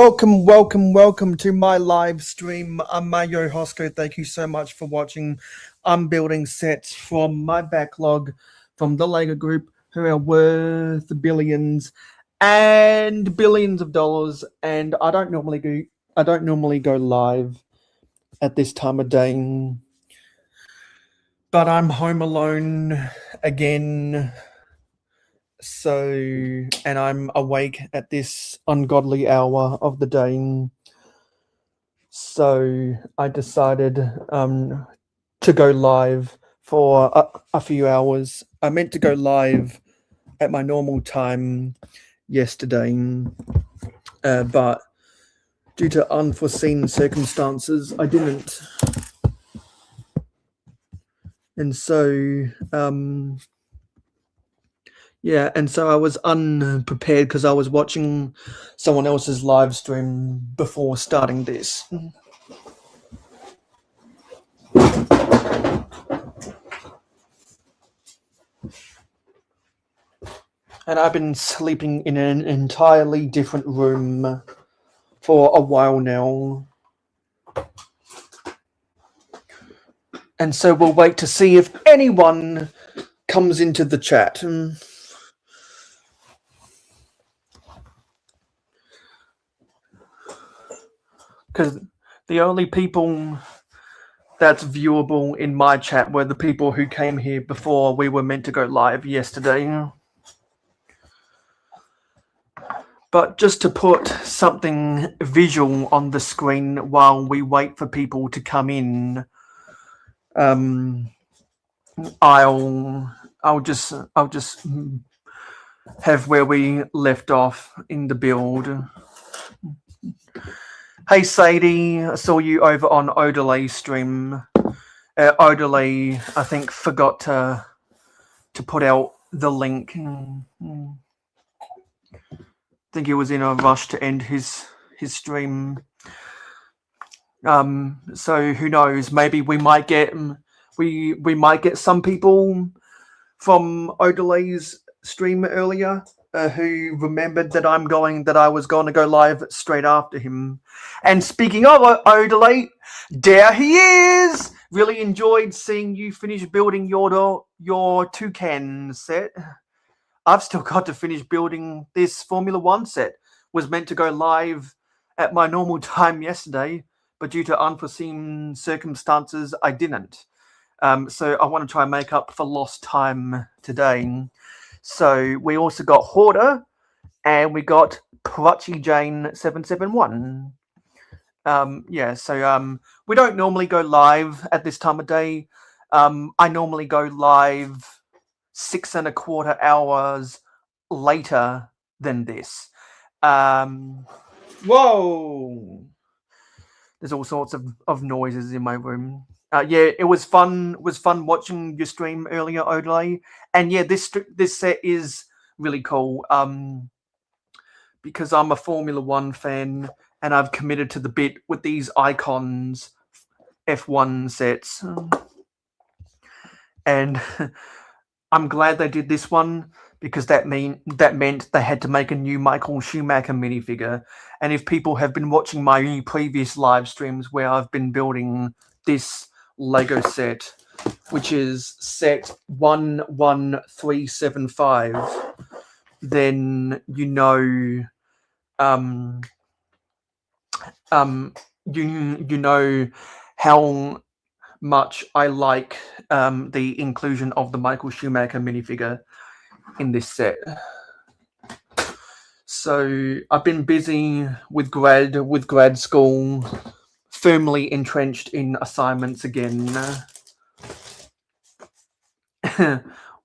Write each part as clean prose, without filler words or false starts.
welcome to my live stream. I'm mayohosko. Thank you so much for watching. I'm building sets from my backlog from the Lego group who are worth billions and billions of dollars. And I don't normally go live at this time of day, but I'm home alone again. So, and I'm awake at this ungodly hour of the day. So I decided to go live for a few hours. I meant to go live at my normal time yesterday, but due to unforeseen circumstances, I didn't. And so, yeah, and so I was unprepared because I was watching someone else's live stream before starting this. And I've been sleeping in an entirely different room for a while now. And so we'll wait to see if anyone comes into the chat. Because the only people that's viewable in my chat were the people who came here before we were meant to go live yesterday. But just to put something visual on the screen while we wait for people to come in, I'll just have where we left off in the build. Hey Sadie, I saw you over on Odelay stream. Odelay, I think, forgot to put out the link. I think he was in a rush to end his stream. So who knows? Maybe we might get some people from Odelay's stream earlier who remembered that I was going to go live straight after him. And speaking of Odelay, there he is. Really enjoyed seeing you finish building your toucan set. I've still got to finish building this Formula One set. Was meant to go live at my normal time yesterday, but due to unforeseen circumstances, I didn't. So I want to try and make up for lost time today. So we also got Hoarder, and we got Pruchy Jane 771. Yeah, so we don't normally go live at this time of day. I normally go live 6.25 hours later than this. Whoa! There's all sorts of noises in my room. Yeah, it was fun. Watching your stream earlier, Odelay. And yeah, this set is really cool. Because I'm a Formula One fan, and I've committed to the bit with these icons F1 sets. And I'm glad they did this one, because that meant they had to make a new Michael Schumacher minifigure. And if people have been watching my previous live streams where I've been building this Lego set, which is set 11375, then you know you know how much I like the inclusion of the Michael Schumacher minifigure in this set. So I've been busy with grad school, firmly entrenched in assignments again,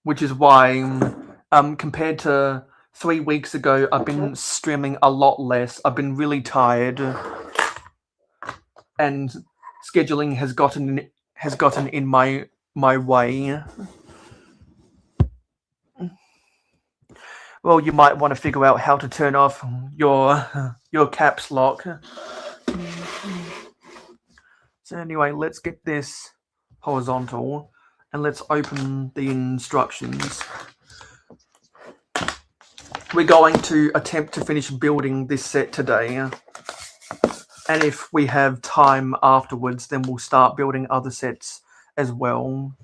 which is why compared to 3 weeks ago, I've been streaming a lot less. I've been really tired, and scheduling has gotten in my way. Well, you might want to figure out how to turn off your caps lock. So anyway, let's get this horizontal and let's open the instructions. We're going to attempt to finish building this set today. And if we have time afterwards, then we'll start building other sets as well.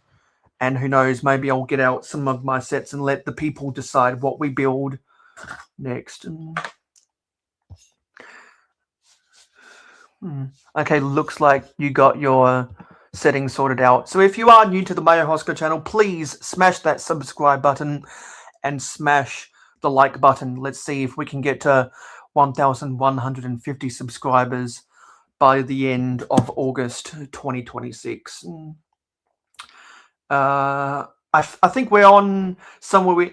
And who knows, maybe I'll get out some of my sets and let the people decide what we build next. Okay, looks like you got your settings sorted out. So if you are new to the mayohosko channel, please smash that subscribe button and smash the like button. Let's see if we can get to 1,150 subscribers by the end of August 2026. I think we're on somewhere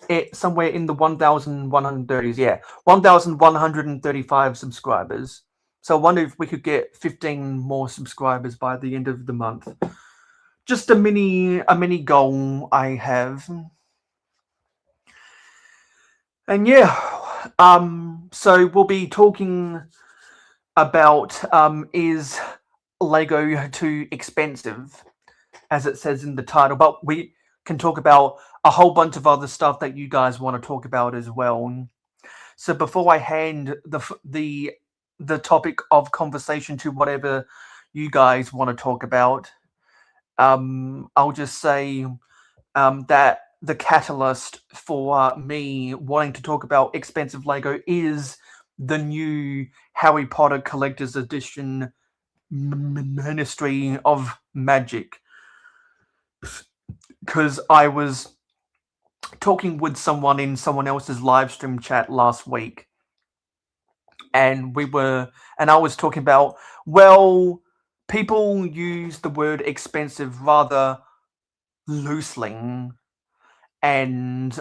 in the 1,130s. Yeah, 1,135 subscribers. So I wonder if we could get 15 more subscribers by the end of the month. Just a mini goal I have. And yeah, so we'll be talking about is Lego too expensive, as it says in the title, but we can talk about a whole bunch of other stuff that you guys want to talk about as well. So before I hand the topic of conversation to whatever you guys want to talk about, I'll just say that the catalyst for me wanting to talk about expensive Lego is the new Harry Potter Collector's Edition Ministry of Magic. Because I was talking with someone in someone else's live stream chat last week, and I was talking about, well, people use the word expensive rather loosely, and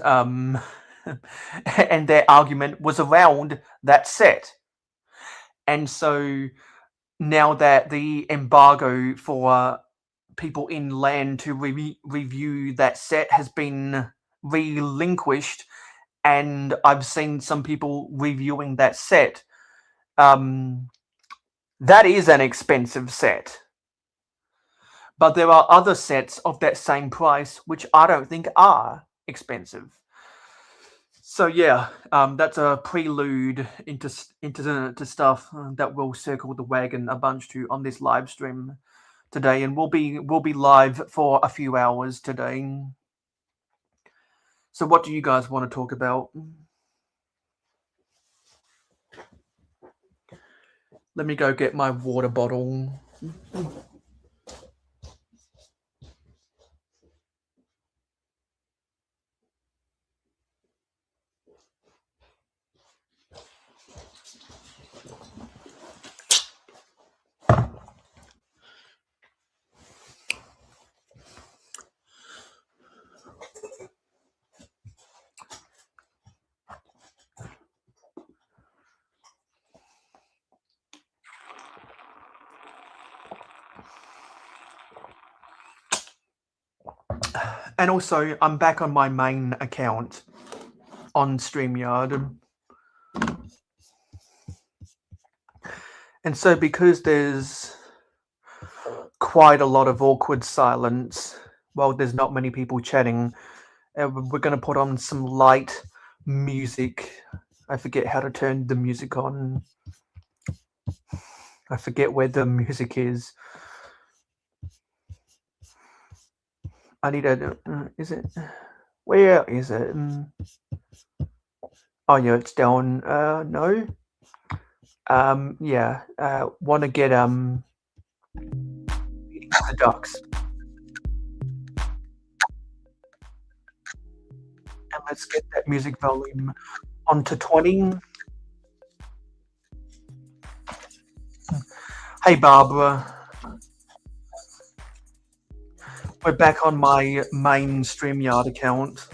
and their argument was around that set. And so now that the embargo for people in LAN to review that set has been relinquished, and I've seen some people reviewing that set, that is an expensive set. But there are other sets of that same price which I don't think are expensive. So yeah, that's a prelude into stuff that will circle the wagon a bunch to on this live stream today, and we'll be live for a few hours today. So what do you guys want to talk about? Let me go get my water bottle. And also, I'm back on my main account on StreamYard. And so because there's quite a lot of awkward silence, well, there's not many people chatting, we're going to put on some light music. I forget how to turn the music on. I forget where the music is. I need a... is it... Where is it? Oh, yeah, it's down. No. Yeah. Want to get the ducks. And let's get that music volume onto 20. Hey, Barbara. We're back on my main StreamYard account.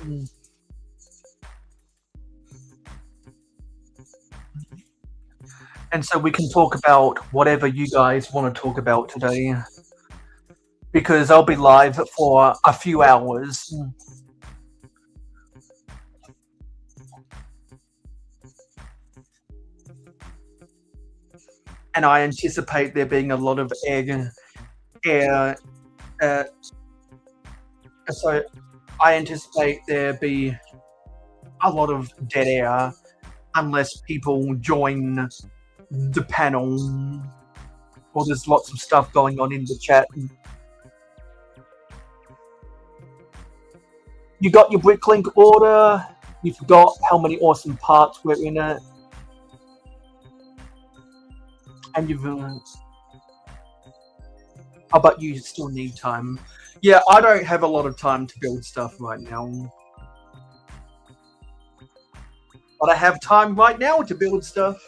And so we can talk about whatever you guys want to talk about today, because I'll be live for a few hours. And I anticipate there being a lot of air. So I anticipate there be a lot of dead air unless people join the panel. Well, there's lots of stuff going on in the chat. You got your Bricklink order. You forgot how many awesome parts were in it. And you've... oh, but you still need time. Yeah, I don't have a lot of time to build stuff right now. But I have time right now to build stuff.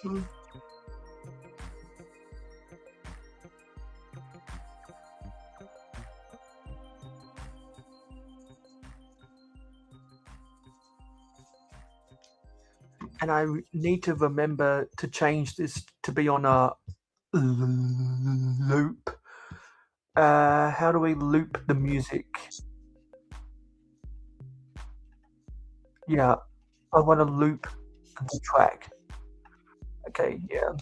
And I need to remember to change this to be on a loop. How do we loop the music? Yeah, I want to loop the track. Okay, yeah.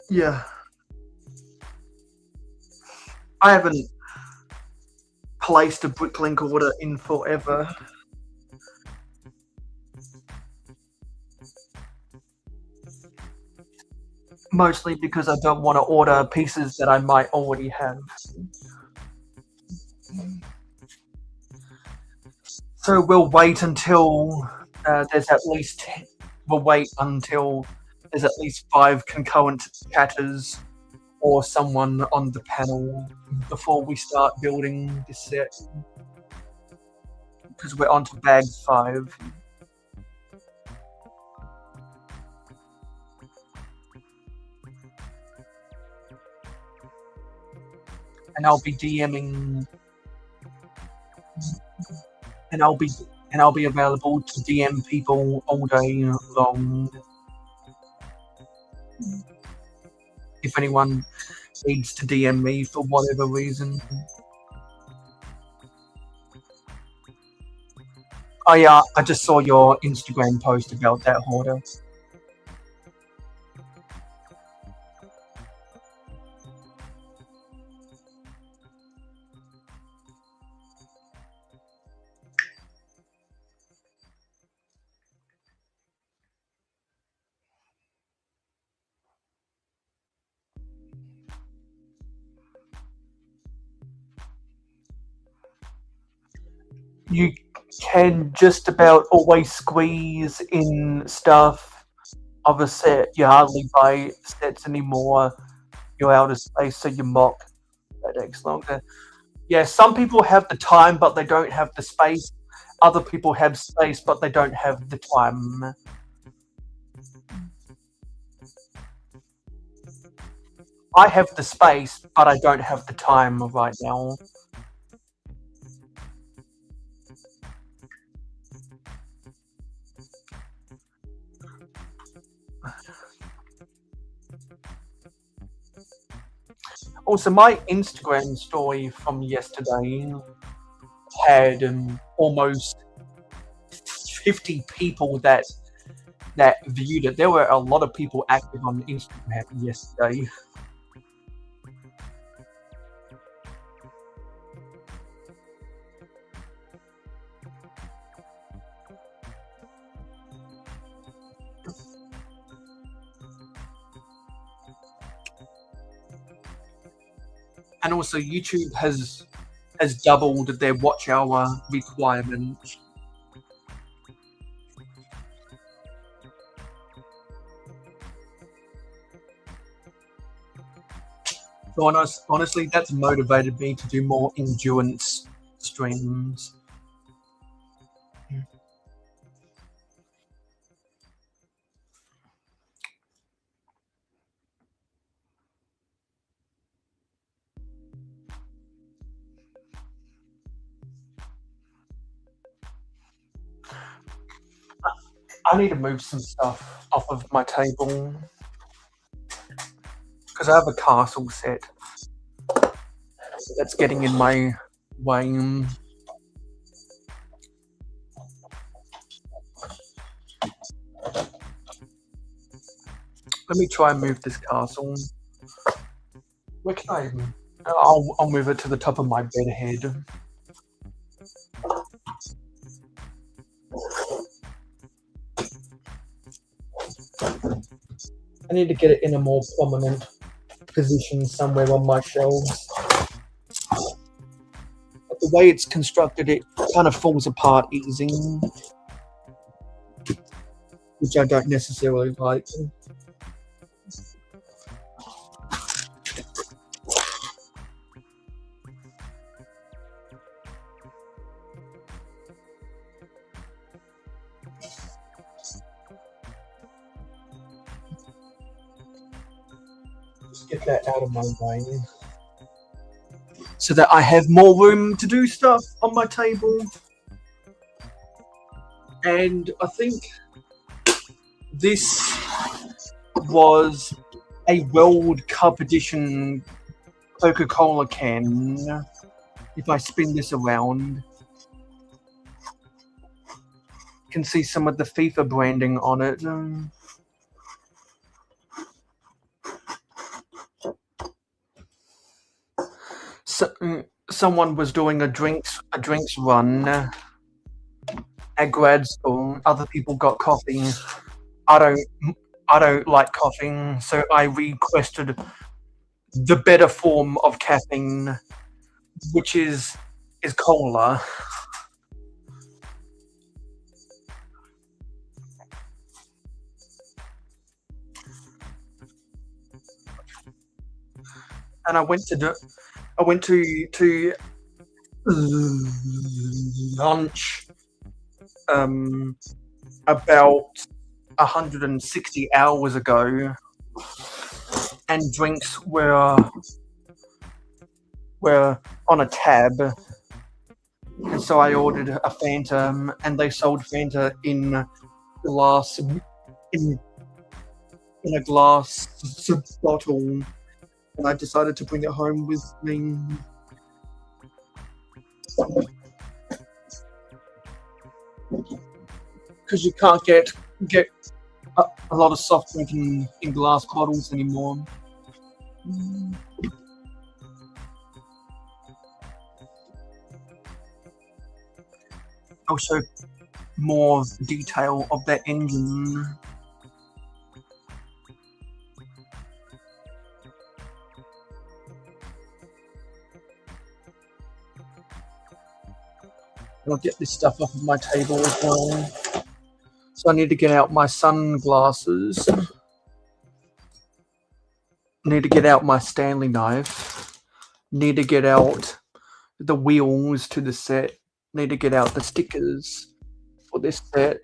Yeah. I haven't placed a Bricklink order in forever. Mostly because I don't want to order pieces that I might already have. So we'll wait until there's at least... we'll wait until there's at least 5 concurrent chatters or someone on the panel before we start building this set. Because we're on to bag 5. And I'll be DMing, and I'll be available to DM people all day long. If anyone needs to DM me for whatever reason. Oh yeah, I just saw your Instagram post about that, Hoarder. You can just about always squeeze in stuff of a set. You hardly buy sets anymore. You're out of space, so you mock. That takes longer. Yeah, some people have the time, but they don't have the space. Other people have space, but they don't have the time. I have the space, but I don't have the time right now. Also, my Instagram story from yesterday had almost 50 people that viewed it. There were a lot of people active on Instagram yesterday. And also, YouTube has doubled their watch hour requirement. So honestly, that's motivated me to do more endurance streams. I need to move some stuff off of my table because I have a castle set that's getting in my way. Let me try and move this castle. Where can I? I'll move it to the top of my bed head. I need to get it in a more prominent position somewhere on my shelves. But the way it's constructed, it kind of falls apart easy, which I don't necessarily like. Just get that out of my way so that I have more room to do stuff on my table. And I think this was a World Cup edition Coca-Cola can. If I spin this around, you can see some of the FIFA branding on it. Someone was doing a drinks run at grad school. Other people got coffee. I don't like coffee, so I requested the better form of caffeine, which is cola. And I went to lunch about 160 hours ago, and drinks were on a tab, and so I ordered a Fanta, and they sold Fanta in glass in a glass bottle, and I decided to bring it home with me. Because you can't get a lot of soft drink in glass bottles anymore. I'll show more detail of that engine. I'll get this stuff off of my table as well. So I need to get out my sunglasses. Need to get out my Stanley knife. Need to get out the wheels to the set. Need to get out the stickers for this set.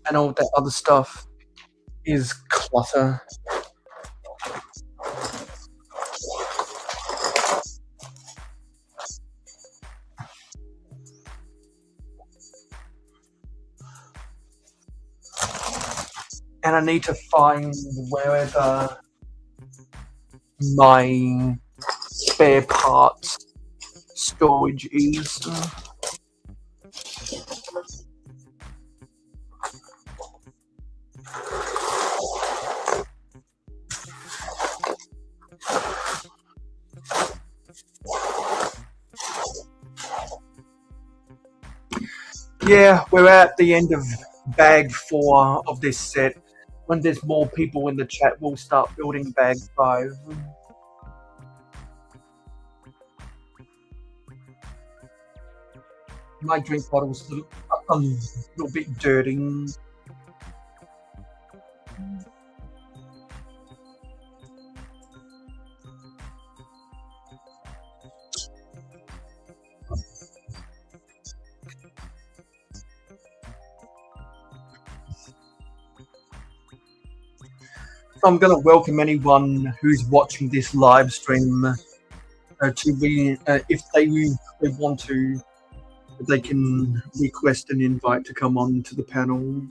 And all that other stuff is clutter. And I need to find wherever my spare parts storage is. Yeah, we're at the end of bag 4 of this set. When there's more people in the chat, we'll start building bag 5. My drink bottle's a little bit dirty. I'm going to welcome anyone who's watching this live stream to be, if they want to, they can request an invite to come on to the panel.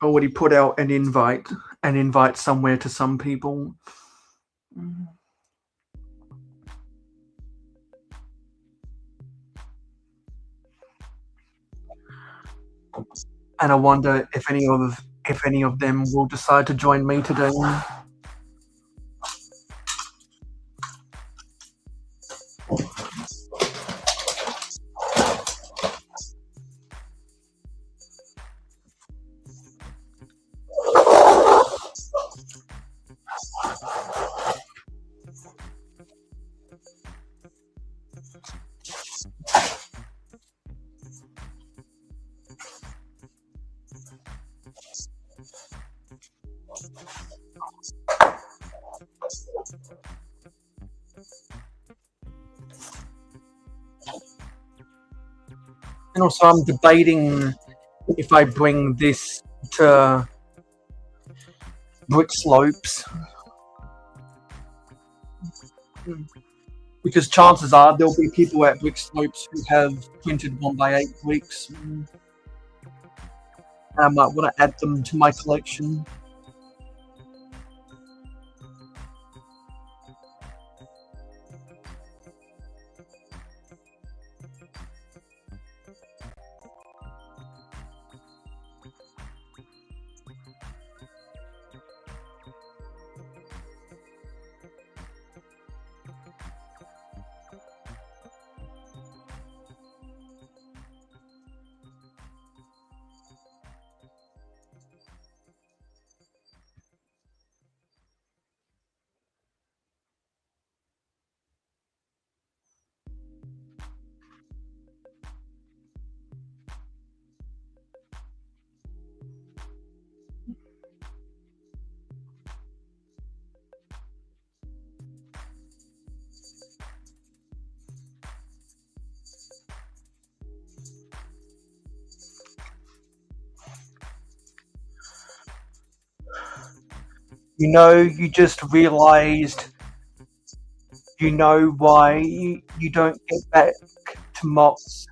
I already put out an invite somewhere to some people. And I wonder if any of them will decide to join me today. And also, I'm debating if I bring this to brick slopes, because chances are there'll be people at brick slopes who have printed 1x8 bricks. I might want to add them to my collection. You know, you just realized, you know why you don't get back to mocks.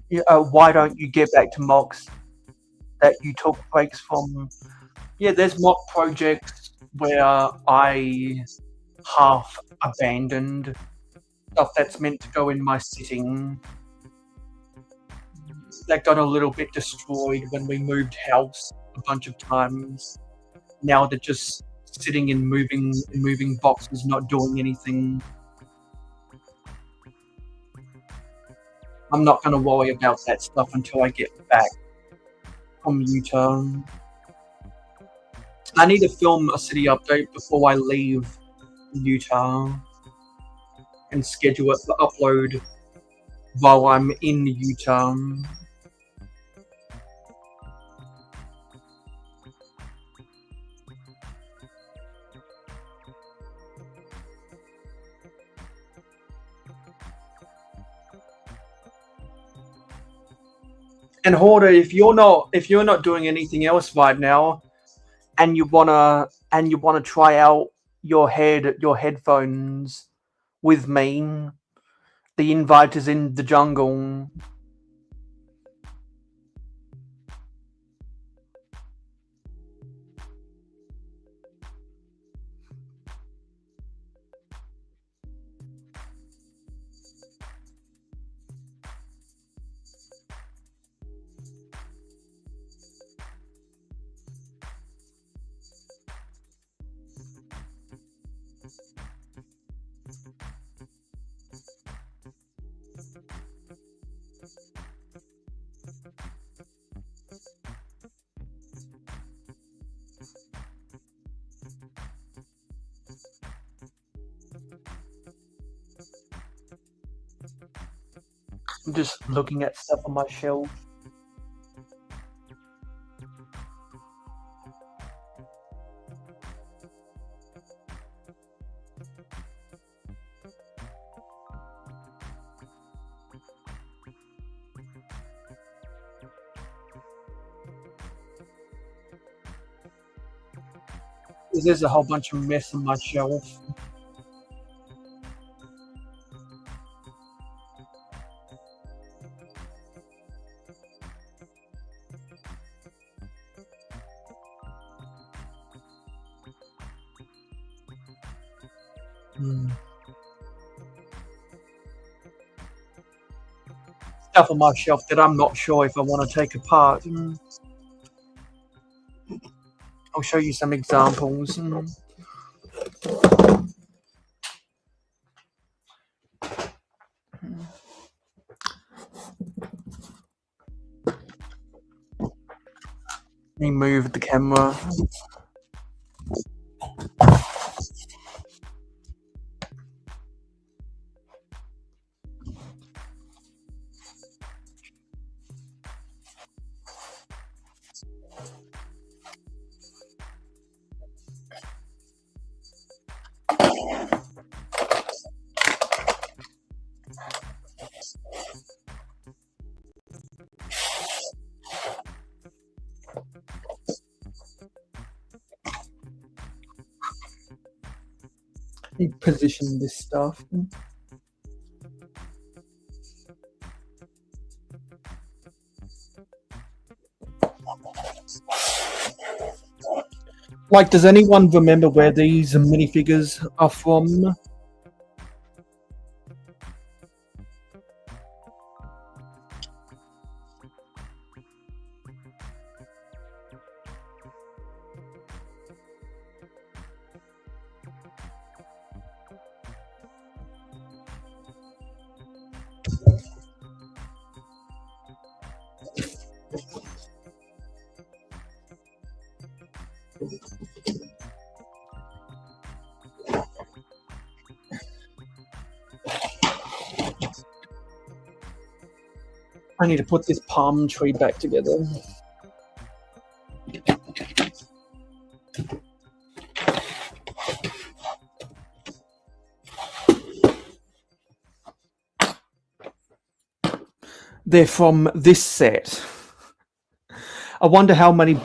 Why don't you get back to mocks that you took breaks from? Yeah, there's mock projects where I half abandoned stuff that's meant to go in my sitting. That got a little bit destroyed when we moved house a bunch of times. Now they're just sitting in moving boxes, not doing anything. I'm not going to worry about that stuff until I get back from Utah. I need to film a city update before I leave Utah and schedule it for upload while I'm in Utah. And Hoarder, if you're not doing anything else right now, and you wanna try out your headphones with me, the invite is in the jungle. I'm just looking at stuff on my shelf. There's a whole bunch of mess on my shelf. Stuff on my shelf that I'm not sure if I want to take apart. I'll show you some examples. Let me move the camera. position this stuff. Like, does anyone remember where these minifigures are from? I need to put this palm tree back together. They're from this set. I wonder how many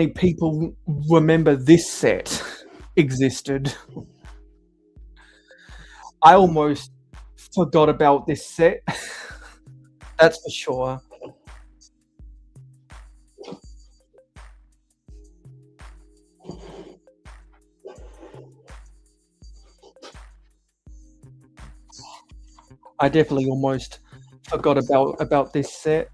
people remember this set existed. I almost forgot about this set. That's for sure. I definitely almost forgot about this set.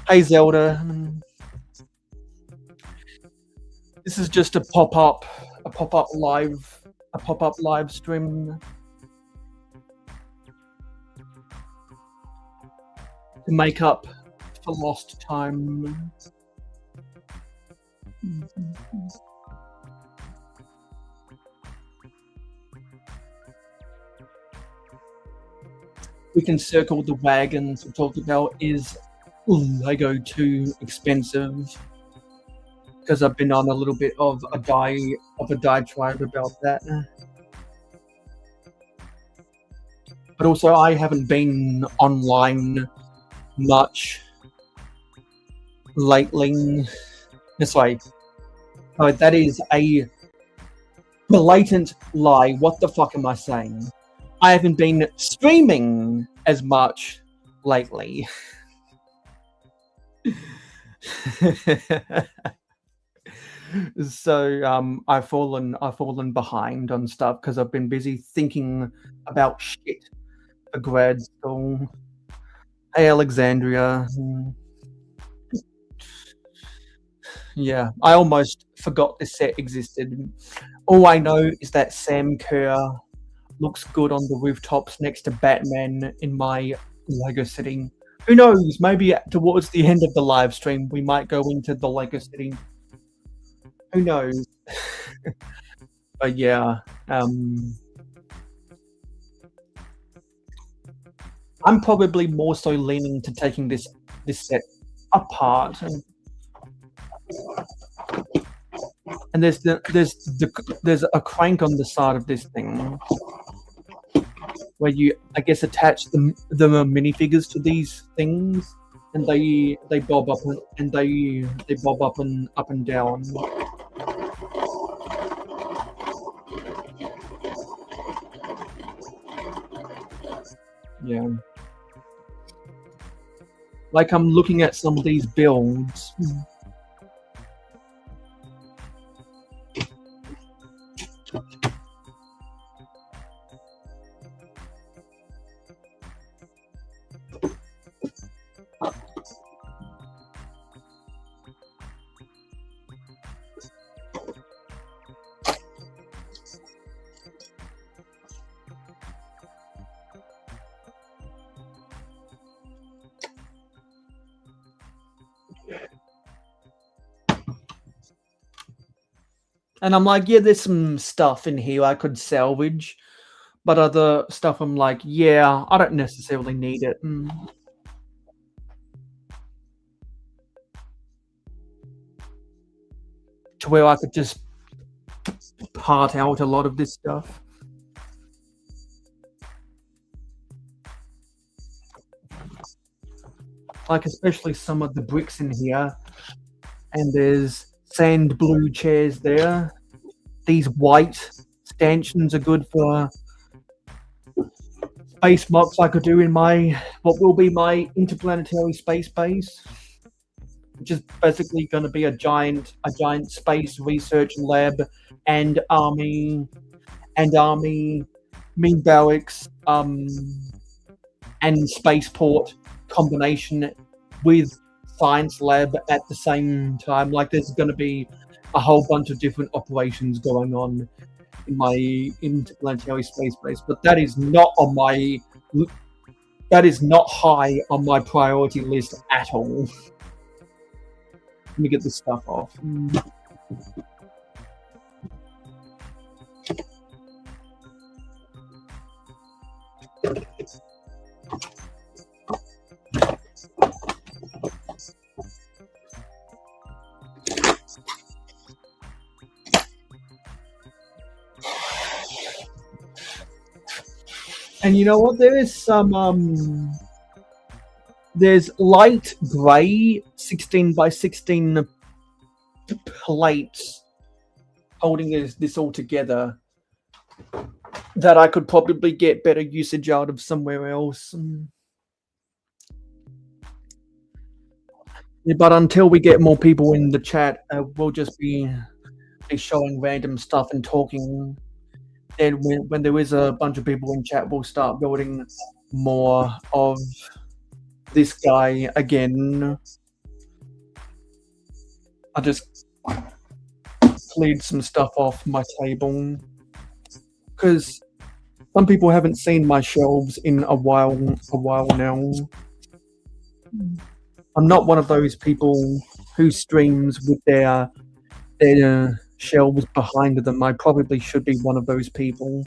Hey Zelda, this is just a pop-up live stream to make up for lost time. We can circle the wagons we talked about. Is Lego too expensive? Because I've been on a little bit of a diatribe about that. But also, I haven't been online much lately. That's right. Oh, that is a blatant lie. What the fuck am I saying? I haven't been streaming as much lately. So I've fallen behind on stuff because I've been busy thinking about shit for grad school. Hey Alexandria. Yeah, I almost forgot this set existed. All I know is that Sam Kerr looks good on the rooftops next to Batman in my Lego City. Who knows? Maybe towards the end of the live stream, we might go into the Lego City. Who knows? But yeah, I'm probably more so leaning to taking this set apart. And there's a crank on the side of this thing where you, I guess, attach the minifigures to these things, and they bob up and they bob up and down. Yeah. Like I'm looking at some of these builds. And I'm like, yeah, there's some stuff in here I could salvage, but other stuff I'm like, yeah, I don't necessarily need it. To where I could just part out a lot of this stuff. like especially some of the bricks in here, and there's sand blue chairs there. These white stanchions are good for space mocks I could do in my what will be my interplanetary space base, which is basically going to be a giant space research lab and army main barracks and spaceport combination with science lab at the same time. Like there's going to be a whole bunch of different operations going on in my interplanetary space base, but that is not high on my priority list at all. Let me get this stuff off. And you know what? There is some there's light grey 16 by 16 plates holding this all together that I could probably get better usage out of somewhere else. Yeah, but until we get more people in the chat, we'll just be showing random stuff and talking. And when there is a bunch of people in chat, we'll start building more of this guy again. I just cleared some stuff off my table because some people haven't seen my shelves in a while now. I'm not one of those people who streams with their shelves behind them. I probably should be one of those people.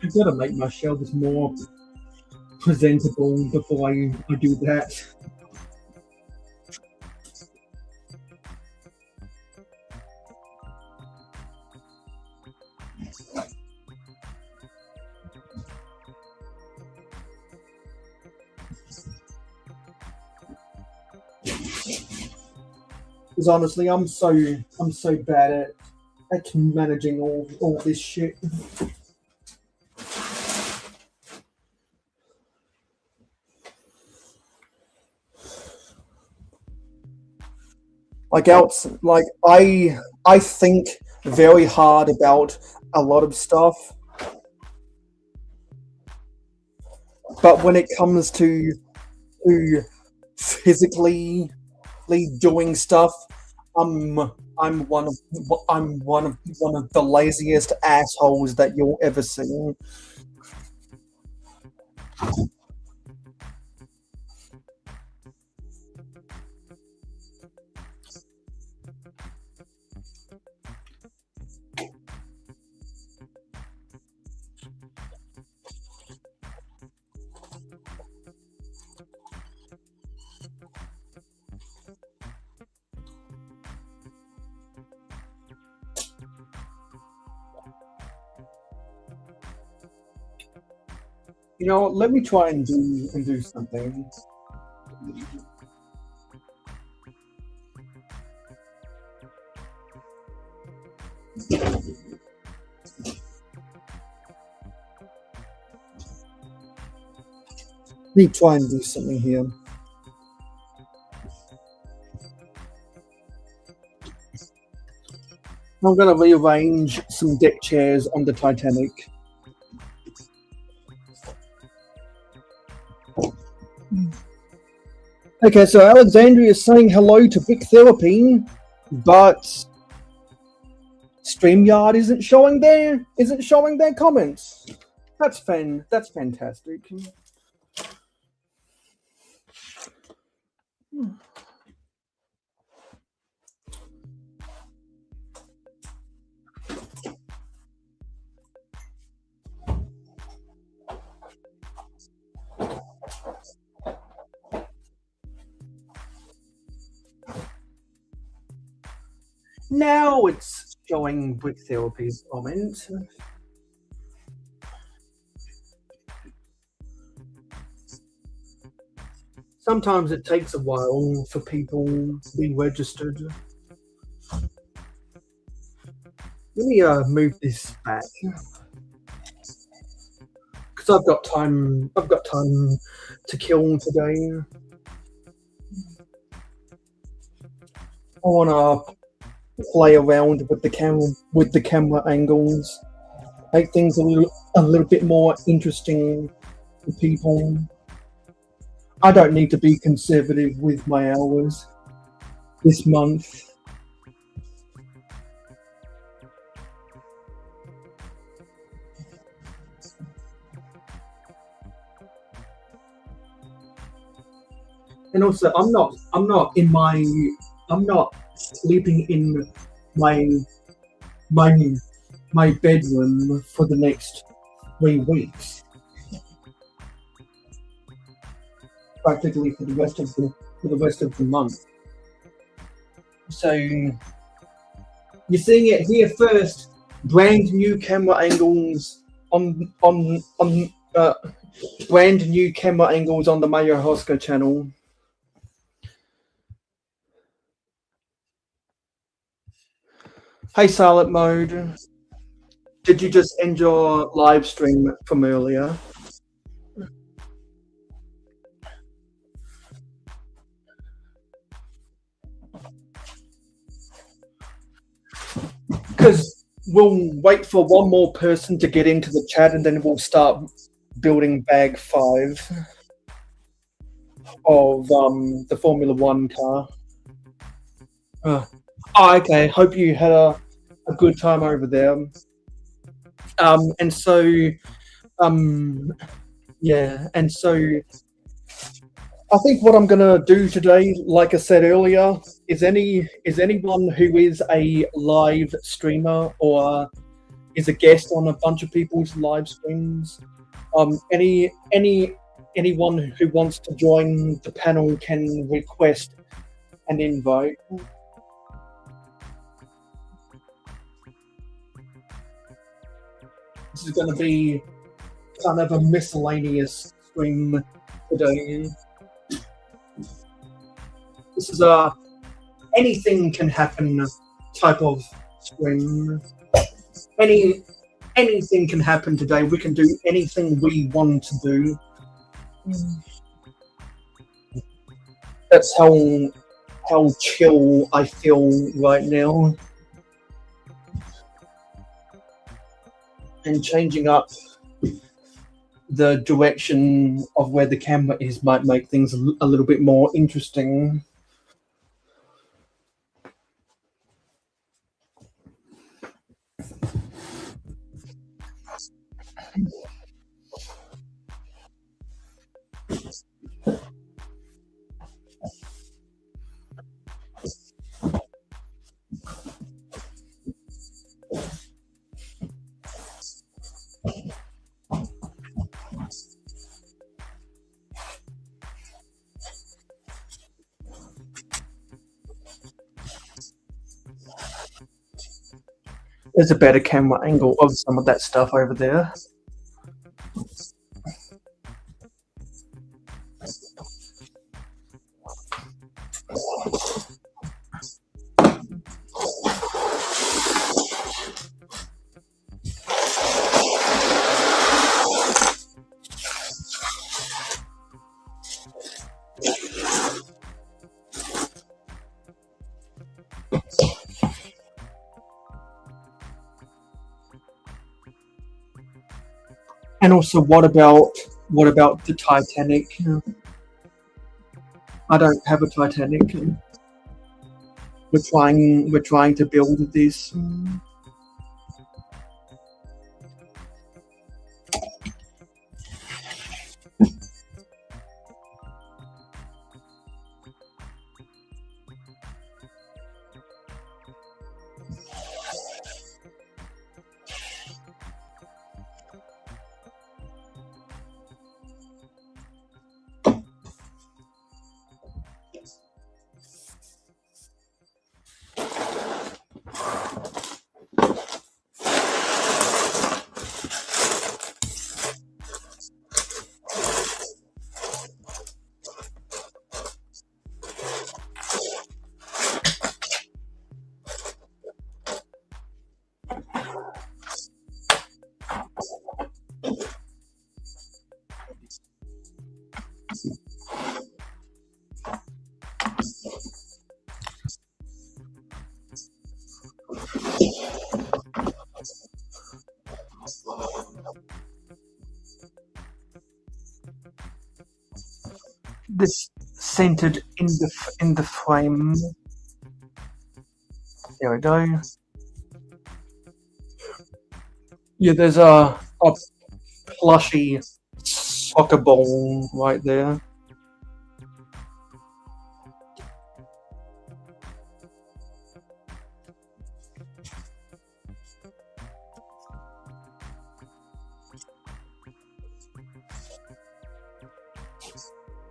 I've got to make my shelves more presentable before I do that. Because honestly, I'm so bad at managing all this shit. I think very hard about a lot of stuff, but when it comes to physically doing stuff, I'm one of the laziest assholes that you'll ever see. You know, let me try and do something. Let me try and do something here. I'm going to rearrange some deck chairs on the Titanic. Okay, so Alexandria is saying hello to Vic Therapy, but StreamYard isn't showing their comments. That's fantastic. Now it's showing Brick Therapy's comment. Sometimes it takes a while for people to be registered. Let me move this back because I've got time. I've got time to kill today. I want to play around with the camera angles, make things a little bit more interesting for people. I don't need to be conservative with my hours this month. And also, I'm not sleeping in my bedroom for the next 3 weeks. Practically for the rest of the month. So you're seeing it here first. Brand new camera angles on brand new camera angles on the mayohosko channel. Hey, Silent Mode. Did you just end your live stream from earlier? Because we'll wait for one more person to get into the chat and then we'll start building bag 5 of the Formula 1 car. Oh, okay. Hope you had a good time over there. And so, yeah, and so I think what I'm gonna do today, like I said earlier, is anyone who is a live streamer or is a guest on a bunch of people's live streams, anyone who wants to join the panel can request an invite. This is going to be kind of a miscellaneous stream today. This is a anything can happen type of stream. Anything can happen today. We can do anything we want to do. That's how chill I feel right now. And changing up the direction of where the camera is might make things a little bit more interesting. There's a better camera angle of some of that stuff over there. And also, what about the Titanic? I don't have a Titanic. We're trying to build this. this centered in the frame. There we go. Yeah, there's a plushy soccer ball right there.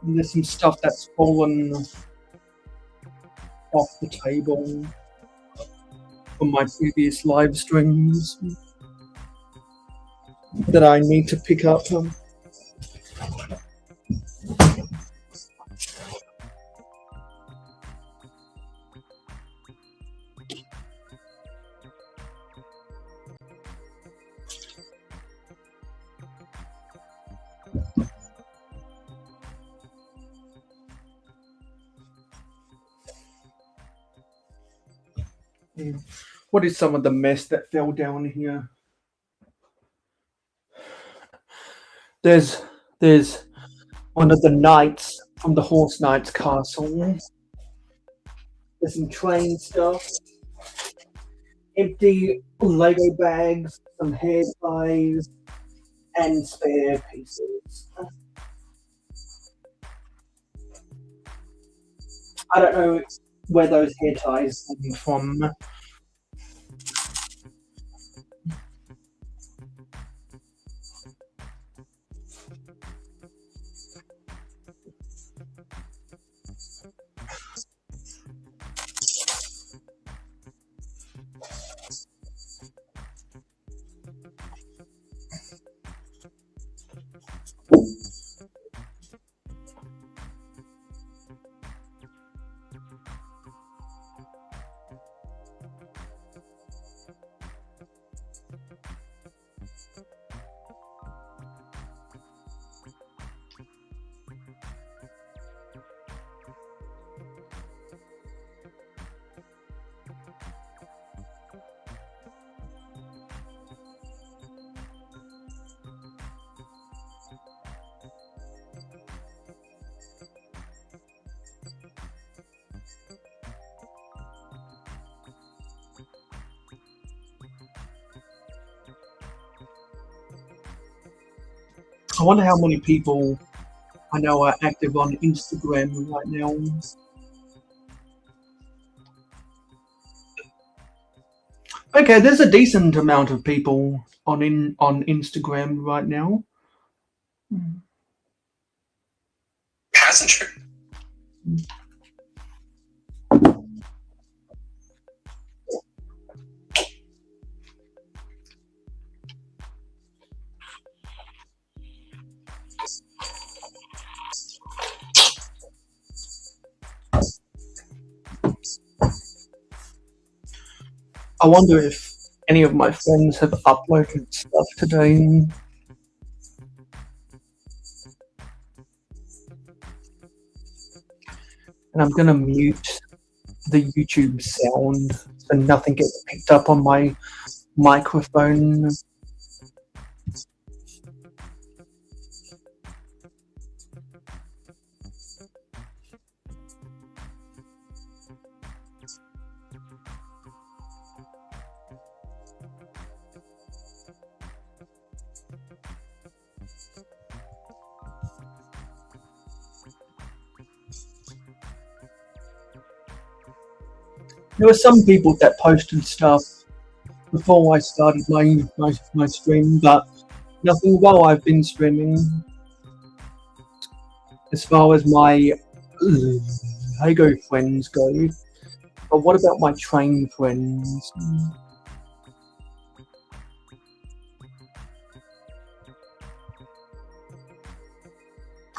And there's some stuff that's fallen off the table from my previous live streams that I need to pick up. What is some of the mess that fell down here? There's one of the knights from the Horse Knight's castle. There's some train stuff, empty Lego bags, some hair ties, and spare pieces. I don't know where those hair ties come from. I wonder how many people I know are active on Instagram right now. Okay, there's a decent amount of people on Instagram right now. Passenger. I wonder if any of my friends have uploaded stuff today. And I'm gonna mute the YouTube sound so nothing gets picked up on my microphone. There were some people that posted stuff before I started my stream, but nothing while I've been streaming. As far as my Lego friends go, but what about my train friends?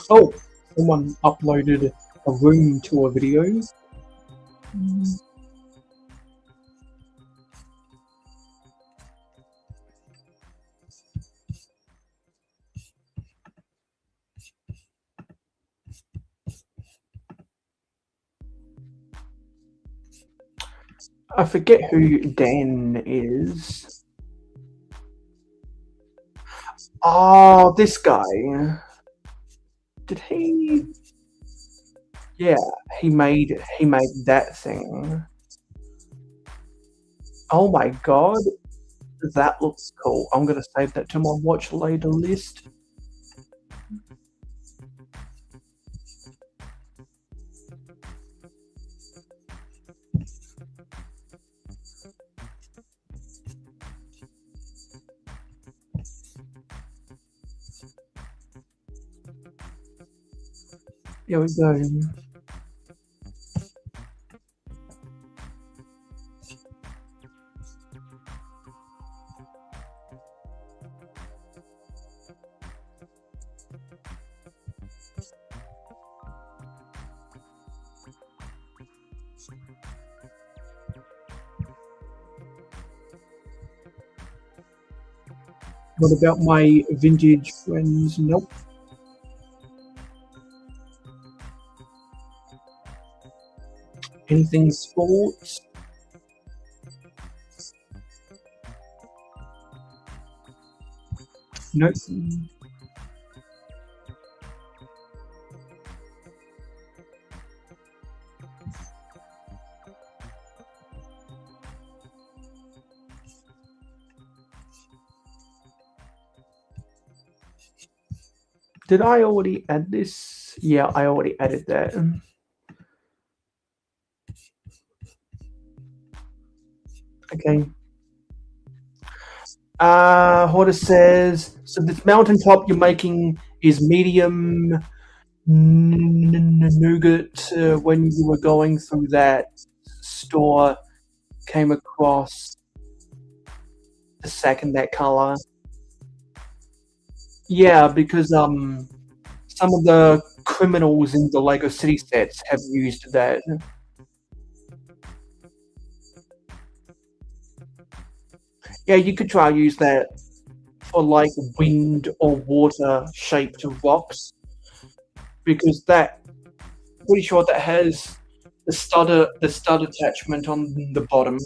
Oh, someone uploaded a room tour video. I forget who Dan is. Oh, this guy. Did he? Yeah, he made that thing. Oh my god, that looks cool. I'm gonna save that to my watch later list. Here we go. What about my vintage friends? Nope. Anything sports? Nope. Did I already add this? Yeah, I already added that. Okay. Horta says, so this mountaintop you're making is medium nougat. When you were going through that store, came across the second that color. Yeah, because some of the criminals in the Lego City sets have used that. Yeah, you could try use that for like wind or water shaped rocks, because that pretty sure that has the stud attachment on the bottom.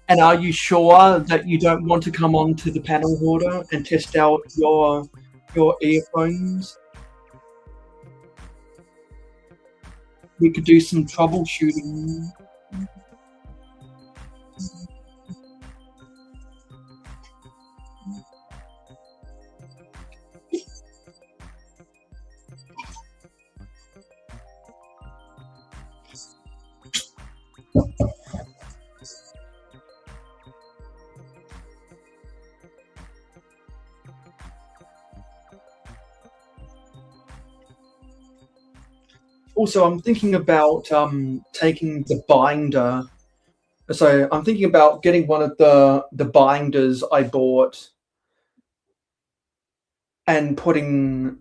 And are you sure that you don't want to come onto the panel holder and test out your earphones? We could do some troubleshooting. Also, I'm thinking about taking the binder. So I'm thinking about getting one of the binders I bought and putting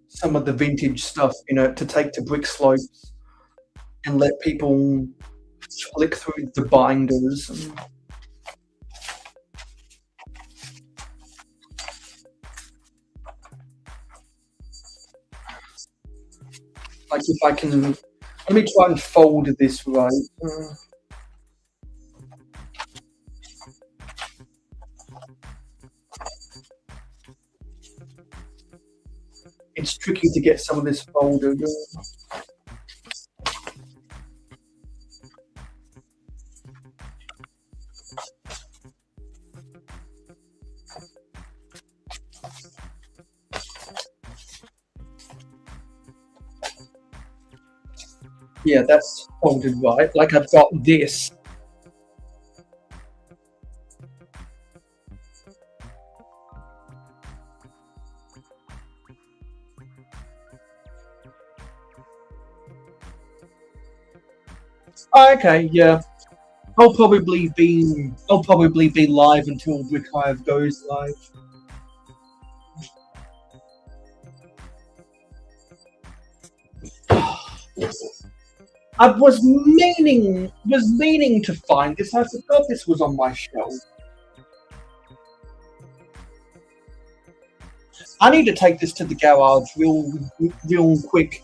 some of the vintage stuff in it to take to Brick Slopes and let people flick through the binders. Like if I can, let me try and fold this right. It's tricky to get some of this folded. Yeah, that's folded right. Like I've got this. Oh, okay, yeah. I'll probably be live until Brickhive goes live. I was meaning to find this. I forgot this was on my shelf. I need to take this to the garage real quick.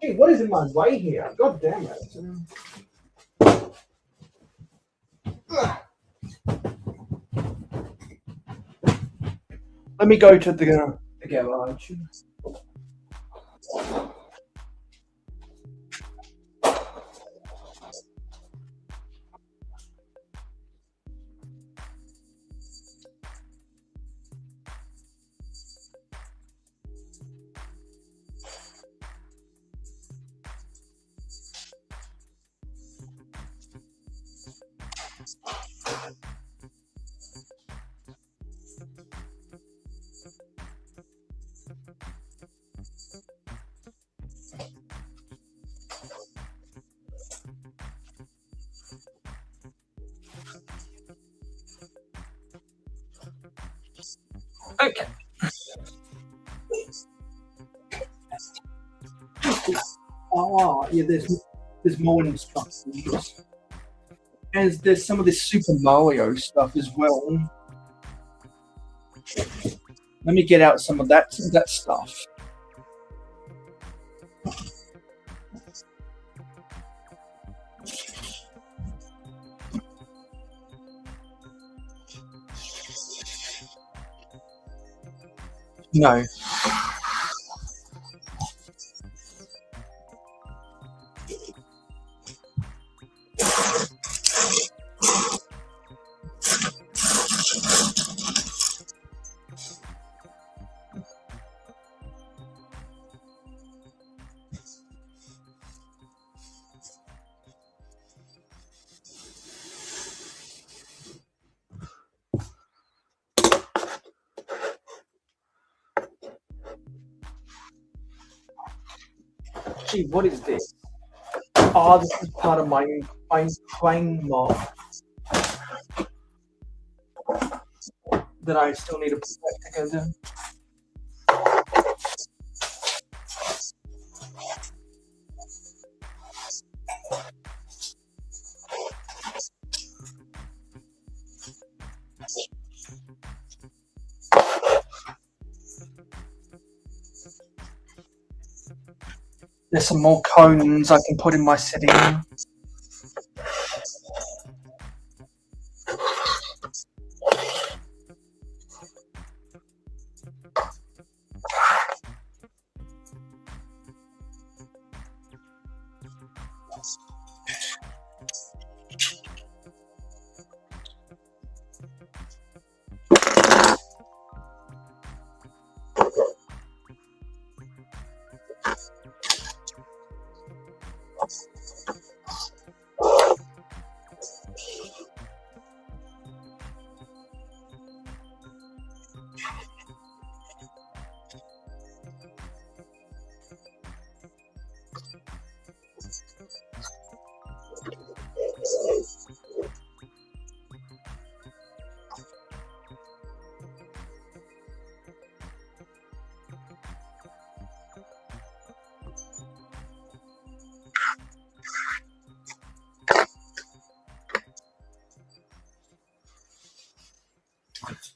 Hey, what is in my way here? God damn it. Let me go to the garage. Okay. Oh, yeah, there's more instructions. And there's some of this Super Mario stuff as well. Let me get out some of that stuff. No. Gee, what is this? Oh, this is part of my claim mod that I still need to put back together. There's some more cones I can put in my setting.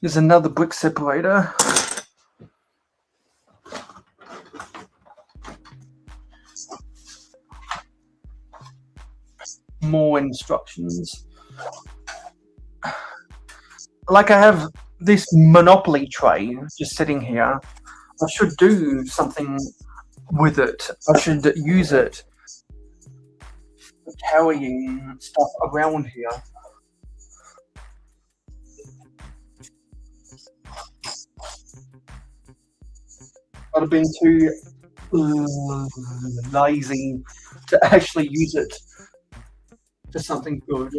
There's another brick separator. More instructions. Like I have this Monopoly tray just sitting here. I should do something with it. I should use it for carrying stuff around here. I've been too lazy to actually use it for something good.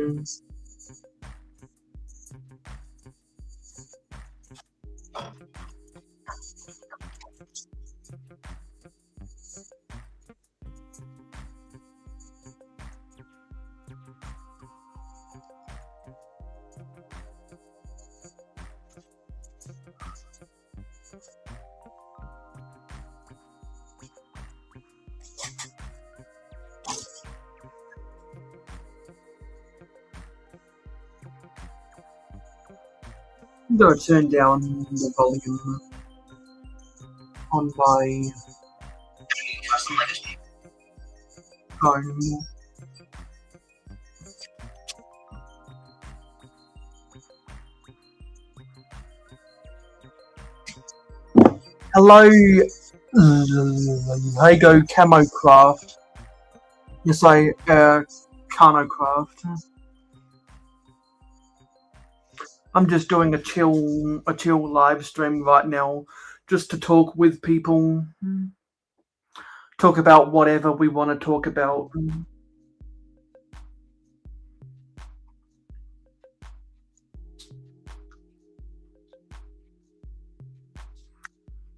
I'm going to turn down the volume on my Um, hello, Lego Camo Craft. Yes, Cano Craft. I'm just doing a chill live stream right now, just to talk with people, talk about whatever we want to talk about.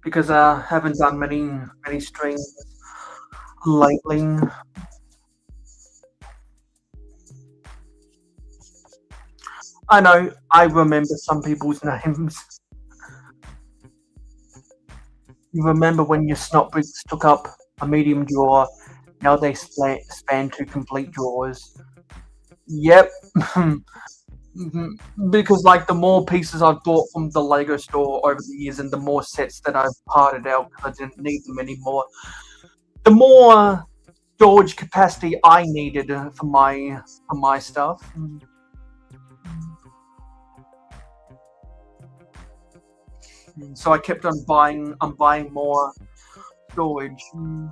Because I haven't done many streams lately. I know, I remember some people's names. You remember when your snot bricks took up a medium drawer, now they span two complete drawers. Yep. Because like the more pieces I've bought from the Lego store over the years and the more sets that I've parted out because I didn't need them anymore, the more storage capacity I needed for my stuff. So I kept on buying more storage. And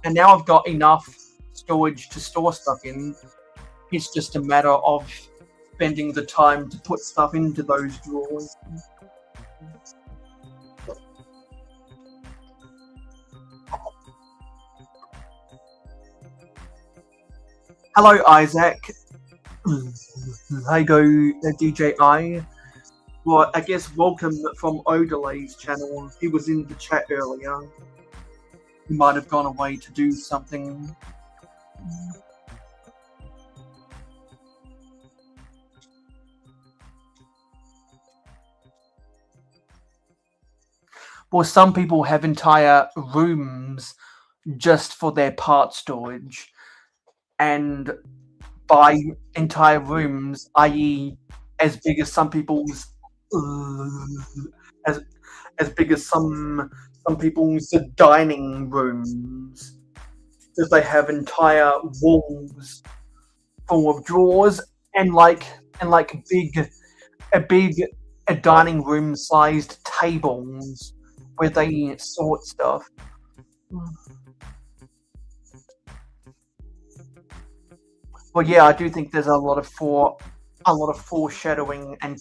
now I've got enough storage to store stuff in. It's just a matter of spending the time to put stuff into those drawers. Hello, Isaac. Lego DJ I. Well, I guess welcome from Odelay's channel. He was in the chat earlier. He might have gone away to do something. Well, some people have entire rooms just for their part storage. And by entire rooms, i.e. as big as some people's as big as some people's dining rooms, because they have entire walls full of drawers and like a dining room sized tables where they sort stuff. Well, yeah, I do think there's a lot of foreshadowing and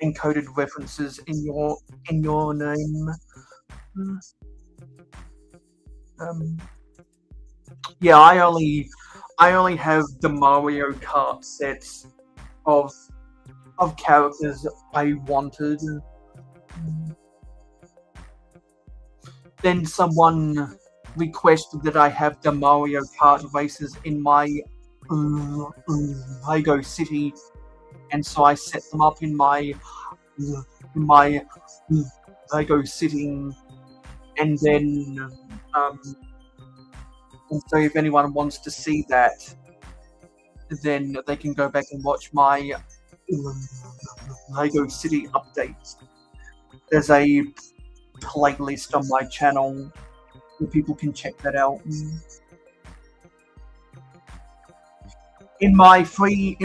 encoded references in your name. Yeah, I only have the Mario Kart sets of characters I wanted. Then someone requested that I have the Mario Kart races in my Lego city, and so I set them up in my Lego city, and then and so if anyone wants to see that, then they can go back and watch my Lego City updates. There's a playlist on my channel where people can check that out. In my free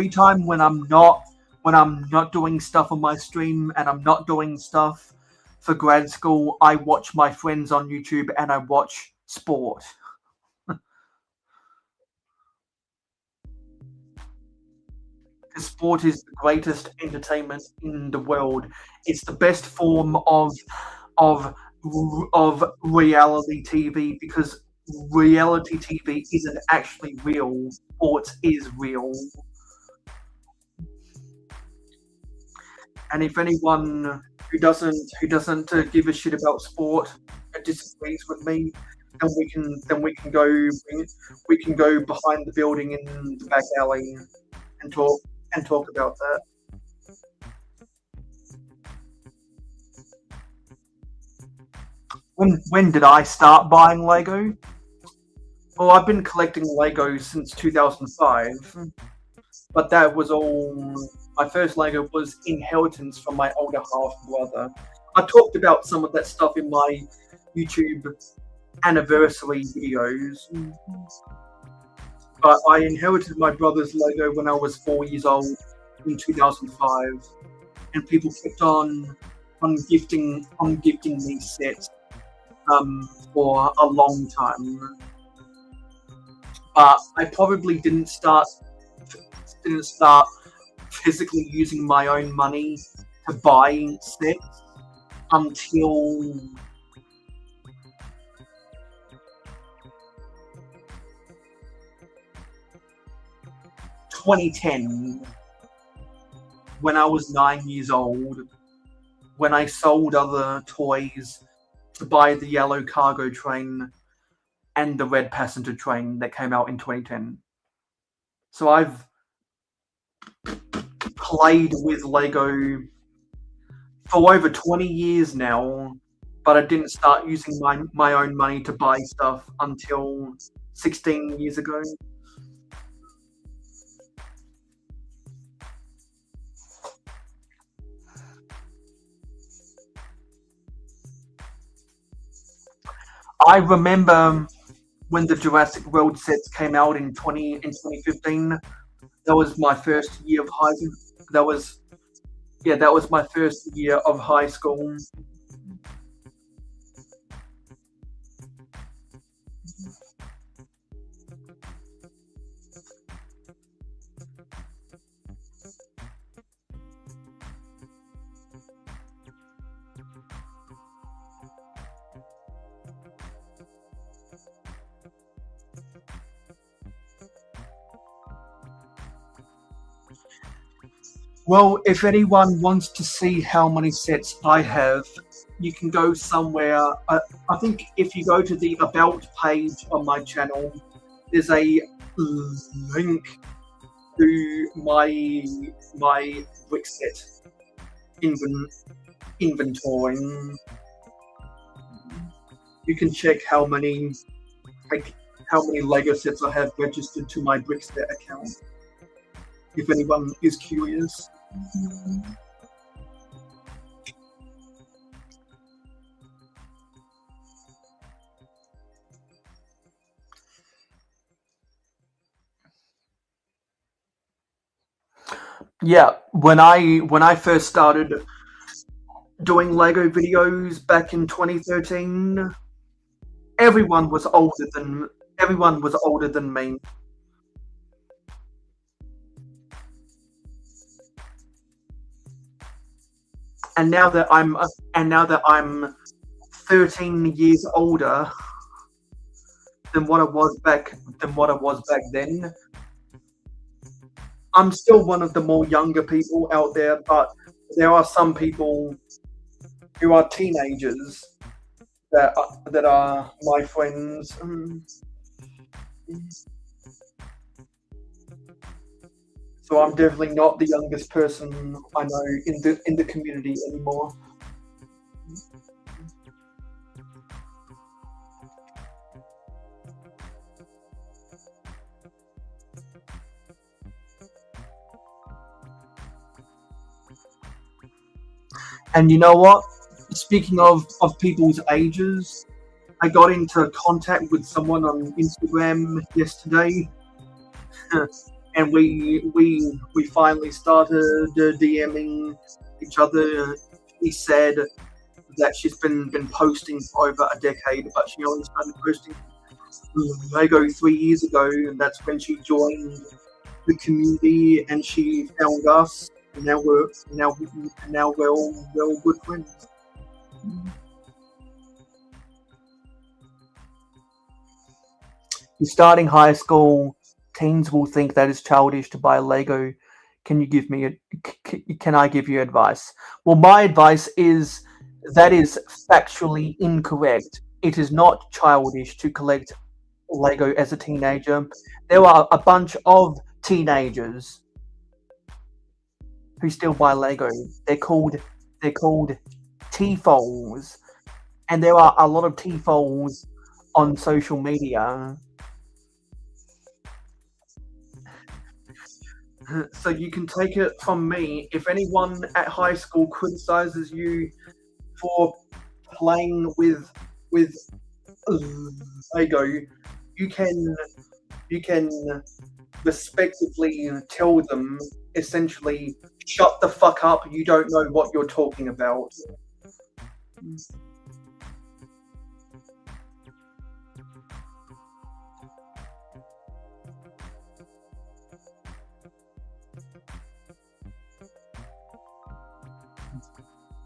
time, when I'm not doing stuff on my stream and I'm not doing stuff for grad school, I watch my friends on YouTube and I watch sport. Sport is the greatest entertainment in the world. It's the best form of reality TV, because reality TV isn't actually real. Sports is real. And if anyone who doesn't give a shit about sport disagrees with me, then we can go behind the building in the back alley and talk about that. When did I start buying Lego? Well, I've been collecting Lego since 2005, but that was all. My first Lego was inheritance from my older half brother. I talked about some of that stuff in my YouTube anniversary videos. But I inherited my brother's Lego when I was 4 years old in 2005, and people kept on gifting me sets for a long time. But I probably didn't start physically using my own money to buy sets until 2010, when I was 9 years old, when I sold other toys to buy the yellow cargo train and the red passenger train that came out in 2010. So I've played with Lego for over 20 years now, but I didn't start using my own money to buy stuff until 16 years ago. I remember when the Jurassic World sets came out in 2015. That was my first year of high school. That was my first year of high school. Well, if anyone wants to see how many sets I have, you can go somewhere. I think if you go to the About page on my channel, there's a link to my brick set inventory. You can check how many Lego sets I have registered to my brick set account, if anyone is curious. Yeah, when I first started doing Lego videos back in 2013, everyone was older than me. And now that I'm 13 years older than what I was back then, I'm still one of the more younger people out there, but there are some people who are teenagers that are my friends. So I'm definitely not the youngest person I know in the community anymore. And you know what? Speaking of people's ages, I got into contact with someone on Instagram yesterday, and we finally started DMing each other. He said that she's been posting for over a decade, but she only started posting Lego 3 years ago, and that's when she joined the community and she found us. And now we're all good friends. You're starting high school. Teens will think that it's childish to buy Lego. Can I give you advice? Well, my advice is that is factually incorrect. It is not childish to collect Lego as a teenager. There are a bunch of teenagers who still buy Lego. They're called TFOs, and there are a lot of TFOs on social media. So you can take it from me. If anyone at high school criticizes you for playing with There you go. You can you can respectively tell them essentially, shut the fuck up. You don't know what you're talking about.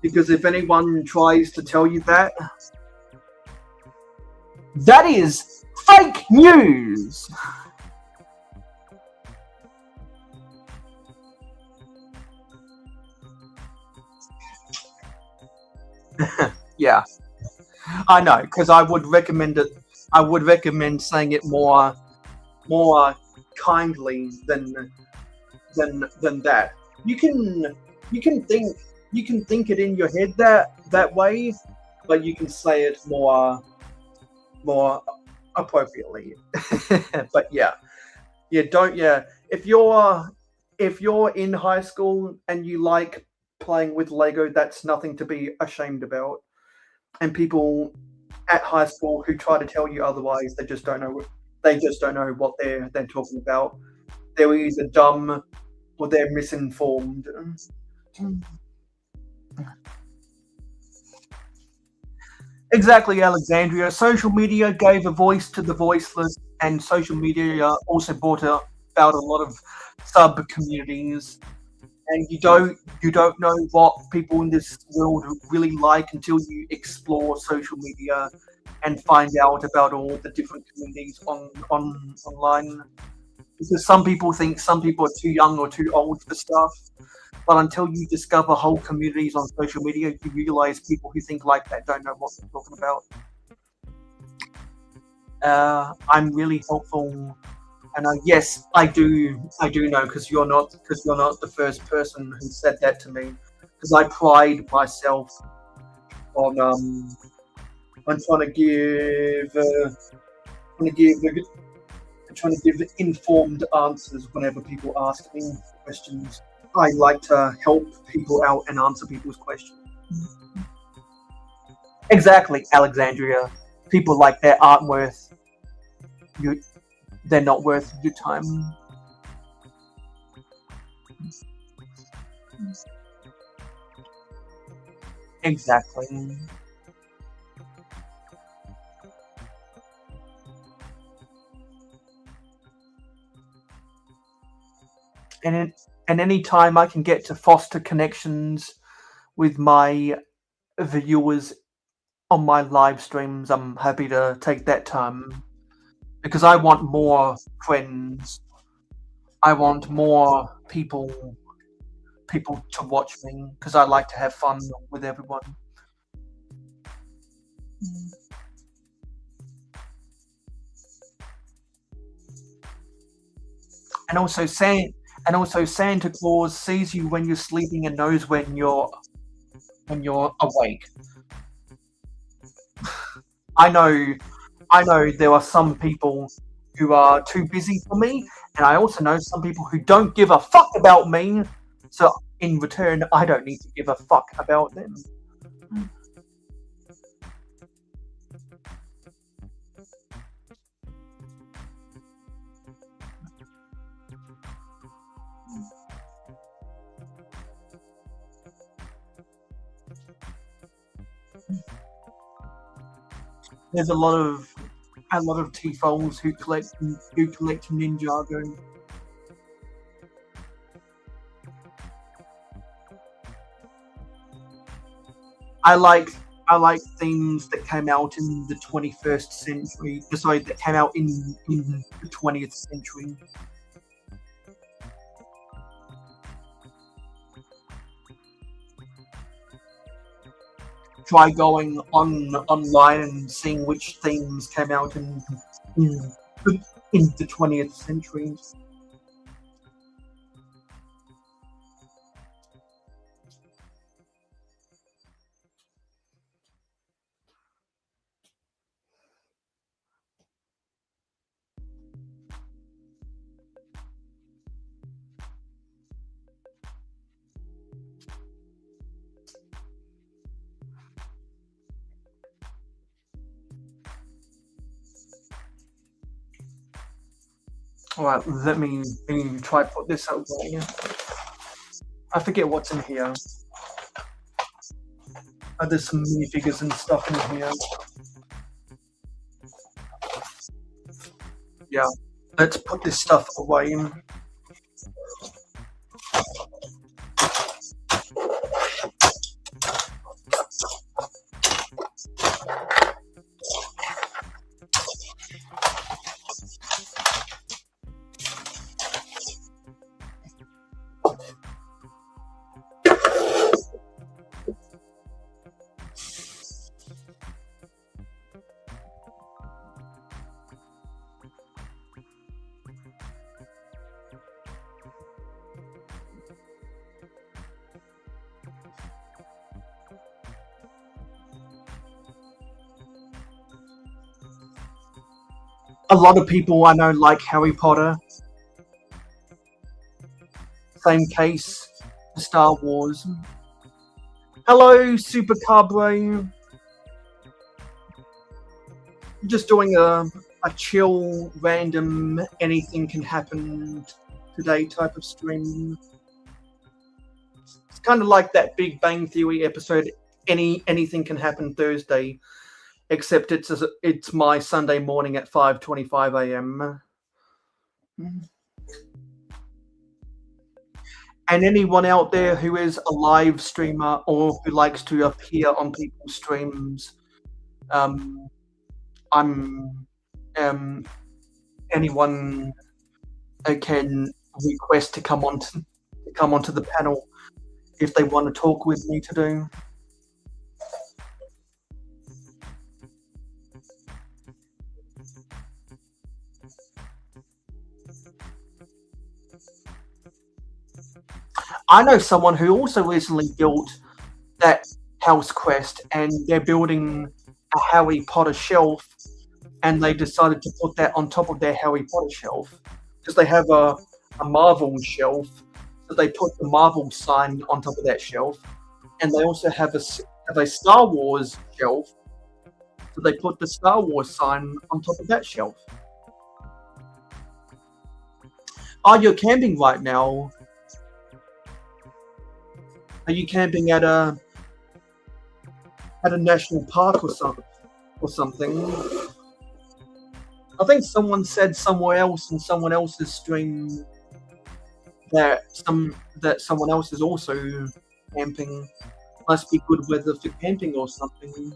Because if anyone tries to tell you that, that is fake news. Yeah, I know, because I would recommend it. I would recommend saying it more kindly than that. You can think it in your head that way, but you can say it more appropriately. But yeah, don't if you're in high school and you like playing with Lego, that's nothing to be ashamed about. And people at high school who try to tell you otherwise, they just don't know what they're talking about. They're either dumb or they're misinformed. Exactly, Alexandria. Social media gave a voice to the voiceless, and social media also brought about a lot of sub communities. And you don't know what people in this world really like until you explore social media and find out about all the different communities online. Because some people think some people are too young or too old for stuff, but until you discover whole communities on social media, you realize people who think like that don't know what they're talking about. I'm really helpful, and yes, I do know because you're not the first person who said that to me. Because I pride myself on trying to give trying to give informed answers whenever people ask me questions. I like to help people out and answer people's questions. Exactly, Alexandria. People like that aren't worth you. They're not worth your time. Exactly. And any time I can get to foster connections with my viewers on my live streams, I'm happy to take that time because I want more friends. I want more people to watch me because I like to have fun with everyone. And also Santa Claus sees you when you're sleeping and knows when you're awake. I know there are some people who are too busy for me, and I also know some people who don't give a fuck about me. So in return, I don't need to give a fuck about them. There's a lot of T-Foles who collect Ninjago. I like things that came out in the 21st century. Sorry, that came out in the 20th century. Try going online and seeing which themes came out in, in the 20th century. All right, let me try put this away. I forget what's in here. Oh, there's some minifigures and stuff in here. Yeah, let's put this stuff away. A lot of people I know like Harry Potter. Same case, Star Wars. Hello, Super Cabre. Just doing a chill, random, anything can happen today type of stream. It's kind of like that Big Bang Theory episode, anything can happen Thursday, except it's my Sunday morning at 5:25 a.m. And anyone out there who is a live streamer or who likes to appear on people's streams, I'm anyone who can request to come onto the panel if they want to talk with me to do. I know someone who also recently built that house quest, and they're building a Harry Potter shelf, and they decided to put that on top of their Harry Potter shelf because they have a Marvel shelf, so they put the Marvel sign on top of that shelf, and they also have a Star Wars shelf, so they put the Star Wars sign on top of that shelf. Oh, you're camping right now. Are you camping at a national park or something? I think someone said somewhere else in someone else's stream that someone else is also camping. Must be good weather for camping or something.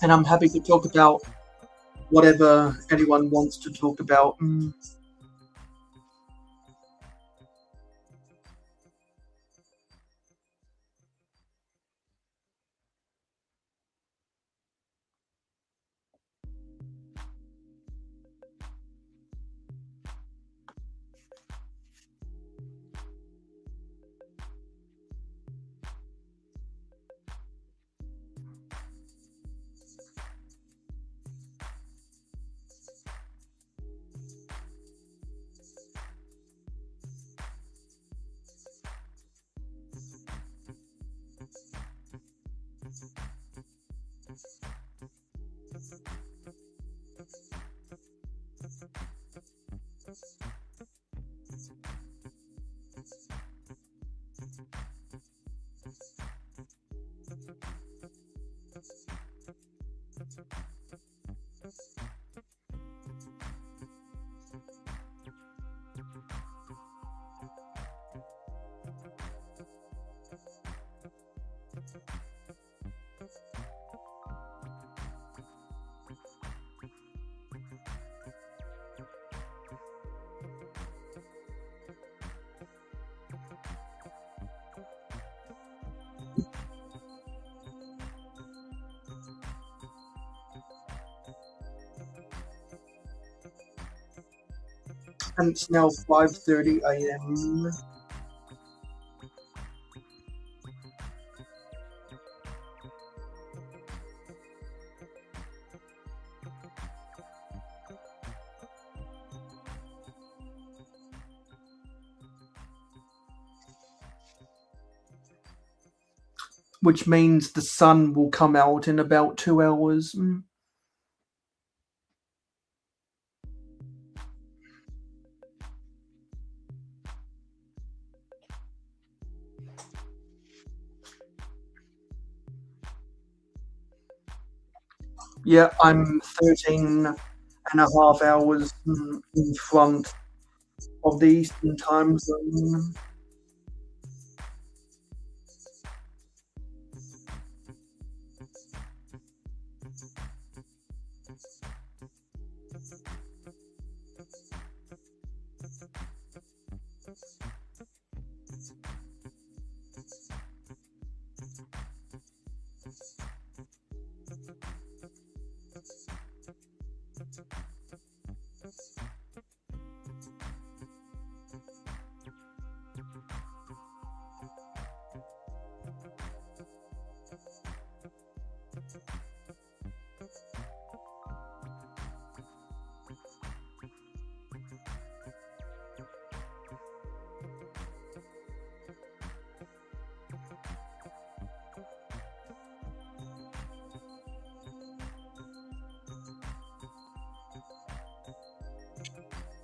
And I'm happy to talk about whatever anyone wants to talk about. And it's now 5:30 a.m. Which means the sun will come out in about 2 hours. Yeah, I'm 13 and a half hours in front of the Eastern time zone.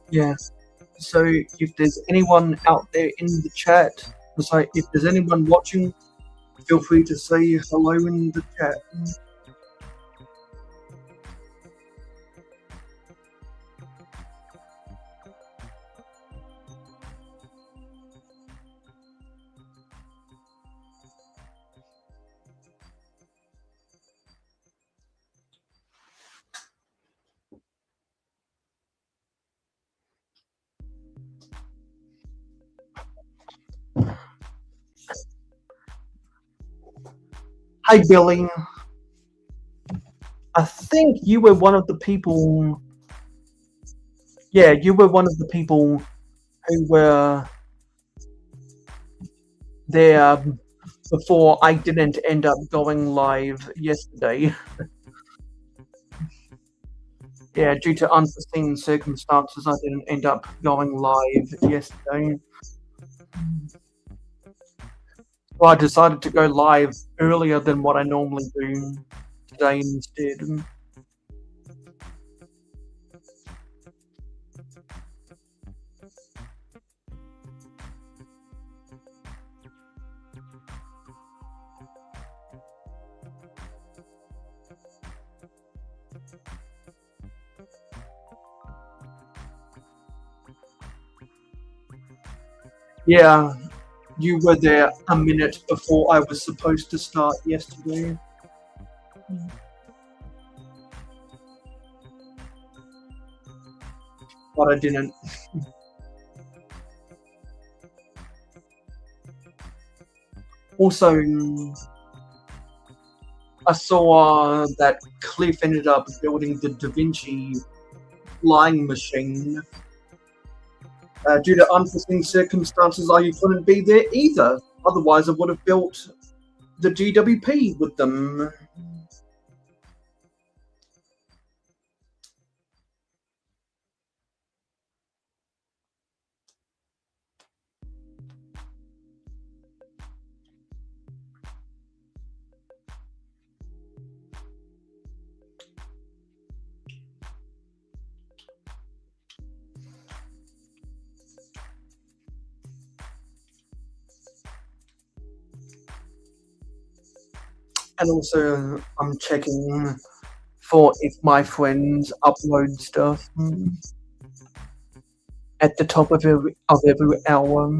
Yeah. So if there's anyone out there in the chat, so if there's anyone watching, feel free to say hello in the chat. Hi, Billy. I think you were one of the people. Yeah, you were one of the people who were there before I didn't end up going live yesterday. Yeah, due to unforeseen circumstances, I didn't end up going live yesterday. Well, I decided to go live earlier than what I normally do today instead. Yeah, you were there a minute before I was supposed to start yesterday. But I didn't. Also, I saw that Cliff ended up building the Da Vinci flying machine. Due to unforeseen circumstances, I couldn't be there either. Otherwise, I would have built the GWP with them. And also, I'm checking for if my friends upload stuff at the top of every hour.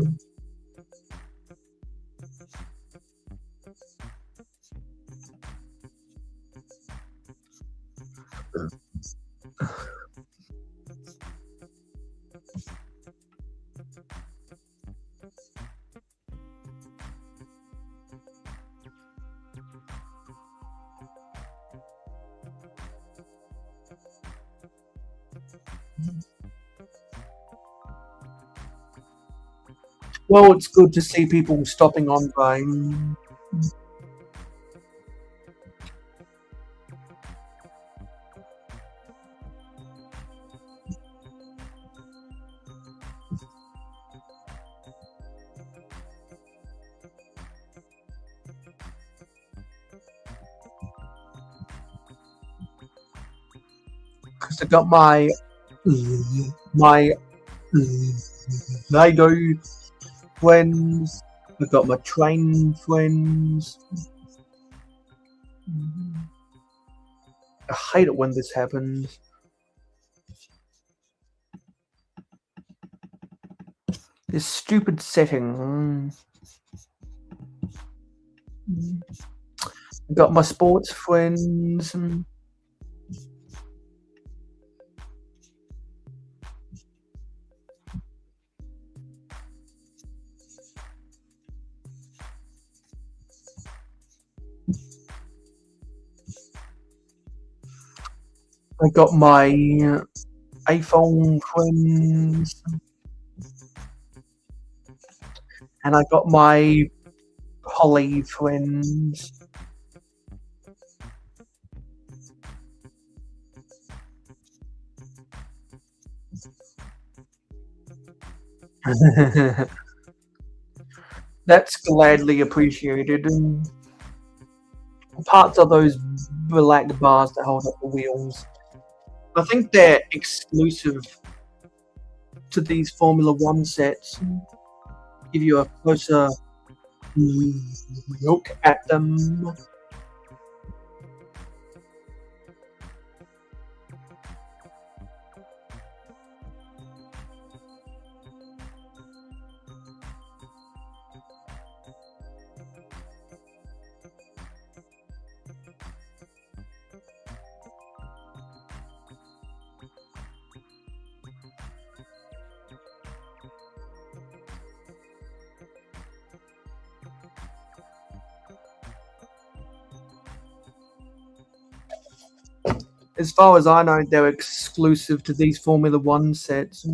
Well, it's good to see people stopping on by. Because I got my Lego friends. I got my train friends. I hate it when this happens. This stupid setting. I got my sports friends. I got my iPhone friends. And I got my Holly friends. That's gladly appreciated. Parts of those black bars that hold up the wheels. I think they're exclusive to these Formula One sets. Give you a closer look at them. As far as I know, they're exclusive to these Formula One sets.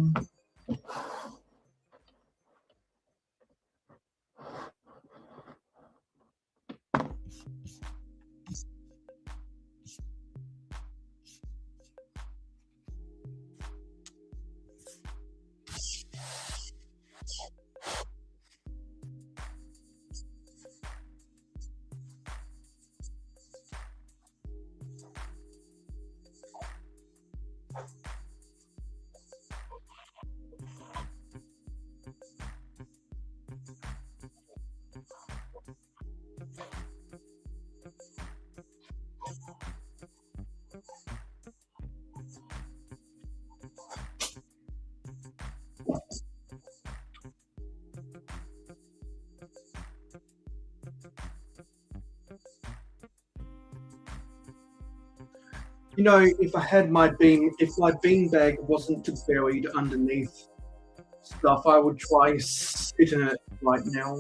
You know, if my beanbag wasn't buried underneath stuff, I would try sit in it right now.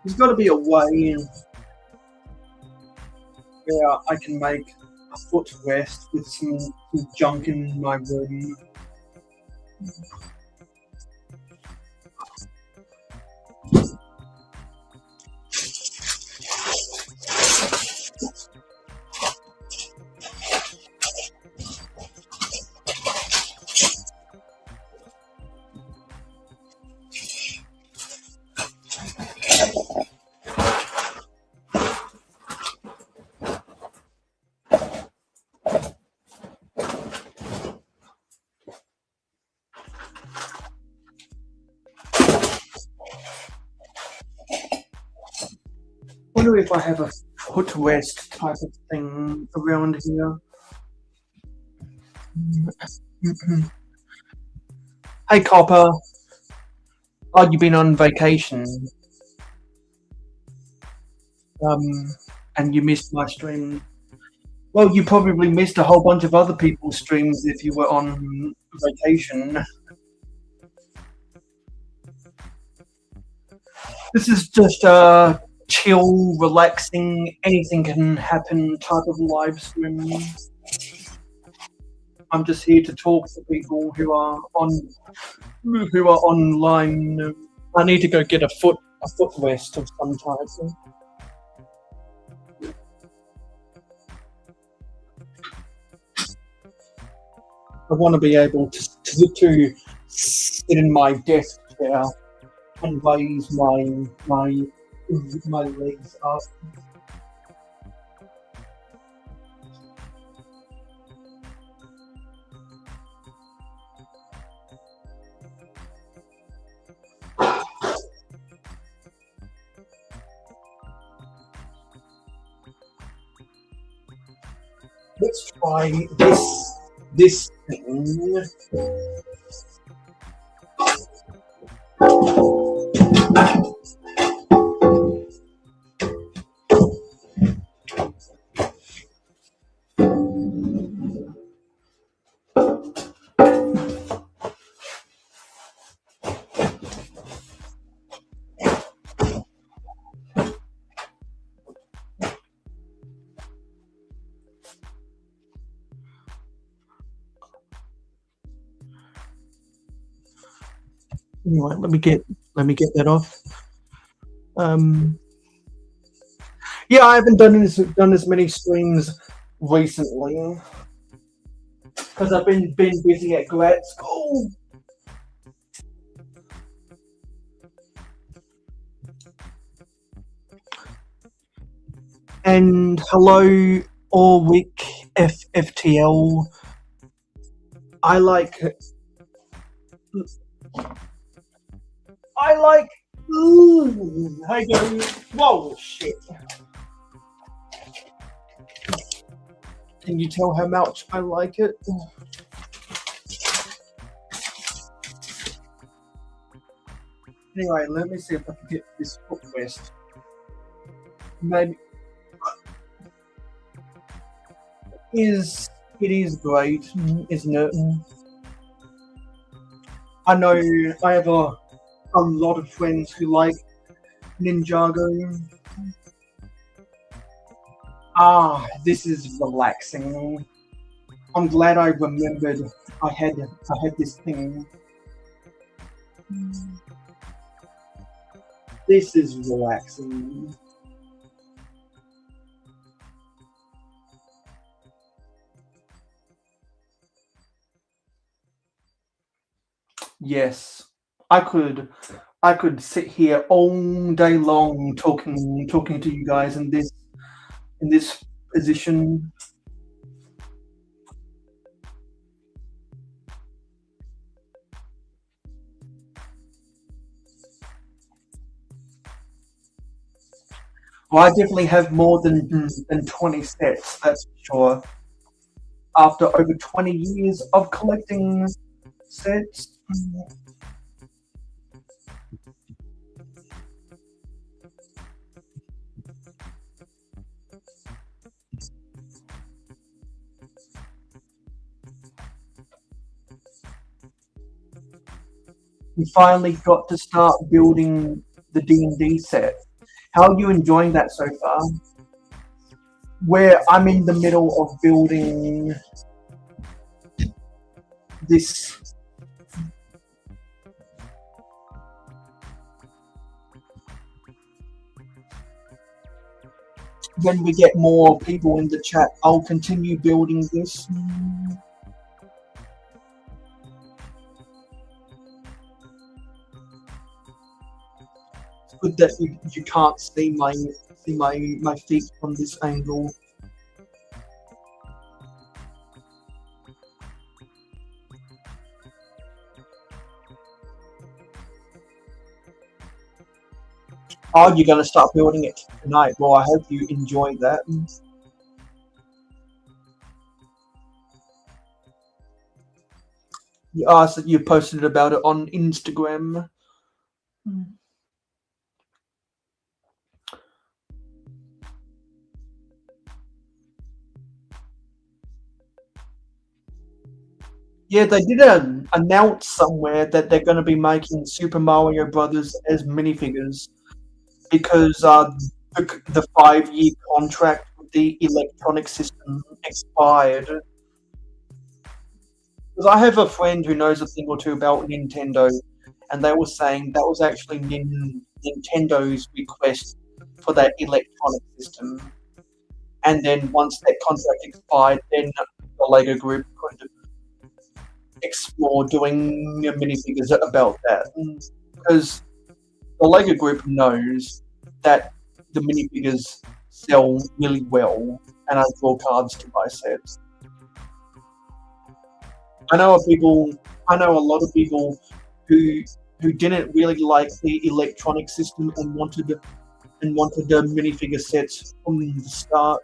There's got to be a way where I can make a footrest with some junk in my room. wonder if I have a footrest type of thing around here. Hey, Copper. Oh, you've been on vacation. And you missed my stream. Well, you probably missed a whole bunch of other people's streams if you were on vacation. This is just a chill, relaxing, anything can happen type of live stream. I'm just here to talk to people who are online. I need to go get a footrest of some type. I want to be able to sit in my desk chair and raise my legs up. Let's try this thing. Anyway, let me get that off. Yeah, I haven't done as many streams recently because I've been busy at grad school. And hello, Orwick FFTL. I like. Hey, go. Whoa, shit. Can you tell how much I like it? Anyway, let me see if I can get this footrest. Maybe it is great, isn't it? I know I have a lot of friends who like Ninjago. This is relaxing. I'm glad I remembered I had this thing. This is relaxing. Yes, I could sit here all day long talking to you guys in this position. Well, I definitely have more than 20 sets, that's for sure. After over 20 years of collecting sets. We finally got to start building the D&D set. How are you enjoying that so far? Where I'm in the middle of building this. When we get more people in the chat, I'll continue building this. It's good that you can't see my feet from this angle. Oh, you're going to start building it tonight. Well, I hope you enjoy that. You asked that you posted about it on Instagram. Yeah, they did announce somewhere that they're going to be making Super Mario Brothers as minifigures because the 5-year contract with the electronic system expired. Because I have a friend who knows a thing or two about Nintendo, and they were saying that was actually Nintendo's request for that electronic system. And then once that contract expired, then the Lego Group could explore doing minifigures about that. Because the Lego Group knows that the minifigures sell really well, and I draw cards to buy sets. I know a lot of people who didn't really like the electronic system and wanted the minifigure sets from the start.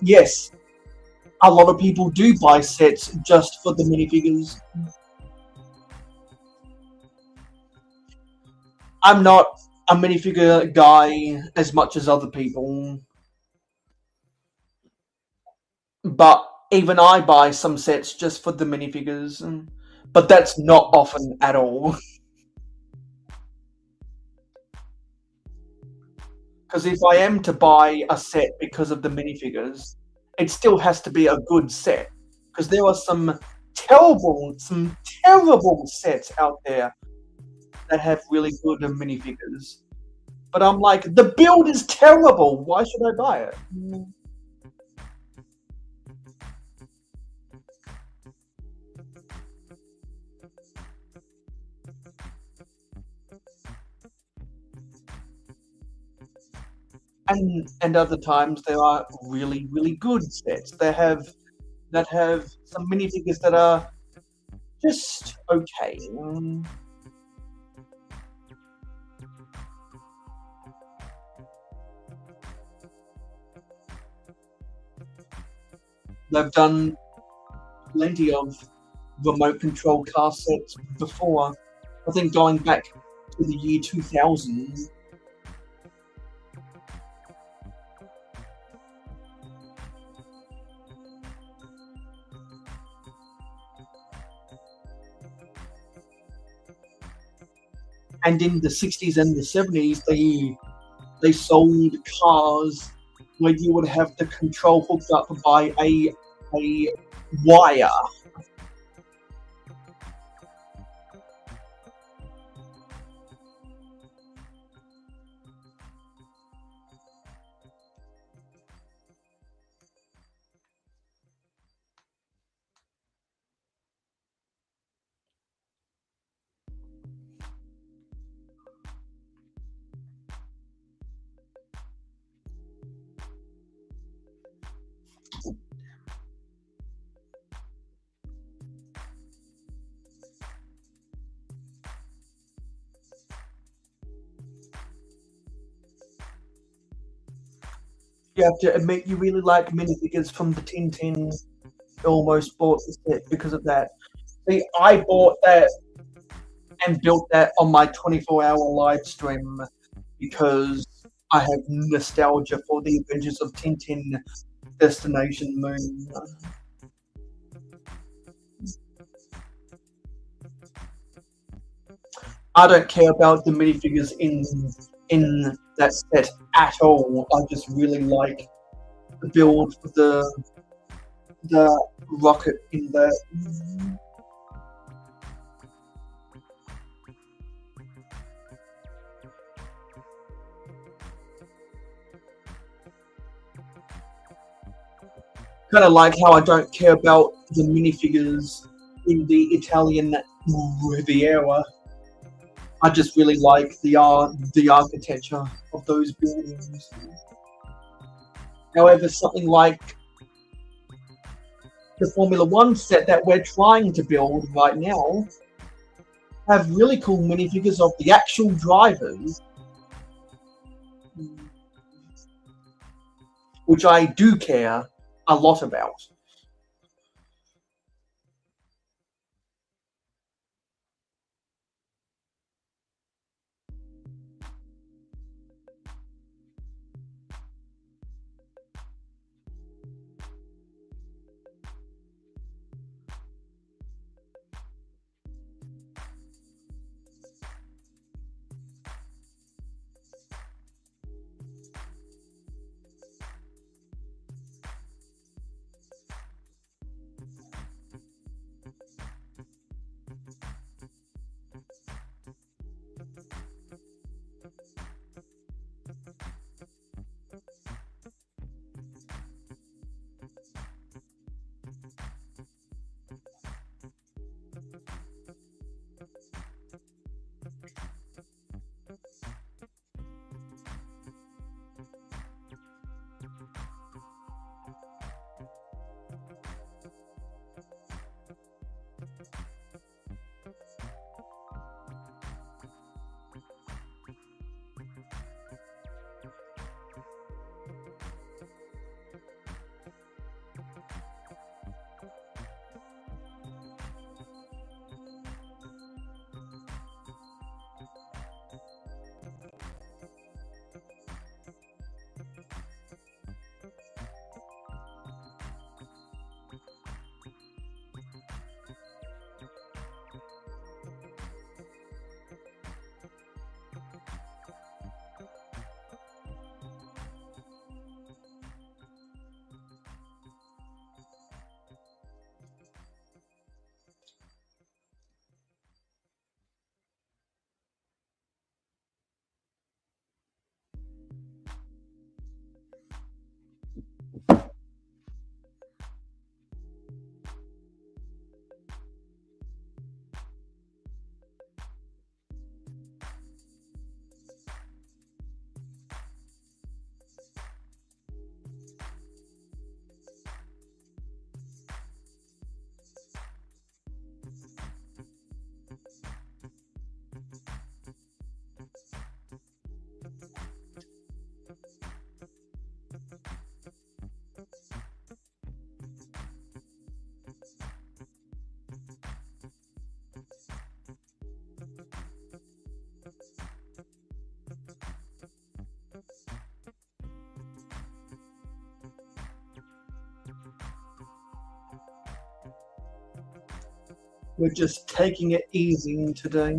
Yes, a lot of people do buy sets just for the minifigures. I'm not a minifigure guy as much as other people, but even I buy some sets just for the minifigures. But that's not often at all. Because if I am to buy a set because of the minifigures, it still has to be a good set. Because there are some terrible sets out there that have really good minifigures. But I'm like, the build is terrible. Why should I buy it? And other times there are really good sets that have some minifigures that are just okay. They've done plenty of remote control car sets before. I think going back to the year 2000. And in the 60s and the 70s, they sold cars where you would have the control hooked up by a wire. You have to admit you really like minifigures from the Tintin. Almost bought the set because of that. See, I bought that and built that on my 24-hour live stream because I have nostalgia for the Adventures of Tintin Destination Moon. I don't care about the minifigures in that set at all. I just really like the build for the rocket in there. kind of like how I don't care about the minifigures in the Italian Riviera. I just really like the architecture of those buildings. However, something like the Formula One set that we're trying to build right now have really cool minifigures of the actual drivers, which I do care a lot about. We're just taking it easy today.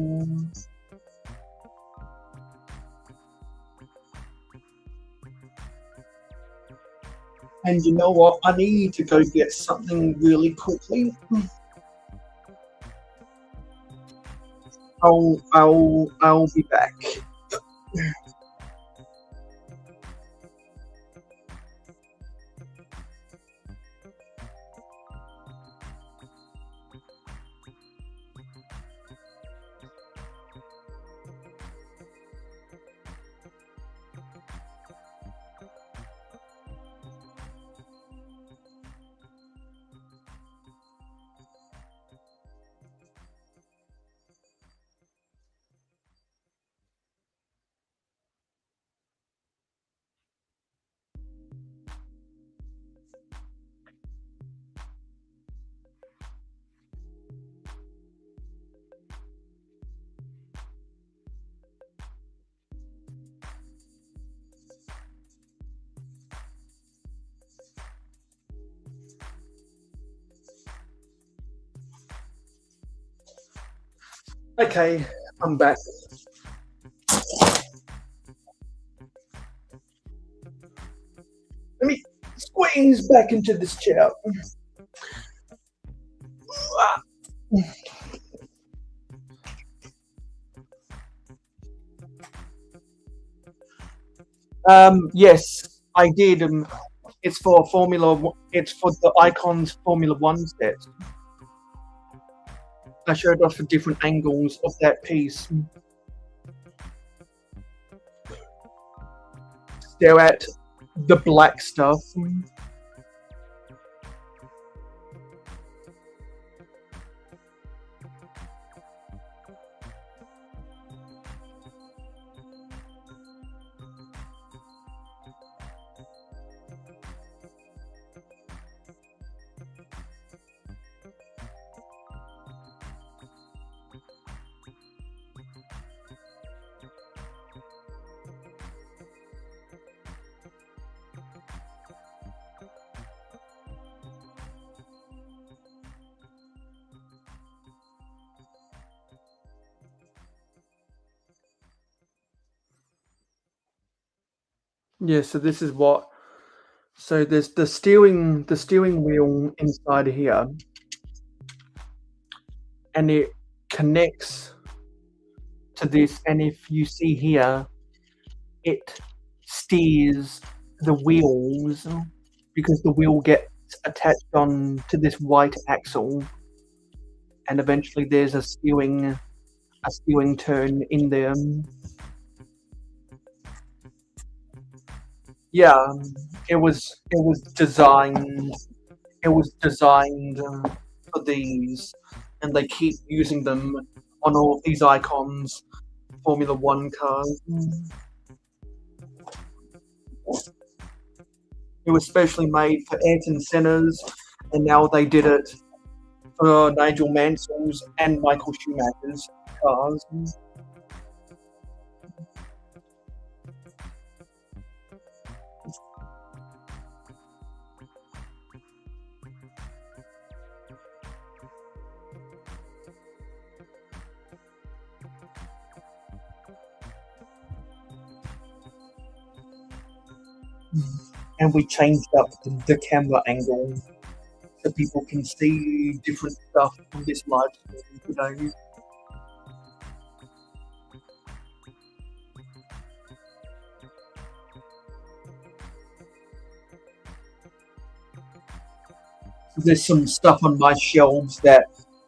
And you know what? I need to go get something really quickly. I'll be back. Okay, I'm back. Let me squeeze back into this chair. Yes, I did. It's for It's for the Icons Formula One set. I showed off the different angles of that piece. Stare at the black stuff. Yeah, so this is what. So there's the steering wheel inside here, and it connects to this. And if you see here, it steers the wheels because the wheel gets attached on to this white axle, and eventually there's a steering turn in there. Yeah, it was designed. It was designed for these, and they keep using them on all of these Icons Formula One cars. It was specially made for Ayrton Senna's, and now they did it for Nigel Mansell's and Michael Schumacher's cars. And we changed up the camera angle so people can see different stuff from this live stream today. There's some stuff on my shelves that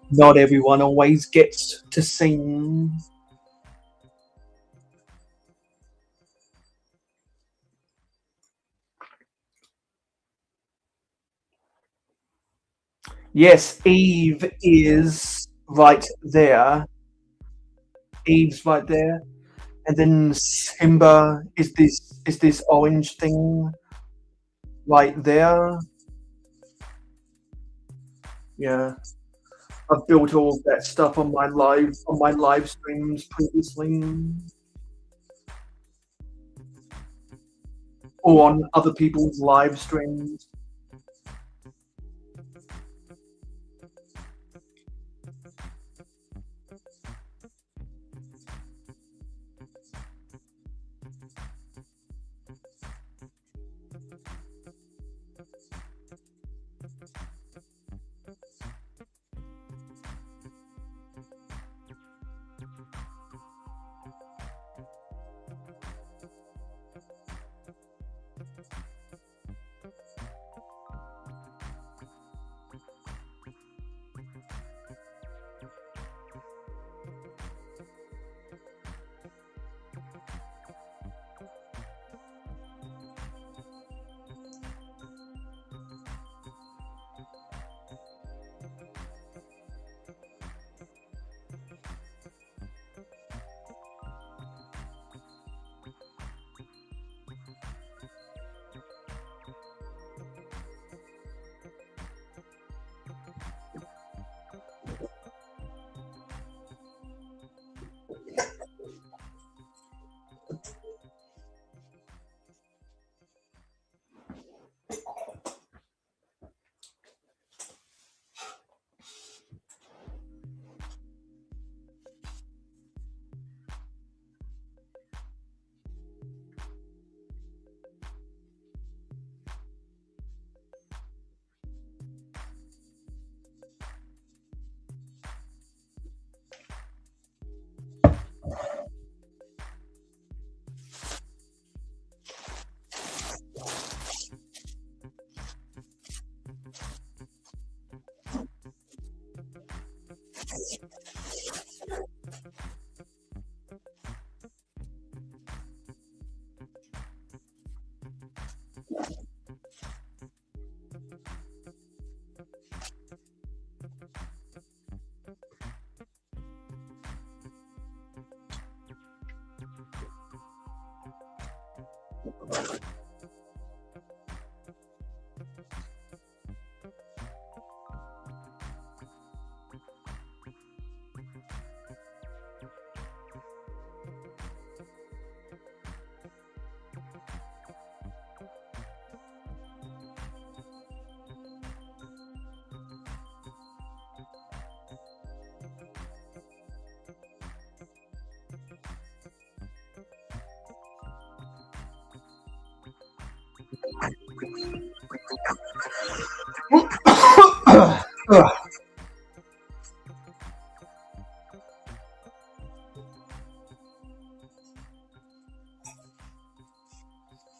not everyone always gets to see. Yes, Eve is right there. Eve's right there. And then Simba is this orange thing right there. Yeah. I've built all of that stuff on my live streams previously. Or on other people's live streams.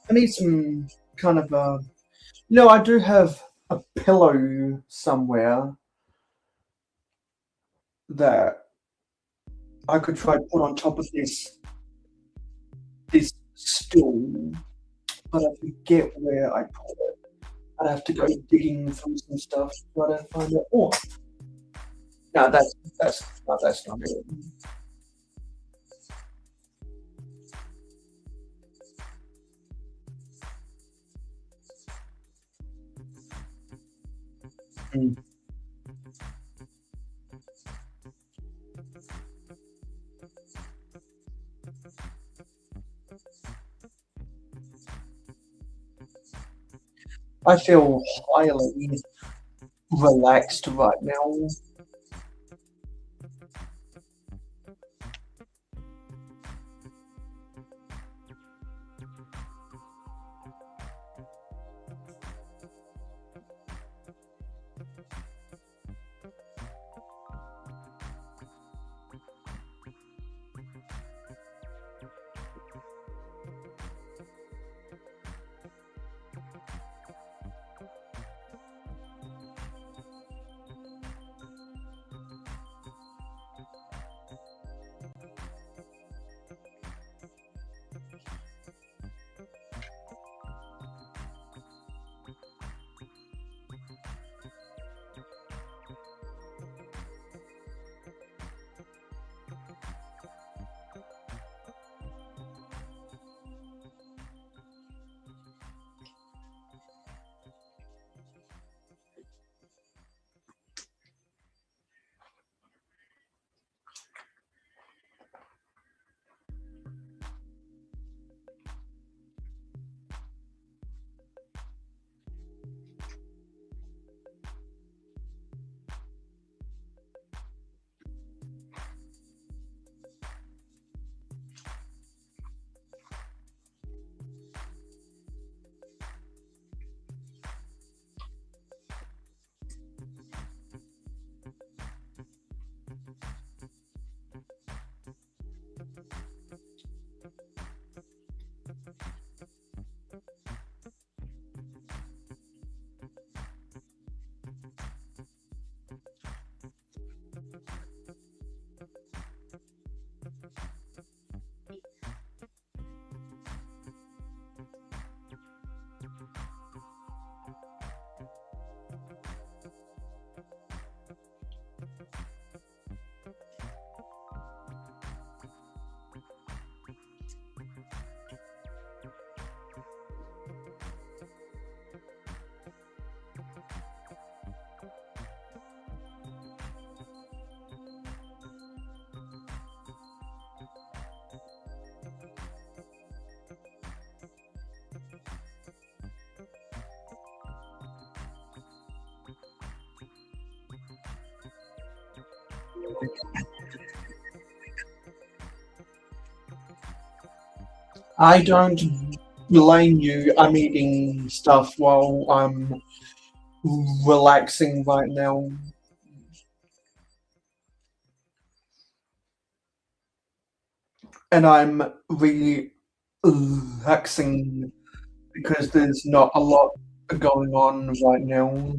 I need some kind of I do have a pillow somewhere that I could try to put on top of this stool, but I forget where I put it. I'd have to go digging through some stuff to try to find it. Oh, no, that's not it. Mm. I feel highly relaxed right now. I don't blame you. I'm eating stuff while I'm relaxing right now. And I'm relaxing because there's not a lot going on right now.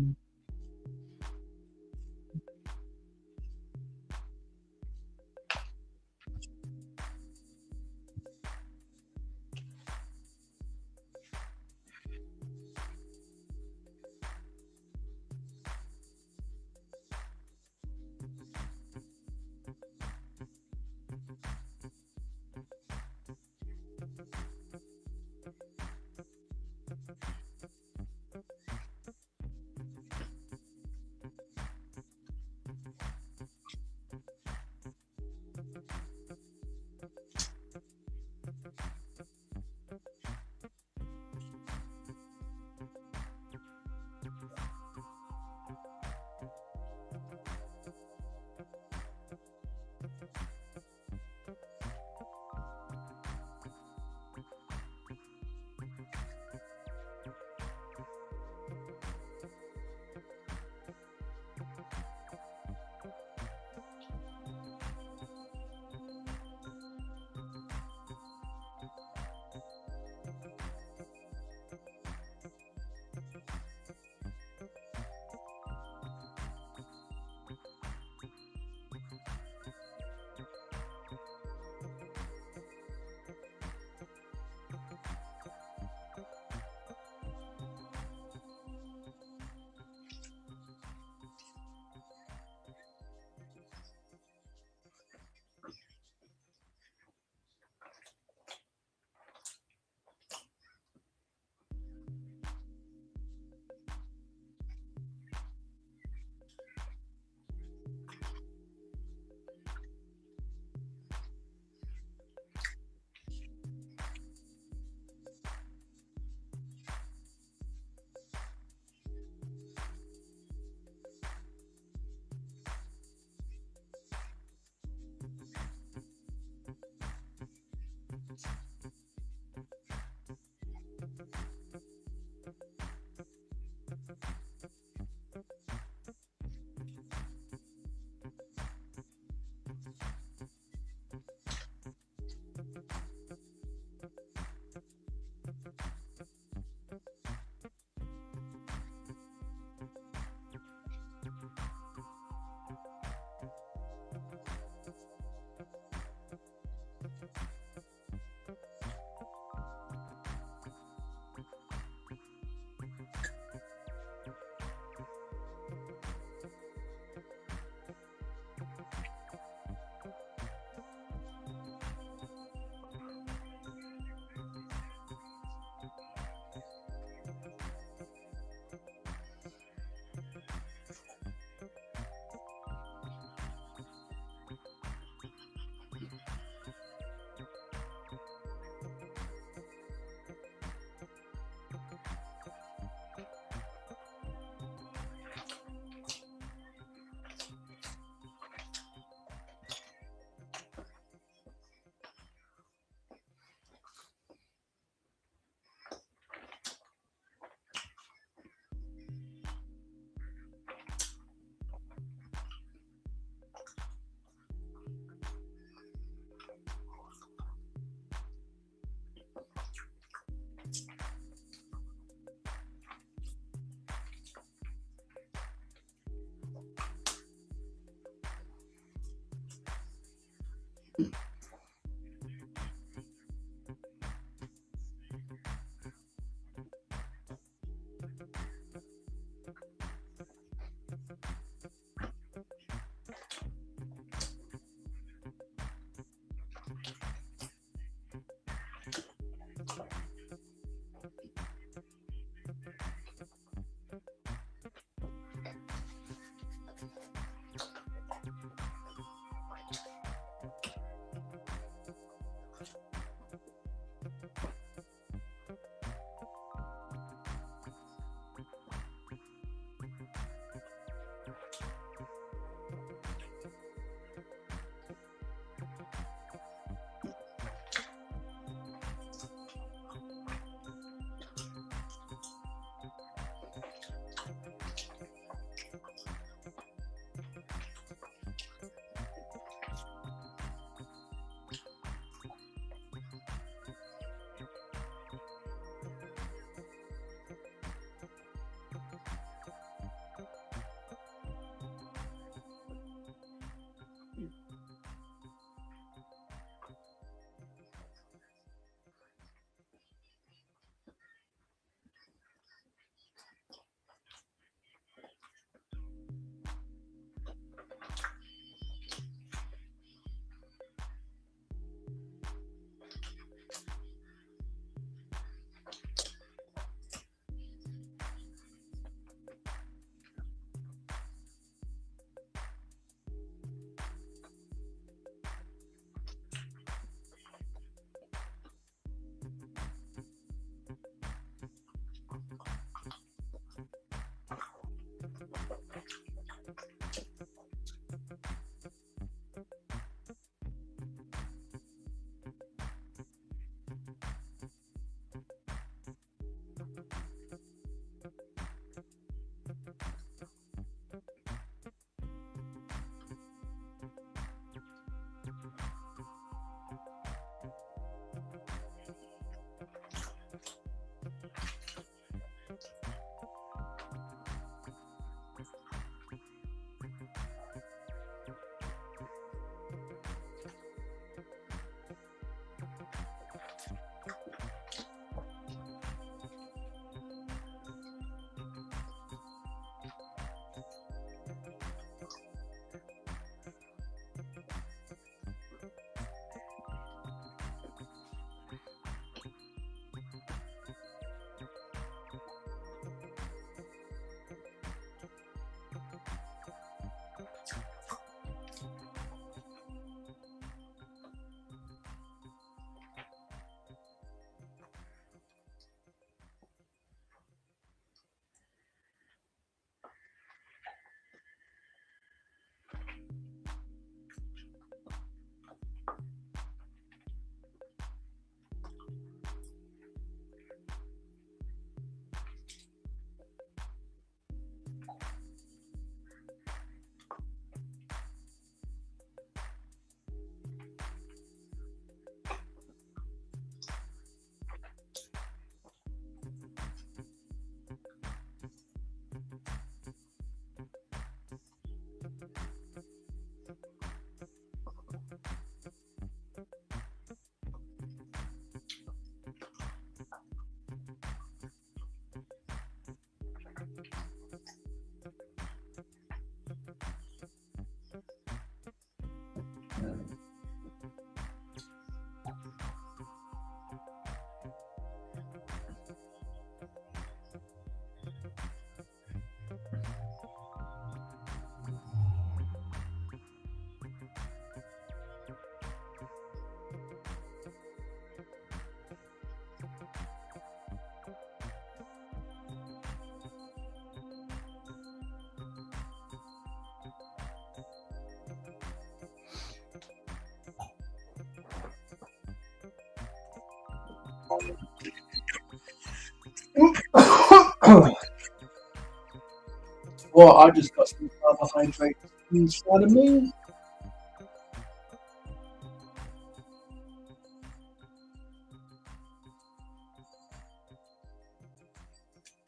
Well, I just got some carbohydrates inside of me.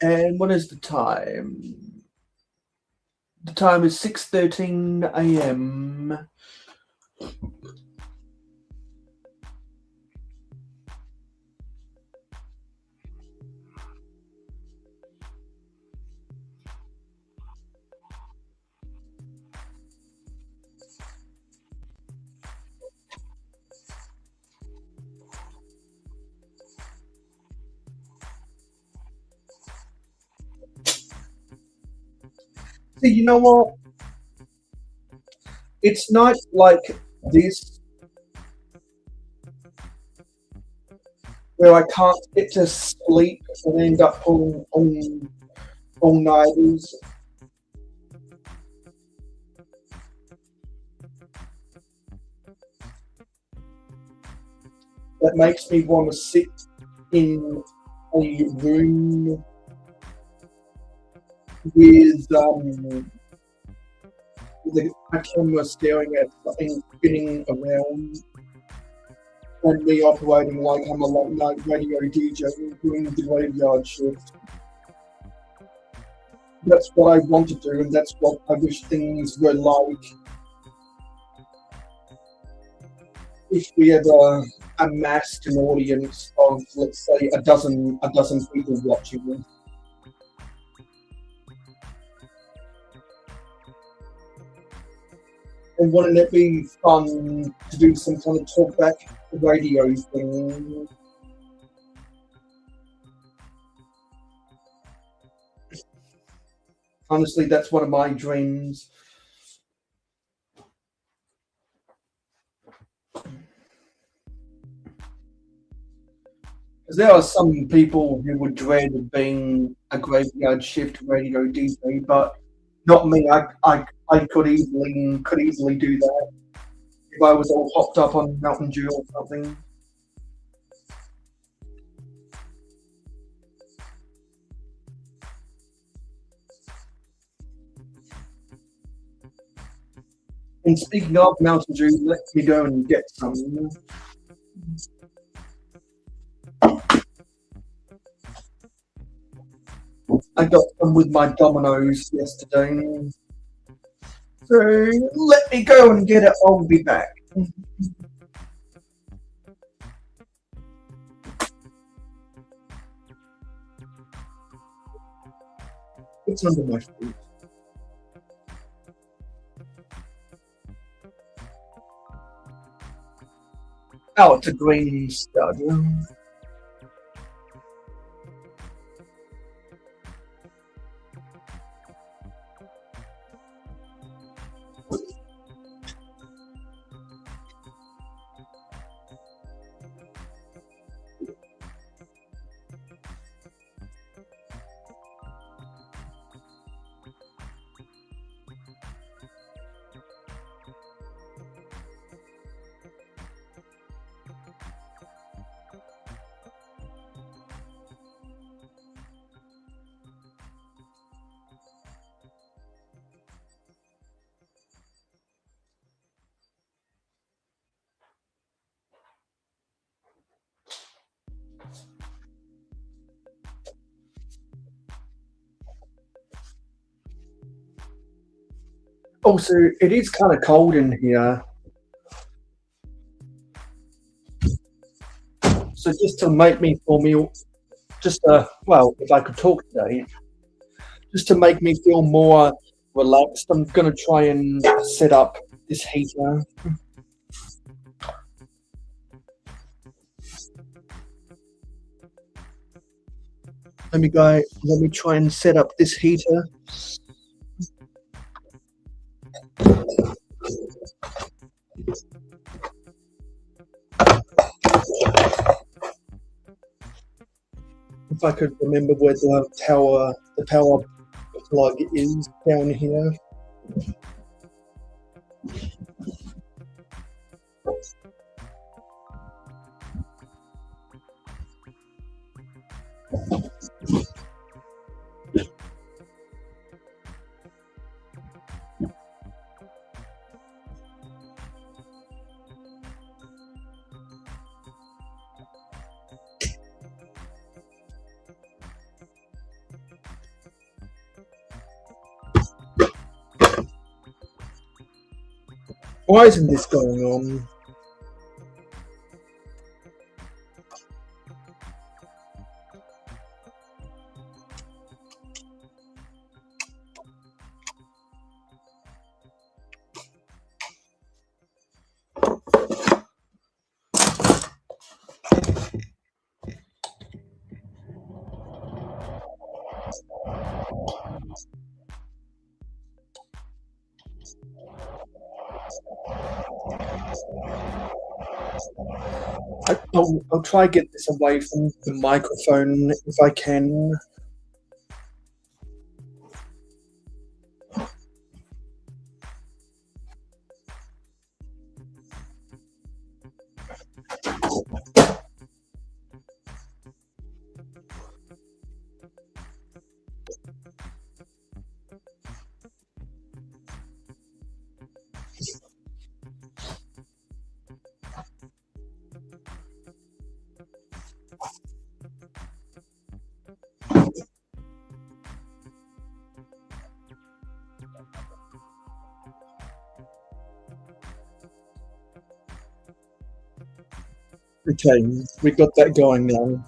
And what is the time? The time is 6:13 a.m. See, you know what? It's not like this where I can't get to sleep and end up pulling on all nighters. That makes me want to sit in a room with a camera staring at something spinning around and me operating like I'm a late night radio DJ doing the graveyard shift. That's what I want to do, and that's what I wish things were like if we ever amassed an audience of, let's say, a dozen people watching. And wouldn't it be fun to do some kind of talkback radio thing? Honestly, that's one of my dreams. Because there are some people who would dread being a graveyard shift radio DJ, but not me. I could easily do that if I was all hopped up on Mountain Dew or something. And speaking of Mountain Dew, let me go and get some. I got some with my Dominoes yesterday. So let me go and get it. I'll be back. It's under my feet. Oh, it's a green stud. Also, it is kind of cold in here. So just to make me feel well, if I could talk today, just to make me feel more relaxed, I'm gonna try and set up this heater. Let me try and set up this heater. If I could remember where the power plug is down here. Why isn't this going on? I'll try to get this away from the microphone if I can. Okay, we got that going now.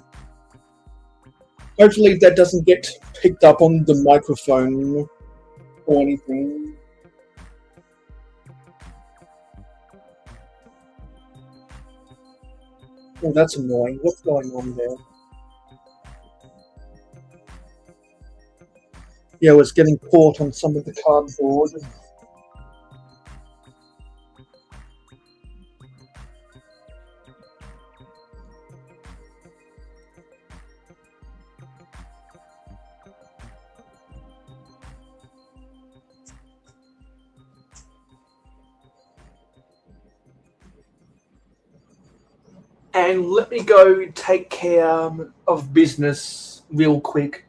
Hopefully that doesn't get picked up on the microphone or anything. Oh, that's annoying. What's going on there? Yeah, it was getting caught on some of the cardboard. And let me go take care of business real quick.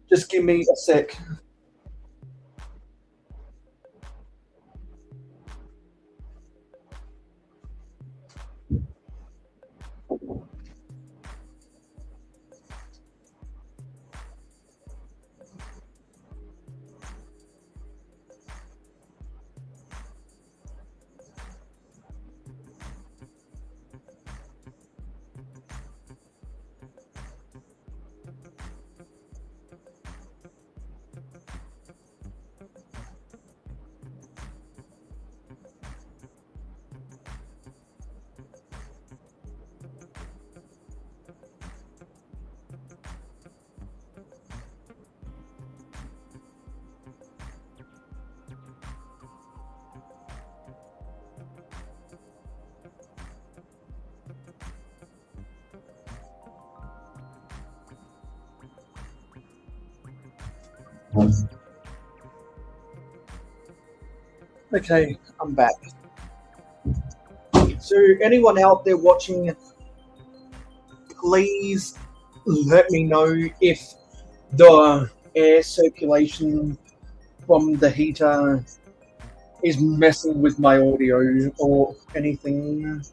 Just give me a sec. Okay, I'm back. So anyone out there watching, please let me know if the air circulation from the heater is messing with my audio or anything.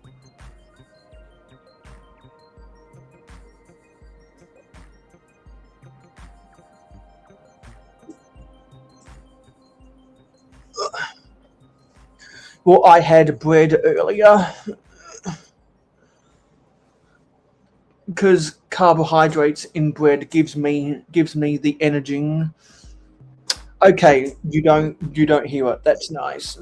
Well, I had bread earlier because carbohydrates in bread gives me the energy. Okay, you don't hear it. That's nice.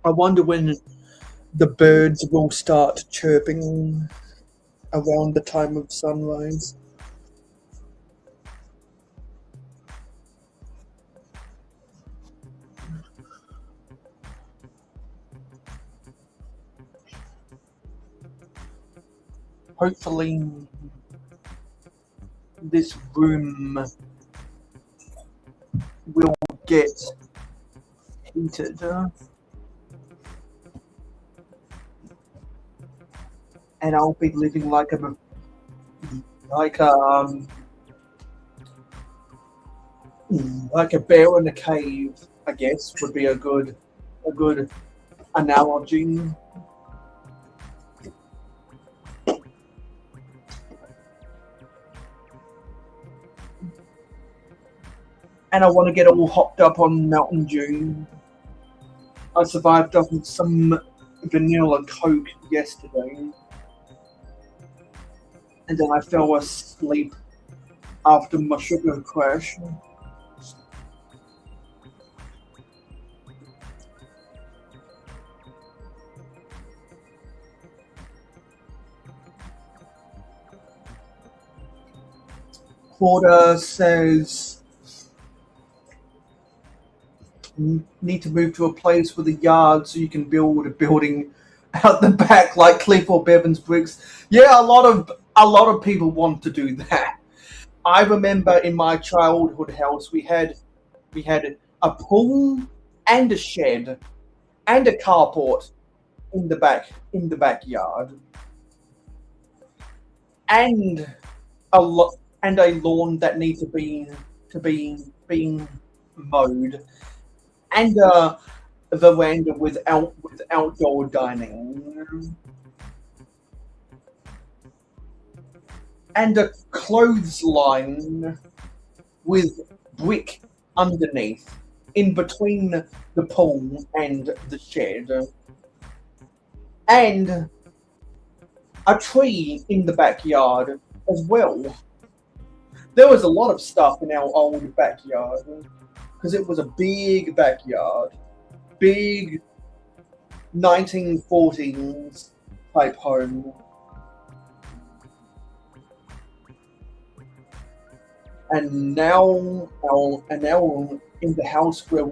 I wonder when the birds will start chirping around the time of sunrise. Hopefully this room will get heated. And I'll be living like a bear in a cave, I guess, would be a good analogy. And I want to get all hopped up on Mountain Dew. I survived off some vanilla Coke yesterday. And then I fell asleep after my sugar crash. Porter says need to move to a place with a yard so you can build a building out the back like Cliff or Bevan's bricks. Yeah, a lot of people want to do that. I remember in my childhood house we had a pool and a shed and a carport in the backyard and and a lawn that needs to be being mowed and a veranda with outdoor dining and a clothesline with brick underneath in between the pool and the shed and a tree in the backyard as well. There was a lot of stuff in our old backyard because it was a big backyard, big 1940s type home. And now in the house where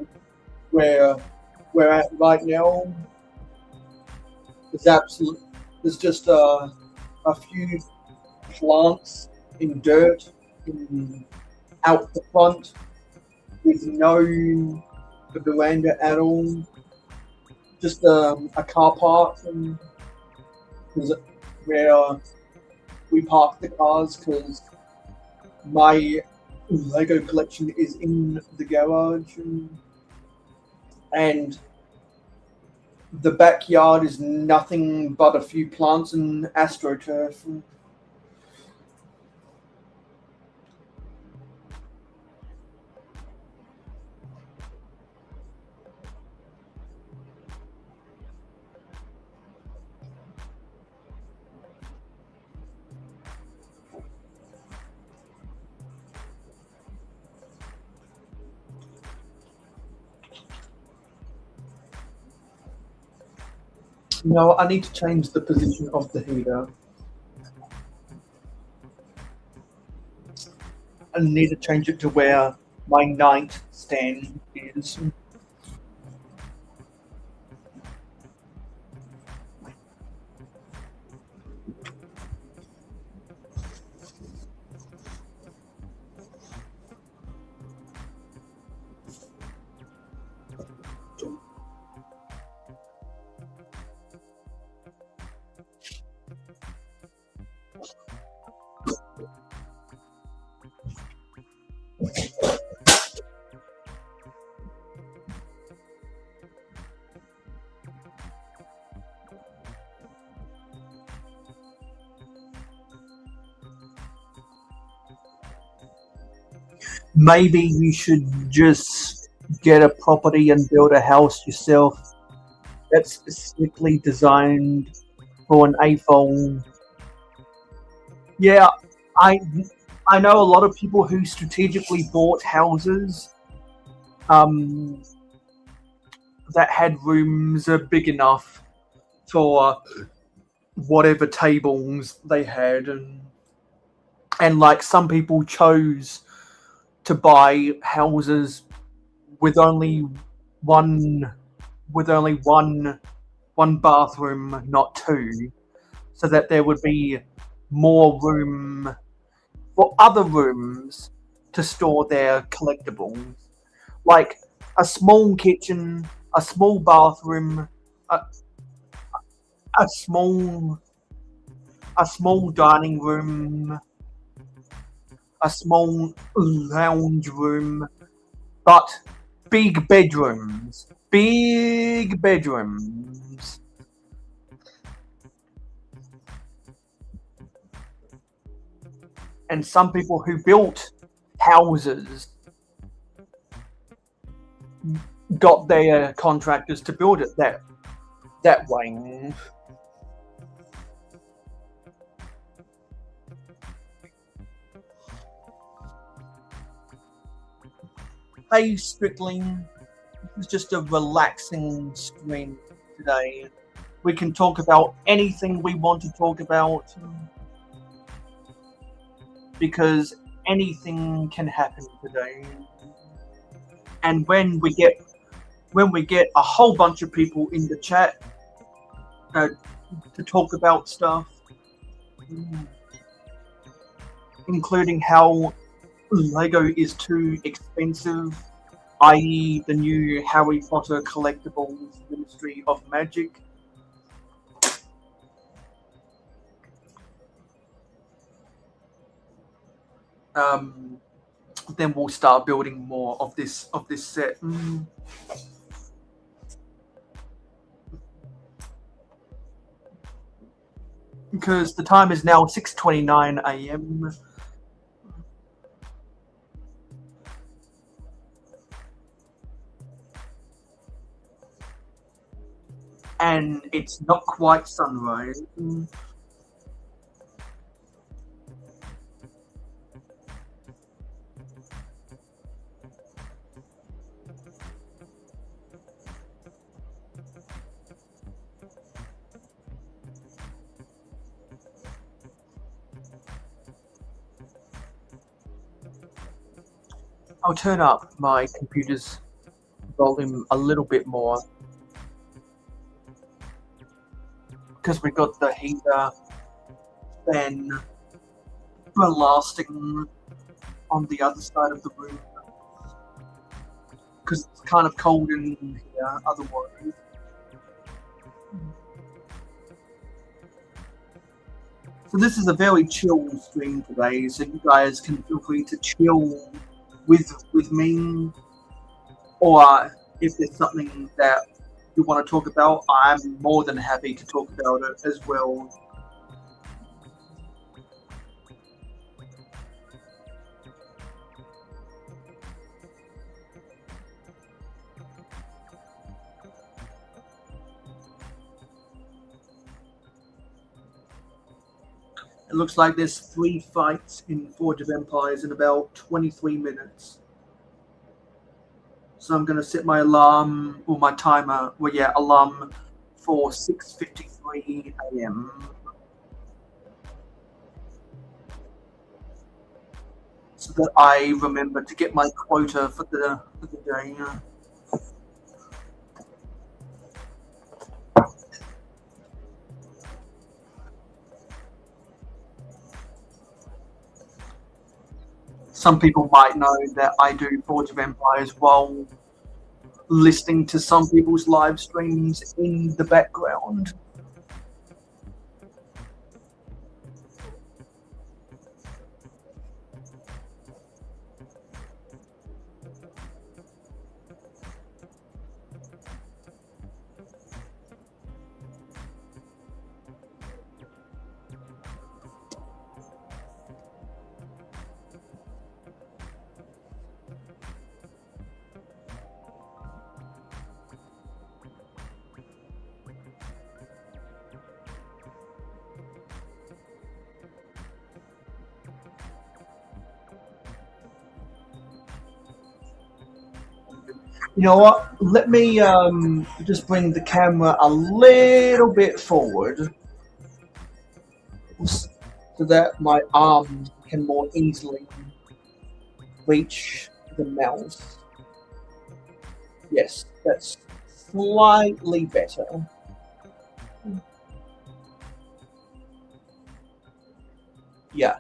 we're at right now, there's just a few plants in dirt out the front with no veranda at all. Just a car park where we park the cars because my Lego collection is in the garage and the backyard is nothing but a few plants and astroturf. No, I need to change the position of the heater. I need to change it to where my nightstand is. Maybe you should just get a property and build a house yourself that's specifically designed for an AFOL. Yeah, I know a lot of people who strategically bought houses that had rooms big enough for whatever tables they had, and like some people chose to buy houses with only one bathroom, not two, so that there would be more room for other rooms to store their collectibles, like a small kitchen, a small bathroom, a small dining room, a small lounge room, but big bedrooms. And some people who built houses got their contractors to build it that way. Hey Strickling, this is just a relaxing stream today. We can talk about anything we want to talk about because anything can happen today. And when we get a whole bunch of people in the chat to talk about stuff, including how Lego is too expensive, i.e. the new Harry Potter collectibles Ministry of Magic. Then we'll start building more of this set. Because the time is now 6:29 a.m. and it's not quite sunrise. I'll turn up my computer's volume a little bit more because we got the heater fan blasting on the other side of the room because it's kind of cold in here otherwise. So this is a very chill stream today, so you guys can feel free to chill with me, or if there's something that you want to talk about, I'm more than happy to talk about it as well. It looks like there's 3 fights in Forge of Empires in about 23 minutes. So I'm going to set my alarm, or my timer, alarm for 6:53 a.m. so that I remember to get my quota for the day. Some people might know that I do Forge of Empires while listening to some people's live streams in the background. You know what? Let me just bring the camera a little bit forward so that my arm can more easily reach the mouse. Yes, that's slightly better. Yeah.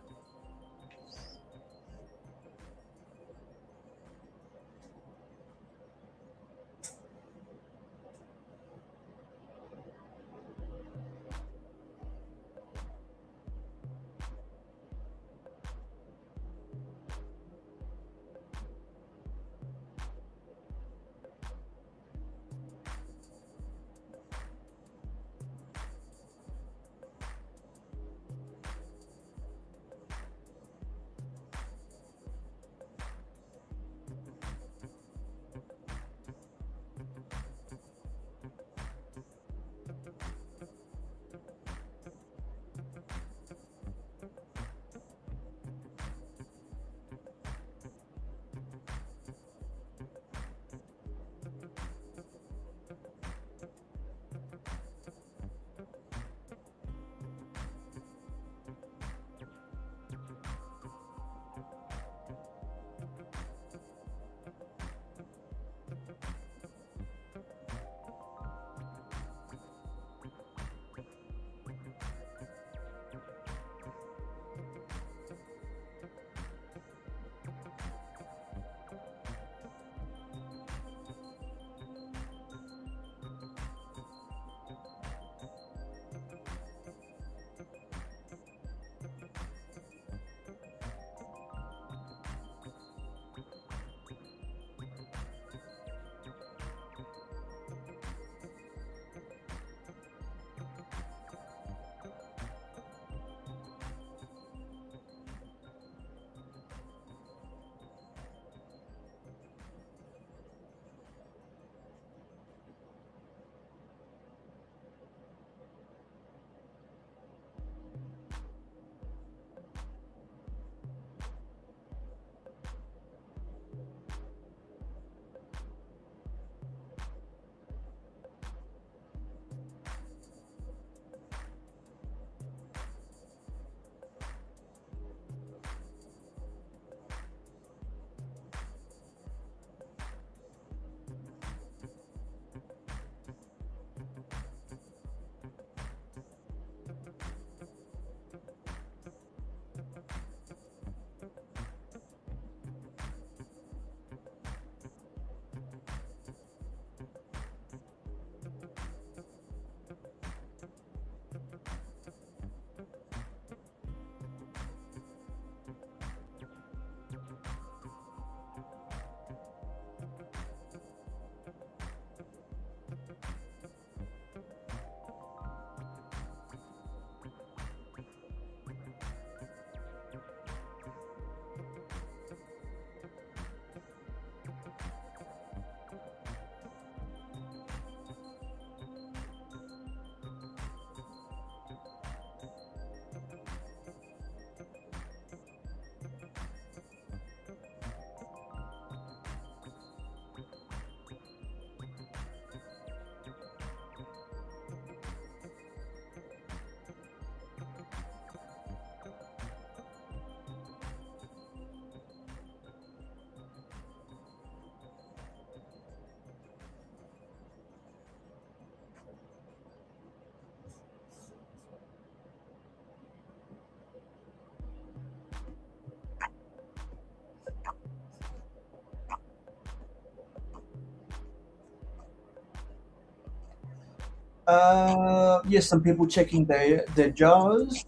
Yes, some people checking their jars.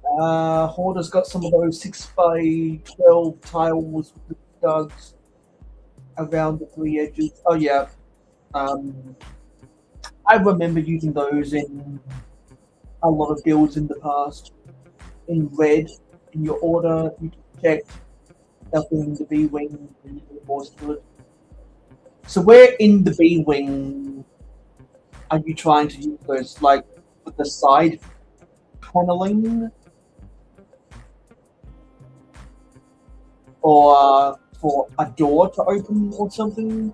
Hoarder's got some of those 6x12 tiles with the studs around the three edges. Oh yeah, um, I remember using those in a lot of builds in the past. In red, in your order, you can check nothing in the B wing and you get more stood. So where in the B wing are you trying to use those? Like with the side paneling, or for a door to open or something?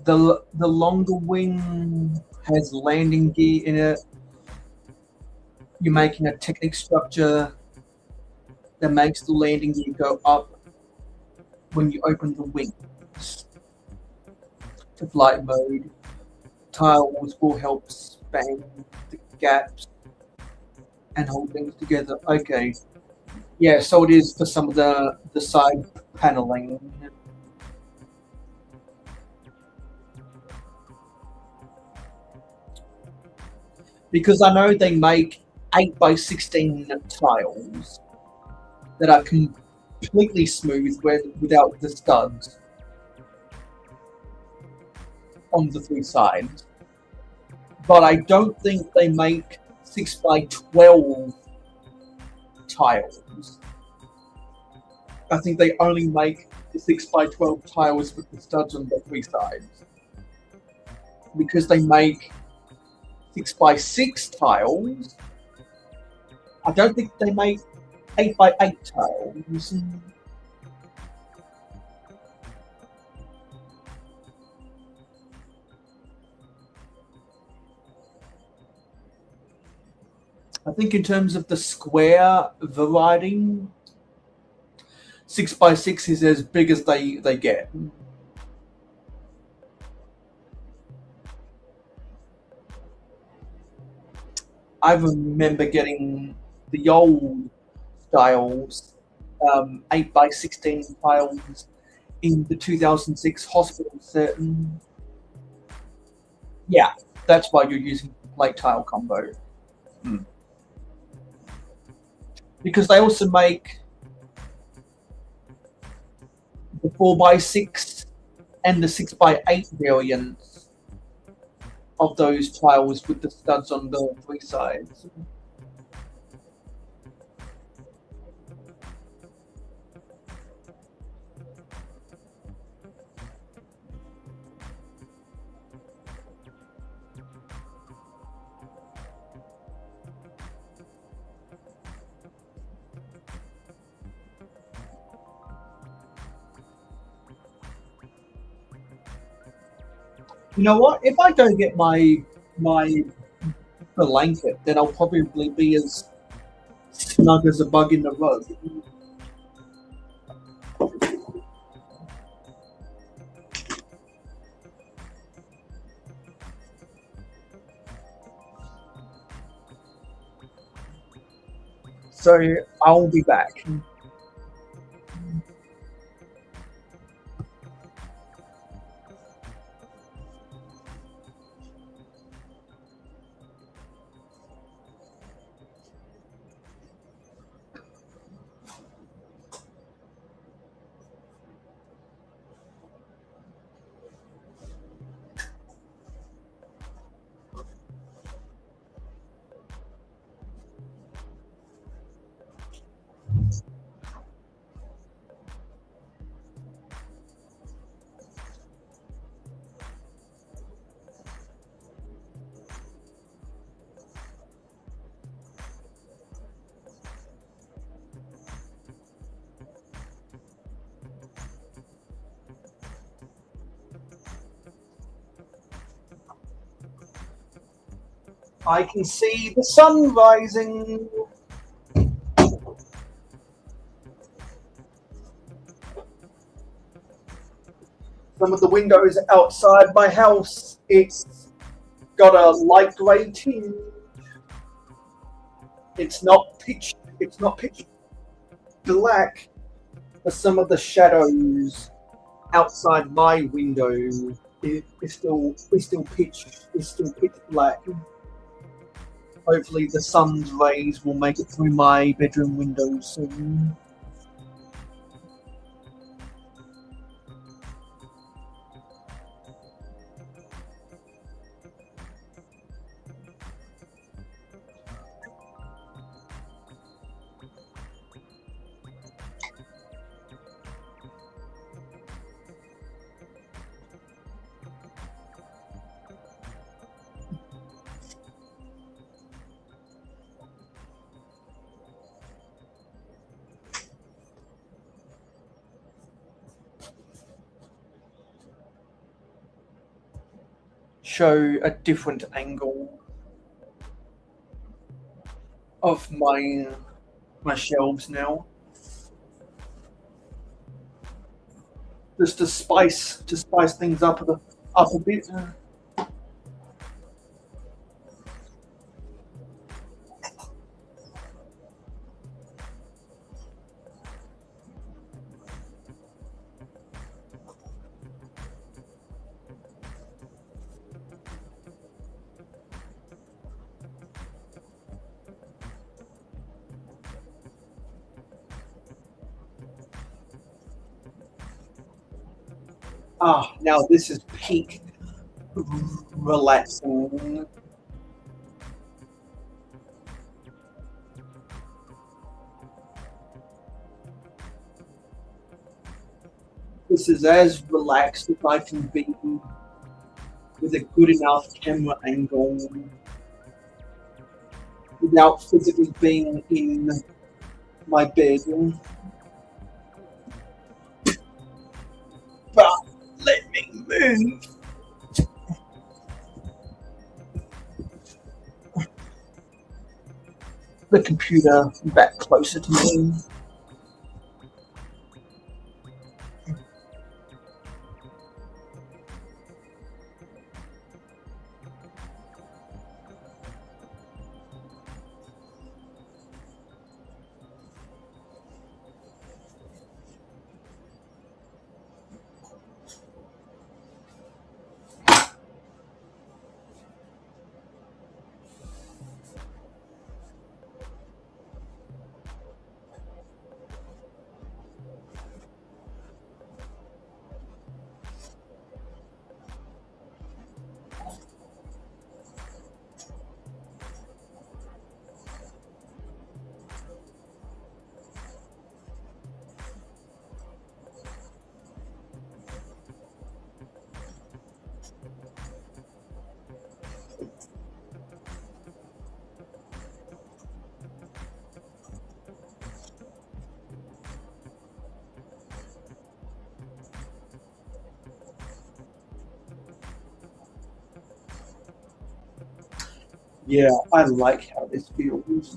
The longer wing has landing gear in it. You're making a technic structure that makes the landing gear go up when you open the wings to flight mode. Tiles will help span the gaps and hold things together. Okay. Yeah, so it is for some of the side paneling. Because I know they make 8x16 tiles that are completely smooth without the studs on the three sides. But I don't think they make 6x12 tiles. I think they only make the 6x12 tiles with the studs on the three sides. Because they make 6x6 tiles, I don't think they make 8x8 tiles. I think in terms of the square variety, 6x6 is as big as they get. I remember getting the old styles, 8x16 tiles in the 2006 hospital set. Yeah, that's why you're using plate tile combo. Because they also make the 4x6 and the 6x8 variants of those tiles with the studs on the three sides. You know what? If I go get my blanket, then I'll probably be as snug as a bug in the rug. So I'll be back. I can see the sun rising. Some of the windows outside my house, it's got a light grey tinge. It's not pitch black, but some of the shadows outside my window is still pitch black. Hopefully the sun's rays will make it through my bedroom window soon. Show a different angle of my shelves now. Just to spice things up a bit. Now this is peak relaxing. This is as relaxed as I can be with a good enough camera angle without physically being in my bed. But let me move. The computer back closer to me. Yeah, I like how this feels.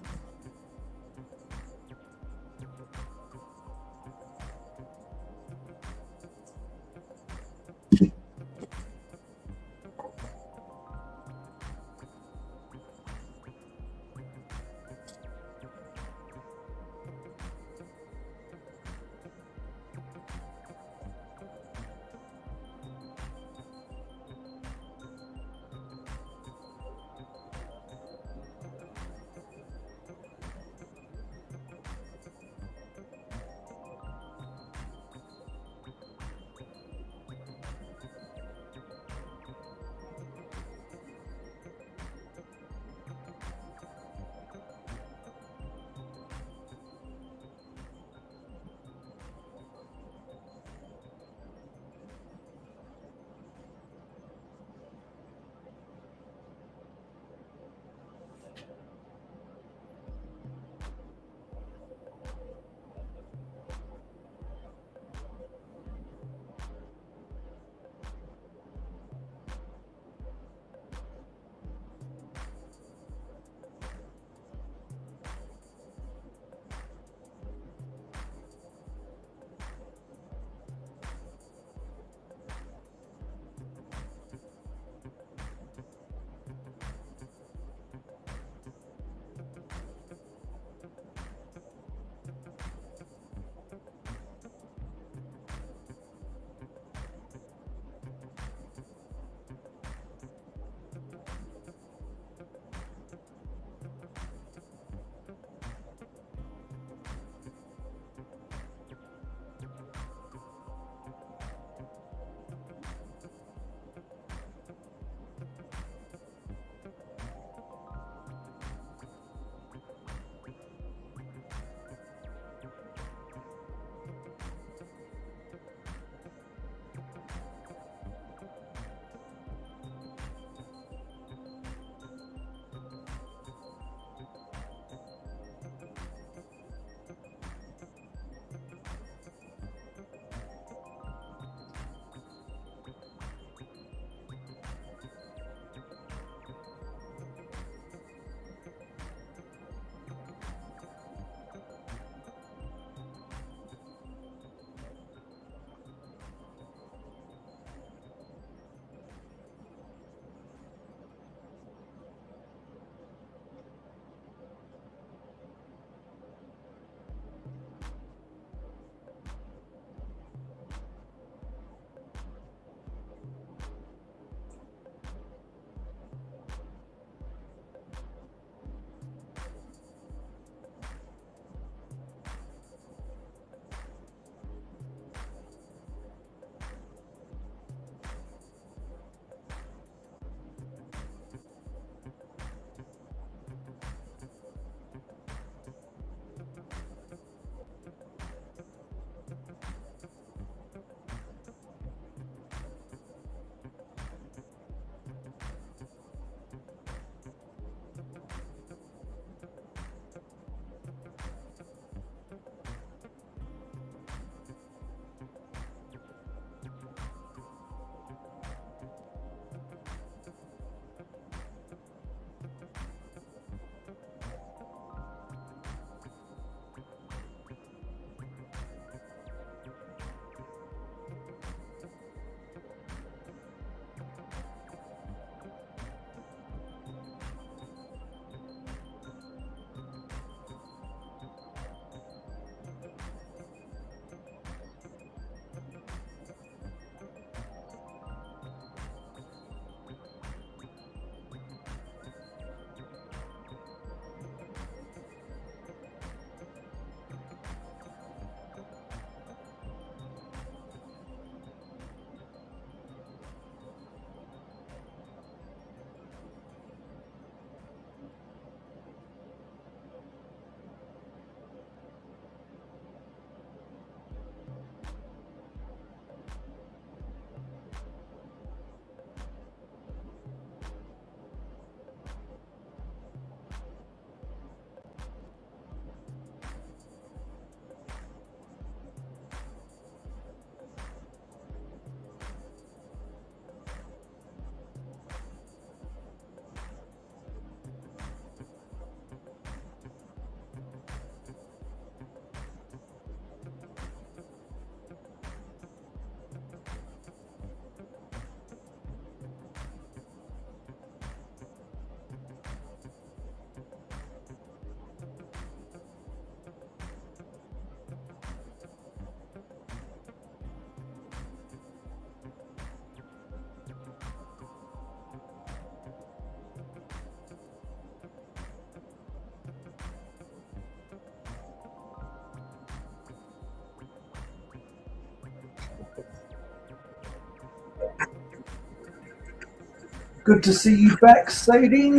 Good to see you back, Sadie.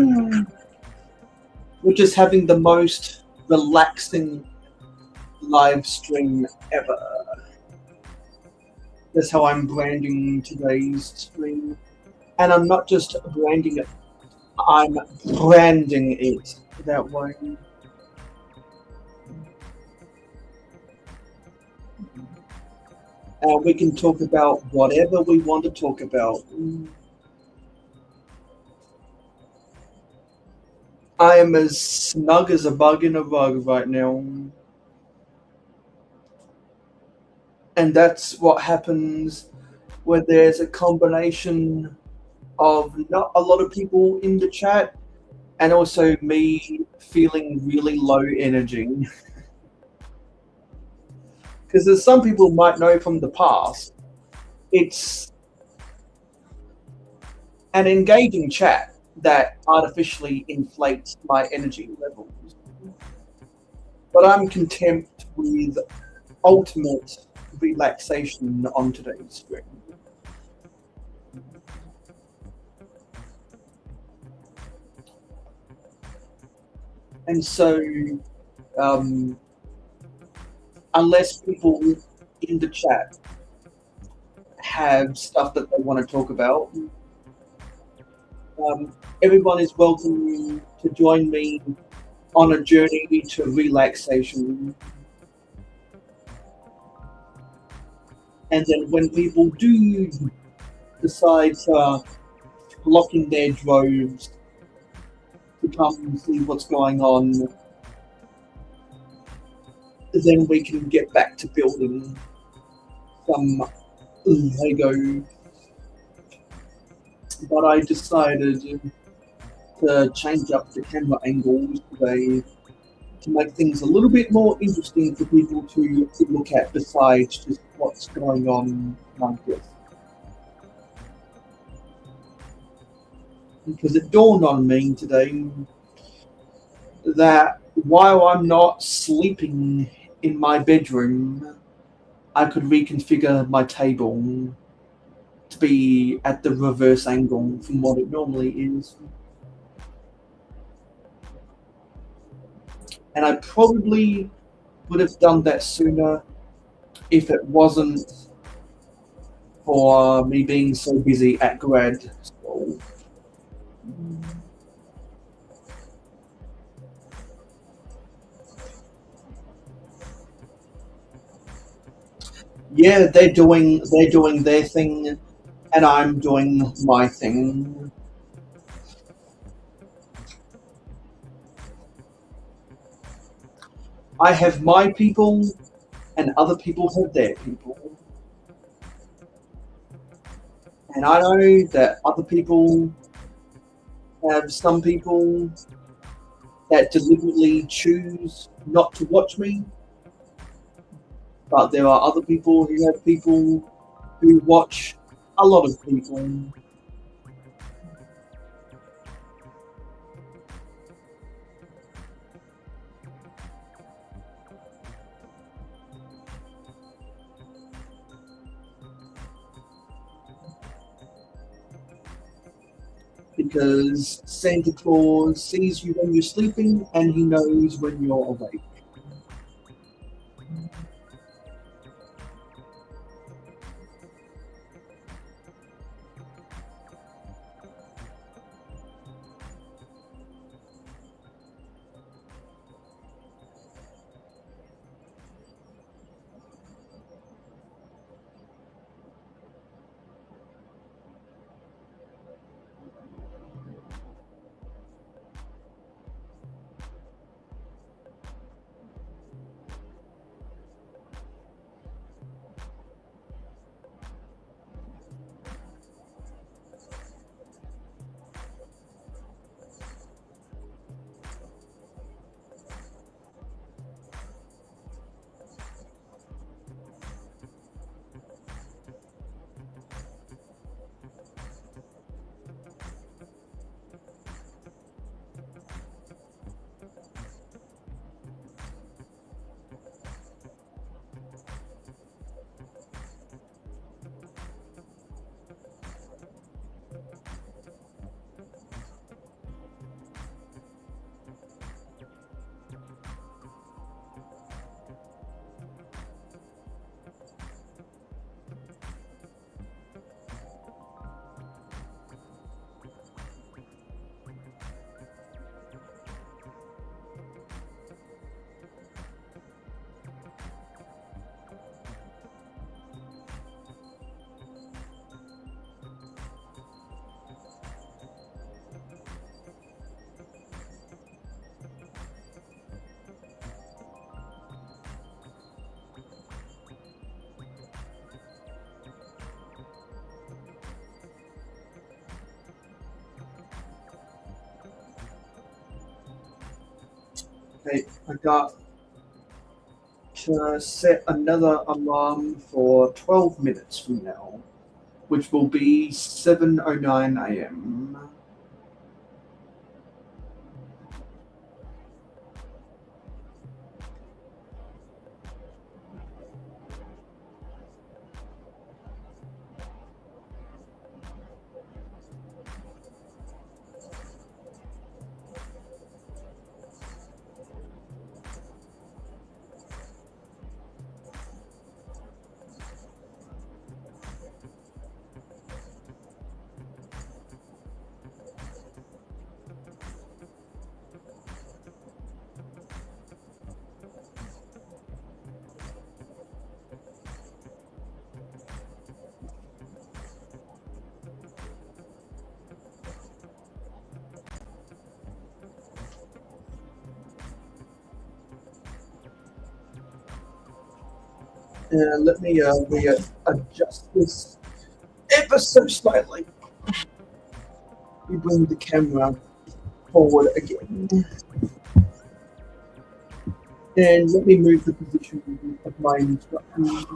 We're just having the most relaxing live stream ever. That's how I'm branding today's stream. And I'm not just branding it, I'm branding it that way. And we can talk about whatever we want to talk about. I am as snug as a bug in a rug right now. And that's what happens when there's a combination of not a lot of people in the chat and also me feeling really low energy. Because as some people might know from the past, it's an engaging chat that artificially inflates my energy levels. But I'm content with ultimate relaxation on today's stream. And so, unless people in the chat have stuff that they want to talk about, everyone is welcome to join me on a journey to relaxation. And then when people do decide to flock in their droves to come and see what's going on, then we can get back to building some Lego. But I decided to change up the camera angles today to make things a little bit more interesting for people to look at besides just what's going on like this. Because it dawned on me today that while I'm not sleeping in my bedroom, I could reconfigure my table to be at the reverse angle from what it normally is. And I probably would have done that sooner if it wasn't for me being so busy at grad school. Yeah, they're doing their thing, and I'm doing my thing. I have my people, and other people have their people. And I know that other people have some people that deliberately choose not to watch me. But there are other people who have people who watch a lot of people. Because Santa Claus sees you when you're sleeping and he knows when you're awake. Okay, I got to set another alarm for 12 minutes from now, which will be 7:09 a.m. Let me readjust this ever so slightly. We bring the camera forward again. And let me move the position of my instructions.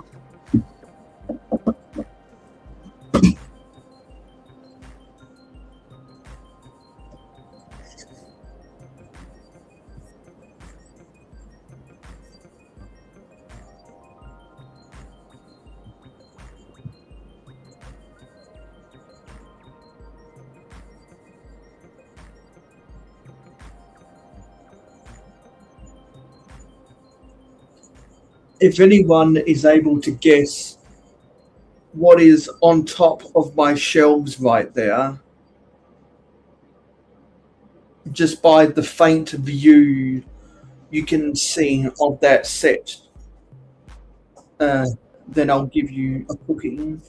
If anyone is able to guess what is on top of my shelves right there, just by the faint view you can see of that set, then I'll give you a booking.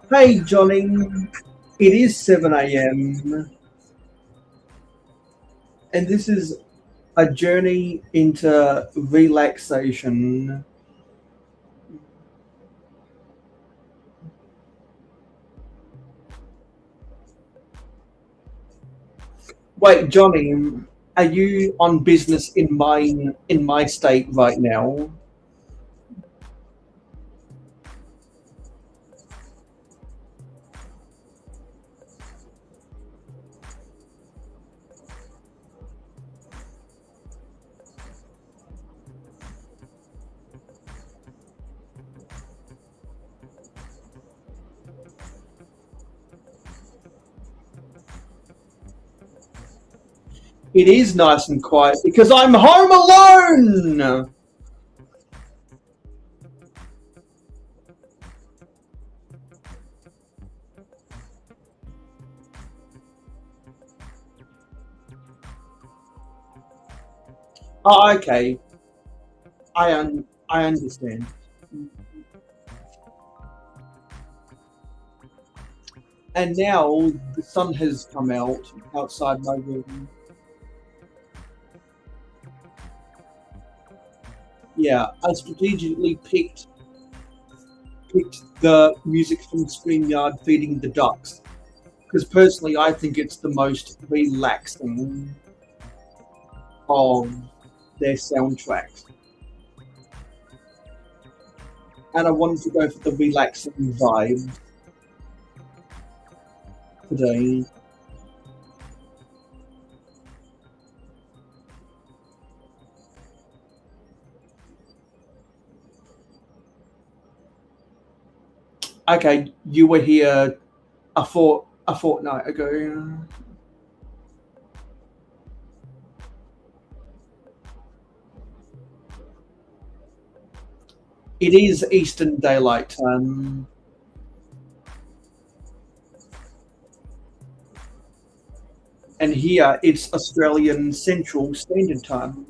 Hey Johnny, it is 7 a.m. and this is a journey into relaxation. Wait, Johnny, are you on business in my state right now? It is nice and quiet because I'm home alone. Oh, okay. I understand. And now the sun has come out outside my room. Yeah, I strategically picked picked the music from StreamYard feeding the ducks, because personally I think it's the most relaxing of their soundtracks. And I wanted to go for the relaxing vibe today. Okay, you were here a fortnight ago. It is Eastern Daylight Time. And here it's Australian Central Standard Time.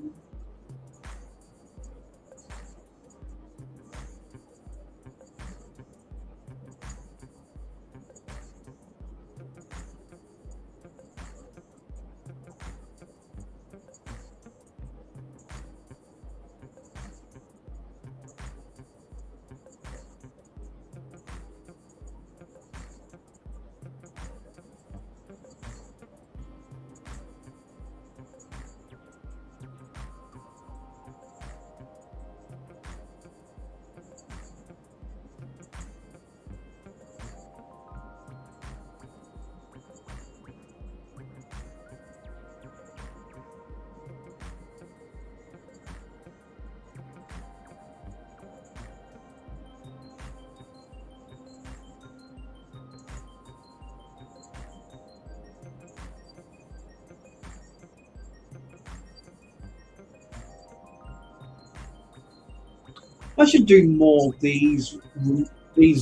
I should do more of these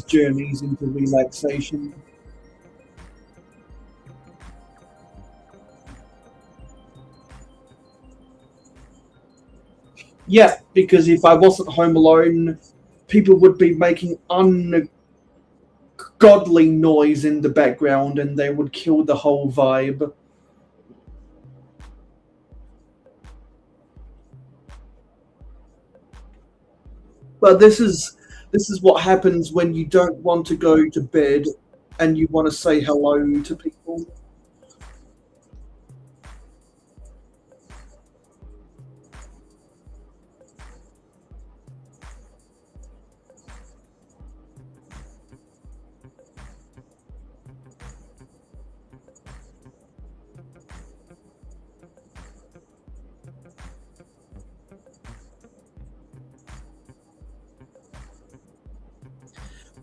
journeys into relaxation. Yeah, because if I wasn't home alone, people would be making ungodly noise in the background and they would kill the whole vibe. But this is what happens when you don't want to go to bed and you want to say hello to people.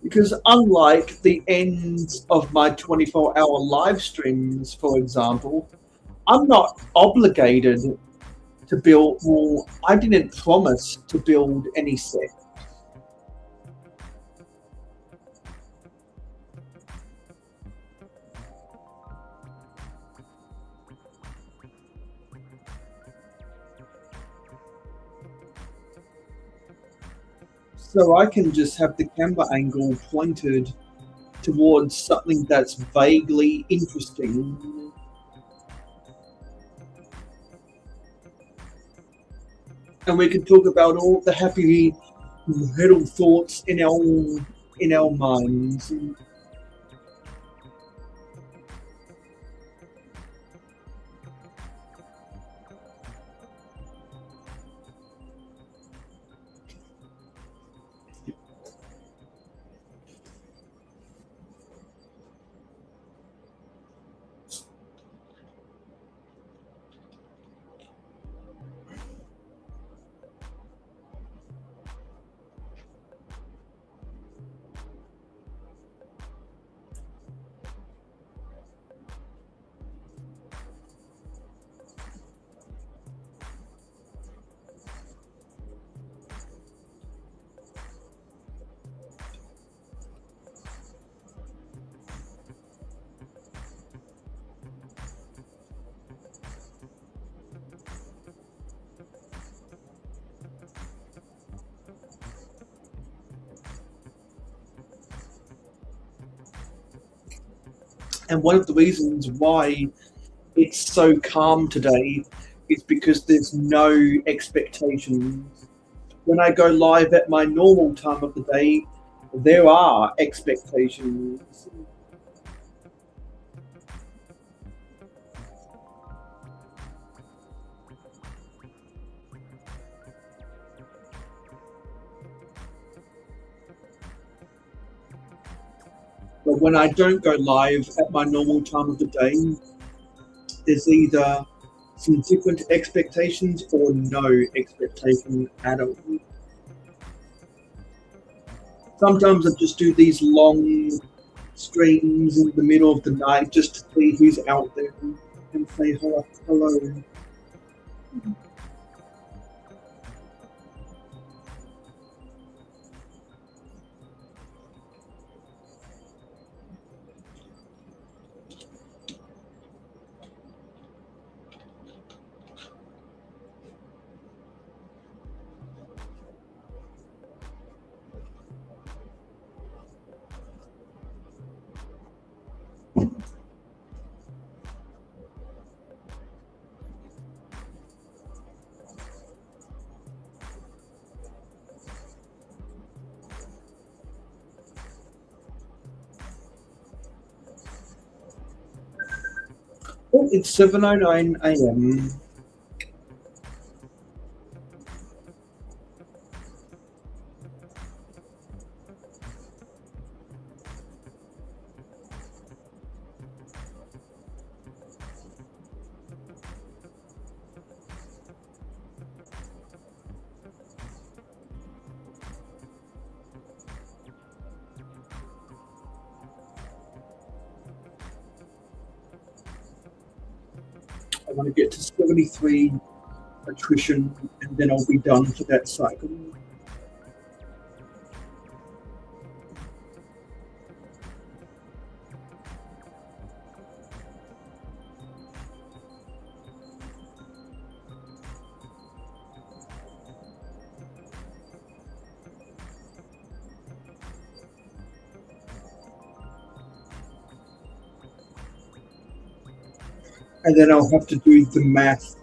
Because unlike the ends of my 24-hour live streams, for example, I'm not obligated to build, well, I didn't promise to build any set. So I can just have the camera angle pointed towards something that's vaguely interesting. And we can talk about all the happy little thoughts in our minds. And one of the reasons why it's so calm today is because there's no expectations. When I go live at my normal time of the day, there are expectations. But when I don't go live at my normal time of the day, there's either some different expectations or no expectation at all. Sometimes I just do these long streams in the middle of the night just to see who's out there and say hello. Oh, it's 7:09 a.m. I want to get to 73 attrition and then I'll be done for that cycle. And then I'll have to do the math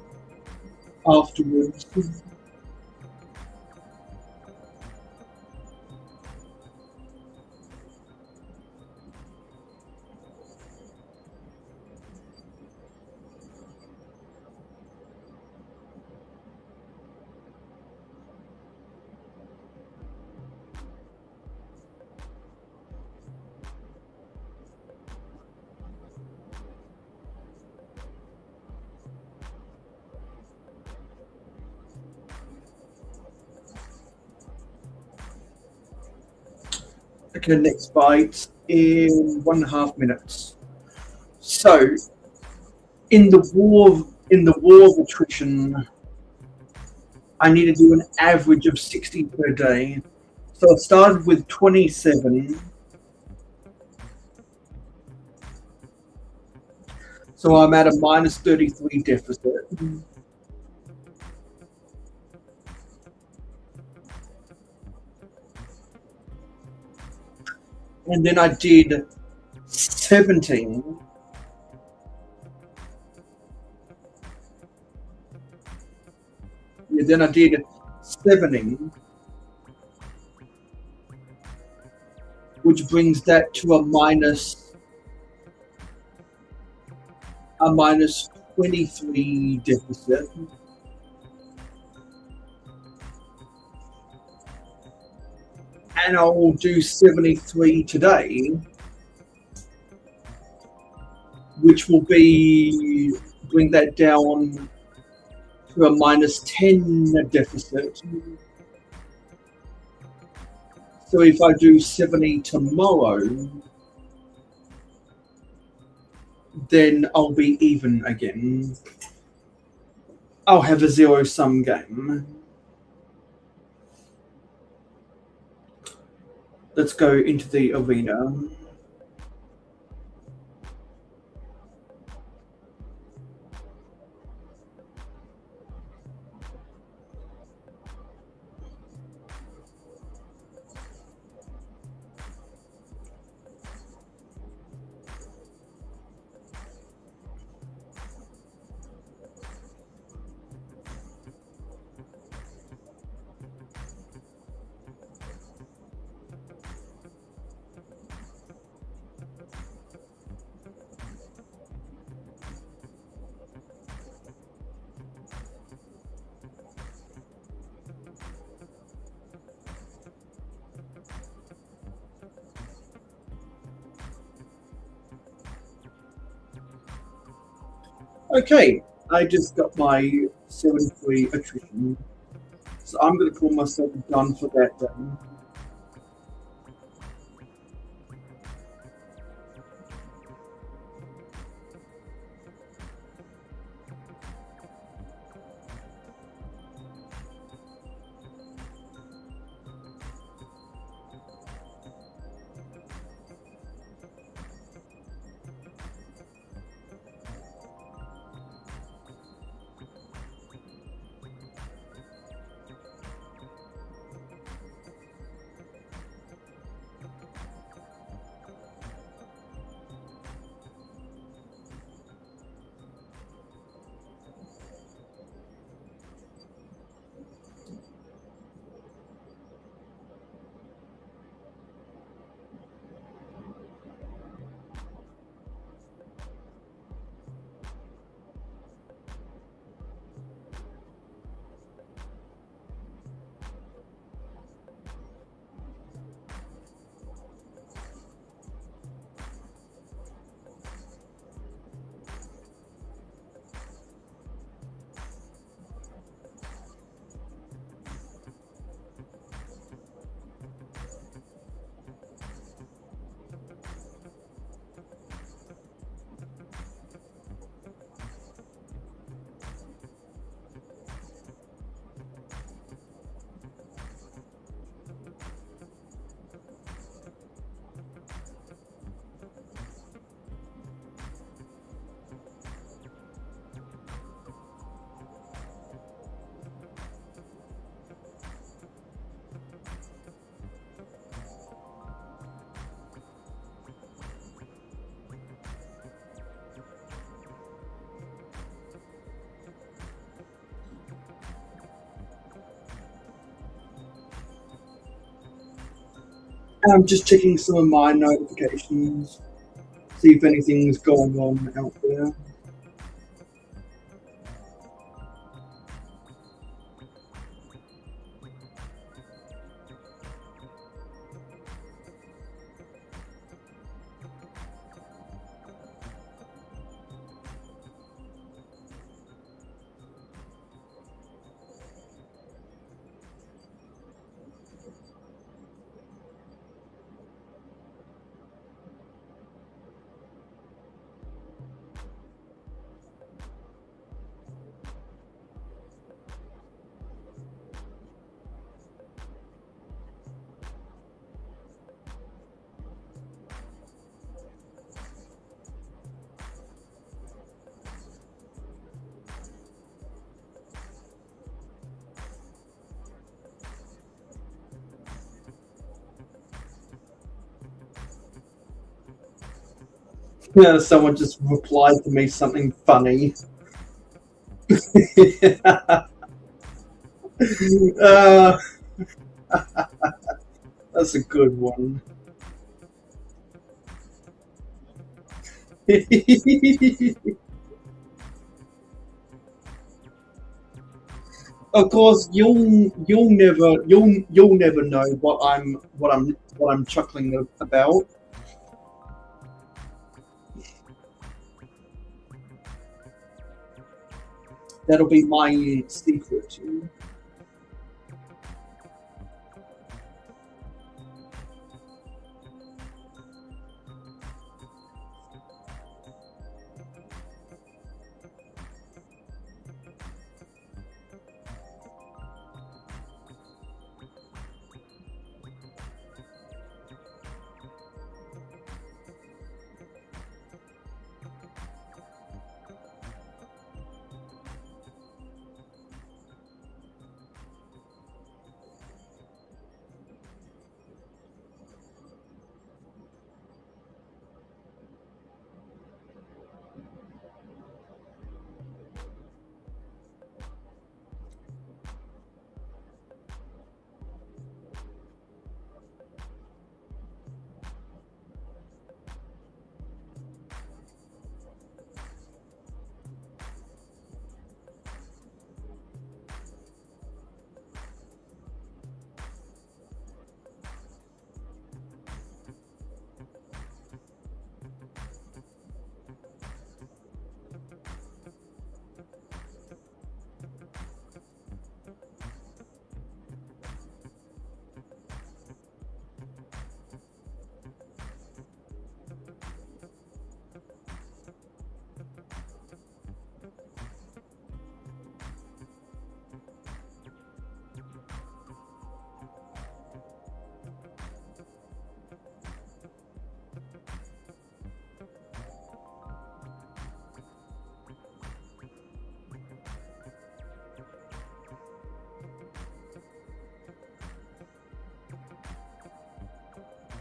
afterwards. Okay, next bite in 1.5 minutes. So, in the war of attrition, I need to do an average of 60 per day. So I started with 27. So I'm at a minus 33 deficit. And then I did 17. Yeah, then I did 70, which brings that to a minus 23 deficit. And I will do 73 today, which will bring that down to a minus 10 deficit. So if I do 70 tomorrow, then I'll be even again. I'll have a zero-sum game. Let's go into the arena. Okay, I just got my 73 attrition, so I'm going to call myself done for that day. I'm just checking some of my notifications, see if anything's going on out there. Yeah, someone just replied to me something funny. uh, that's a good one. Of course, you'll never know what I'm chuckling about. That'll be my secret.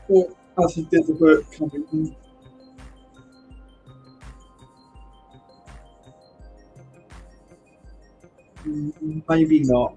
Well, I think there's a word coming. Maybe not.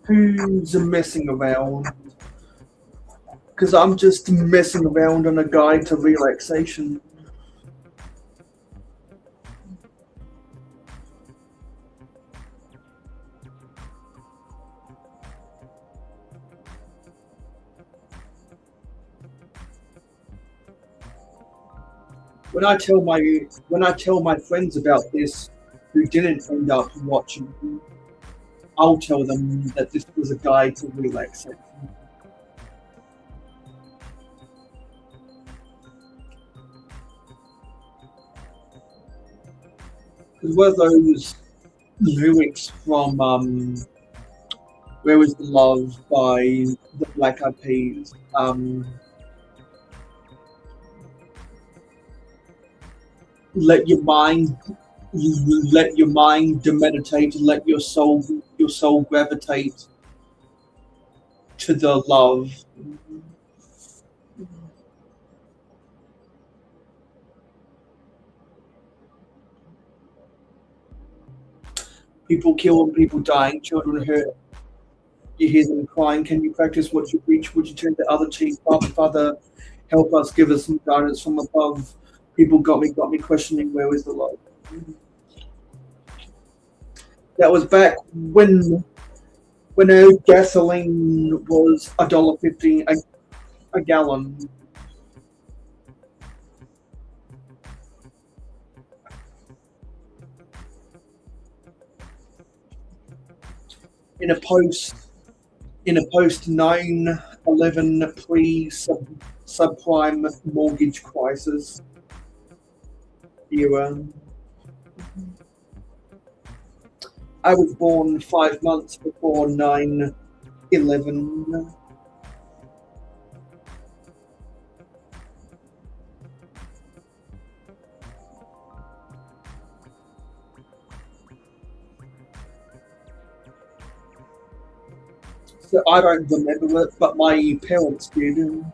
Who's messing around? Because I'm just messing around on a guide to relaxation. When I tell my friends about this who didn't end up watching, I'll tell them that this was a guide to relaxation. Because were those lyrics from Where Was the Love by the Black Eyed Peas? Let your mind meditate, let your soul gravitate to the love. People killing, people dying, children hurt. You hear them crying. Can you practice what you preach? Would you turn the other cheek? Father, help us, give us some guidance from above. People got me questioning, where is the love? That was back when gasoline was $1.50 a gallon. In a post 9/11 subprime mortgage crisis era. I was born 5 months before 9/11. So I don't remember it, but my parents did.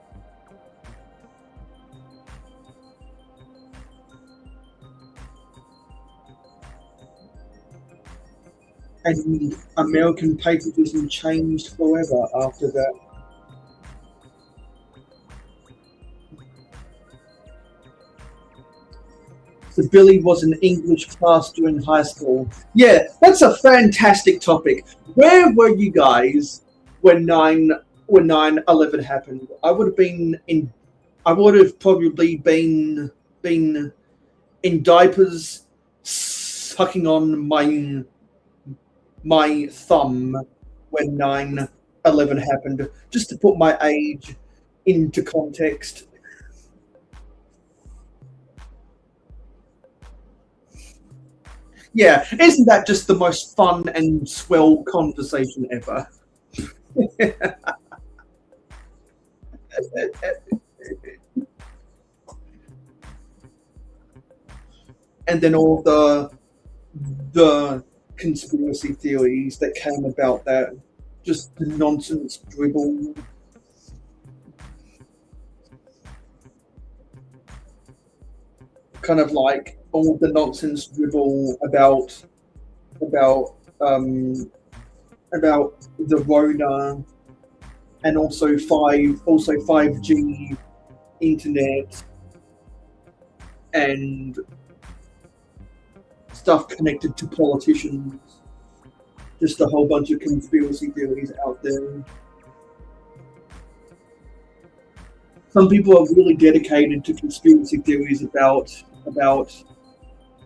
And American patriotism changed forever after that. So Billy was an English class during high school. Yeah, that's a fantastic topic. Where were you guys when 9/11 happened? I would have probably been in diapers, sucking on my thumb when 9/11 happened, just to put my age into context. Yeah, isn't that just the most fun and swell conversation ever? And then all the conspiracy theories that came about that, just the nonsense dribble. Kind of like all the nonsense dribble about about the Rona and also 5G internet and stuff connected to politicians. Just a whole bunch of conspiracy theories out there. Some people are really dedicated to conspiracy theories about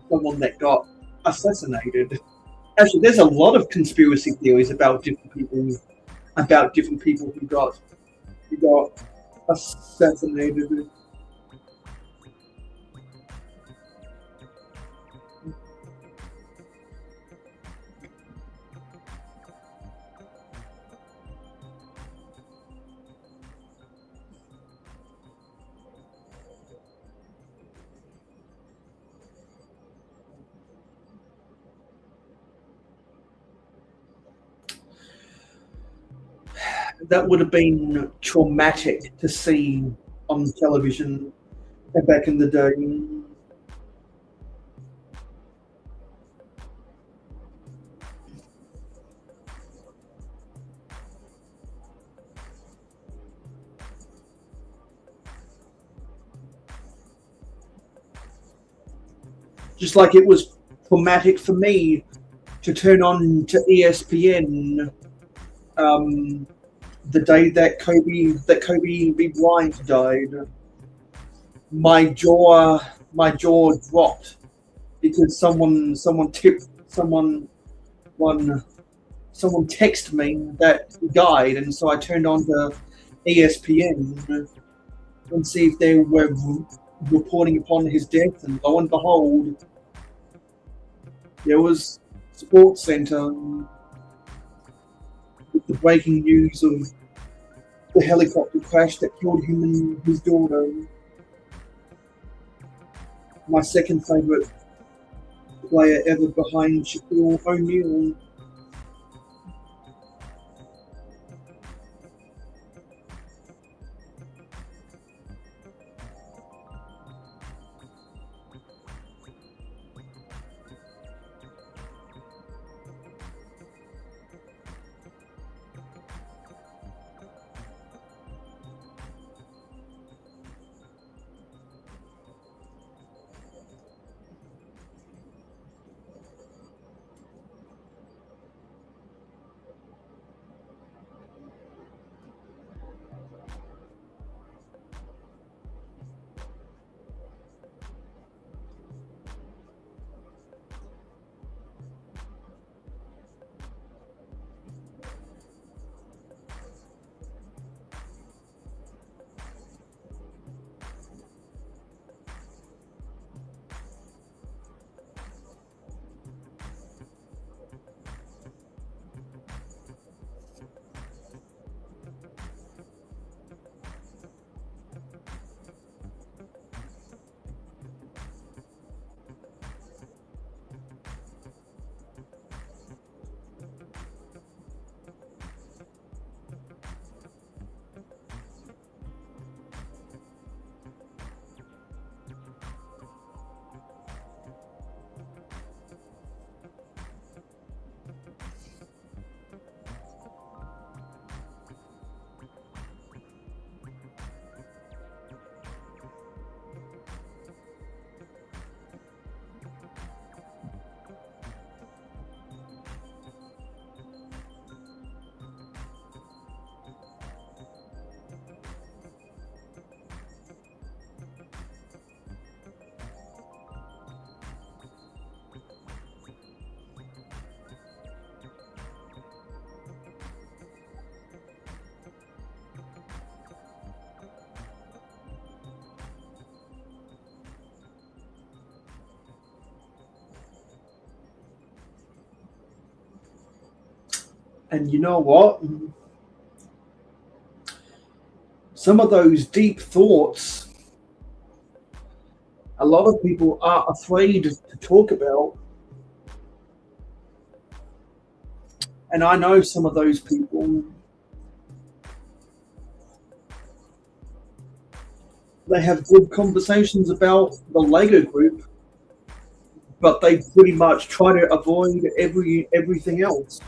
someone that got assassinated. Actually, there's a lot of conspiracy theories about different people who got assassinated. That would have been traumatic to see on television back in the day. Just like it was traumatic for me to turn on to ESPN the day that Kobe Bryant died. My jaw dropped because someone texted me that he died, and so I turned on to ESPN and see if they were reporting upon his death, and lo and behold, there was Sports Center with the breaking news of the helicopter crash that killed him and his daughter. My second favorite player ever behind Shaquille O'Neal. And you know what? Some of those deep thoughts, a lot of people are afraid to talk about. And I know some of those people. They have good conversations about the Lego group, but they pretty much try to avoid everything else.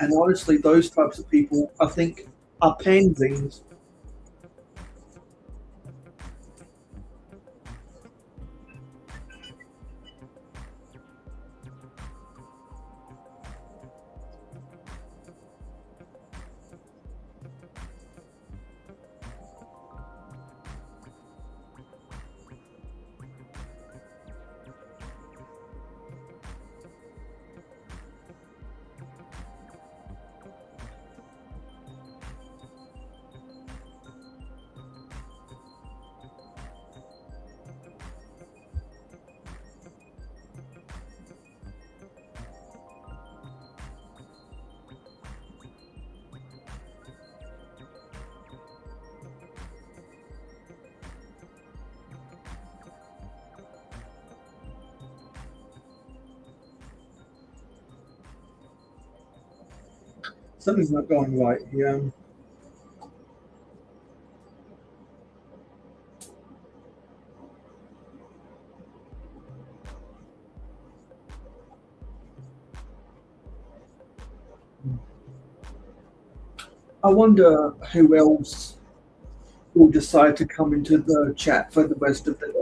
And honestly, those types of people, I think, are pansies. Something's not going right here. I wonder who else will decide to come into the chat for the rest of the day.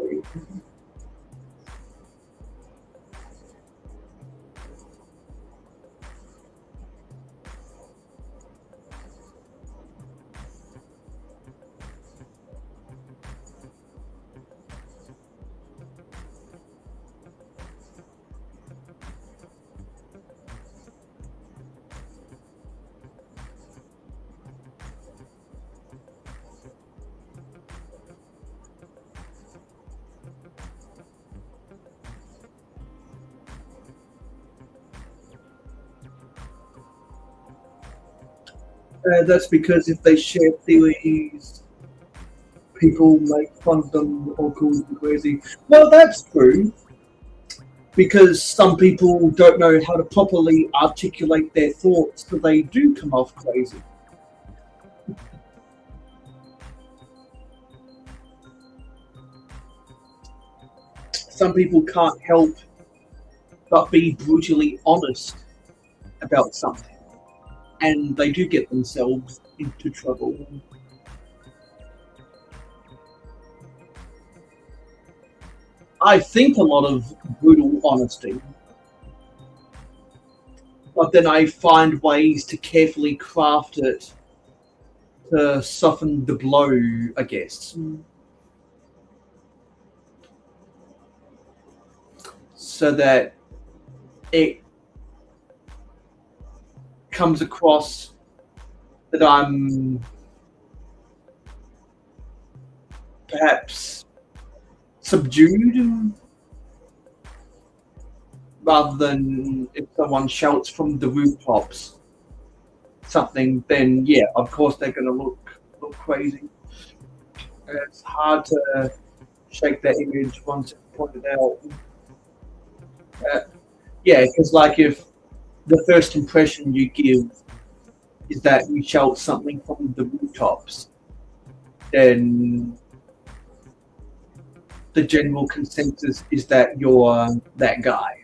That's because if they share theories, people make fun of them or call them crazy. Well, that's true. Because some people don't know how to properly articulate their thoughts, so they do come off crazy. Some people can't help but be brutally honest about something, and they do get themselves into trouble. I think a lot of brutal honesty, but then I find ways to carefully craft it to soften the blow, I guess. So that it comes across that I'm perhaps subdued, rather than if someone shouts from the rooftops something, then yeah, of course they're going to look crazy. It's hard to shake that image once it's pointed out. Yeah, because like if the first impression you give is that you shout something from the rooftops, then the general consensus is that you're that guy.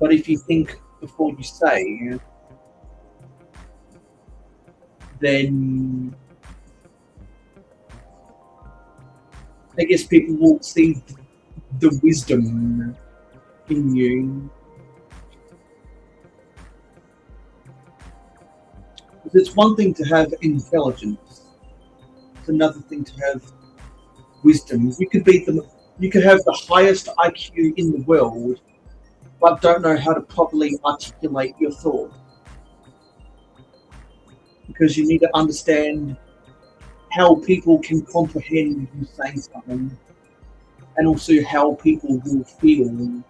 But if you think before you say, then I guess people will see the wisdom in you. It's one thing to have intelligence. It's another thing to have wisdom. You could have the highest IQ in the world, but don't know how to properly articulate your thought. Because you need to understand how people can comprehend you saying something, and also how people will feel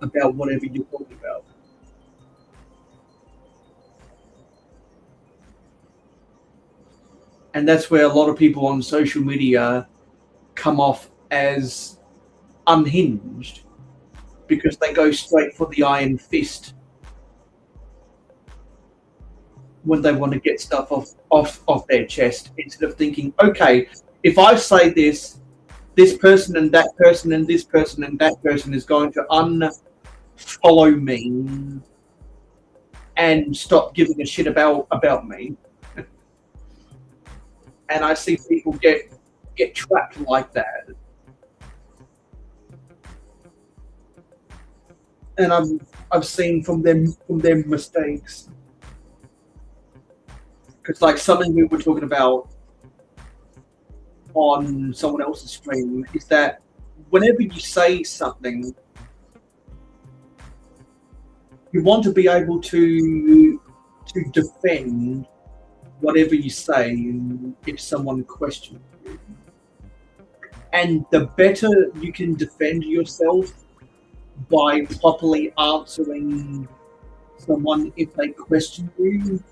about whatever you're talking about. And that's where a lot of people on social media come off as unhinged, because they go straight for the iron fist when they want to get stuff off their chest, instead of thinking, okay, if I say this person and that person and this person and that person is going to follow me and stop giving a shit about me. And I see people get trapped like that. And I've seen from them mistakes. Because like something we were talking about on someone else's stream is that whenever you say something, you want to be able to defend whatever you say if someone questions you. And the better you can defend yourself by properly answering someone if they question you,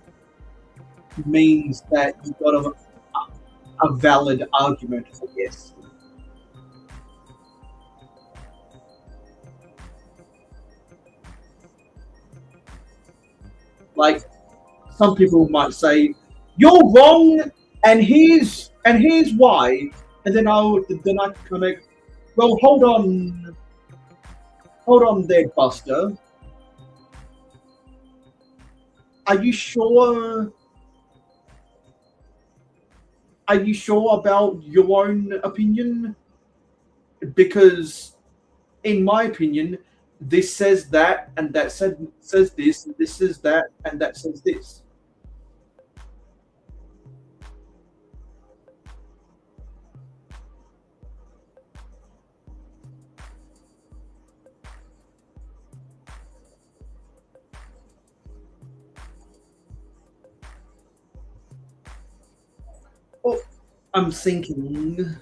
means that you've got a valid argument for yes. Like some people might say, "You're wrong," and here's why, and then I kind of, well, hold on there, Buster. Are you sure? Are you sure about your own opinion? Because, in my opinion, this says that, and that says this, and this says that, and that says this. Oh, I'm thinking.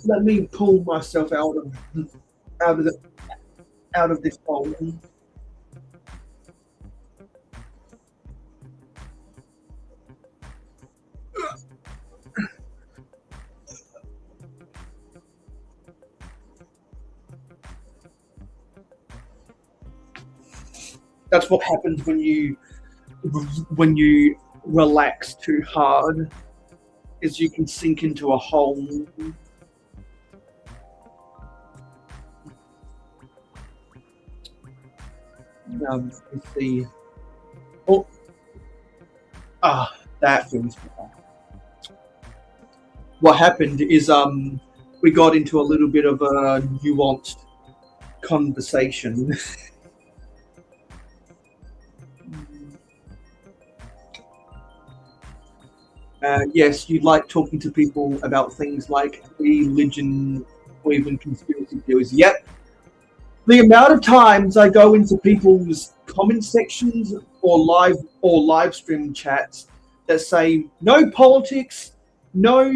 Let me pull myself out of this hole. That's what happens when you relax too hard, is you can sink into a hole. Let's see. Oh, that feels bad. What happened is we got into a little bit of a nuanced conversation. Yes, you like talking to people about things like religion or even conspiracy theories. Yep. The amount of times I go into people's comment sections or live stream chats that say no politics, no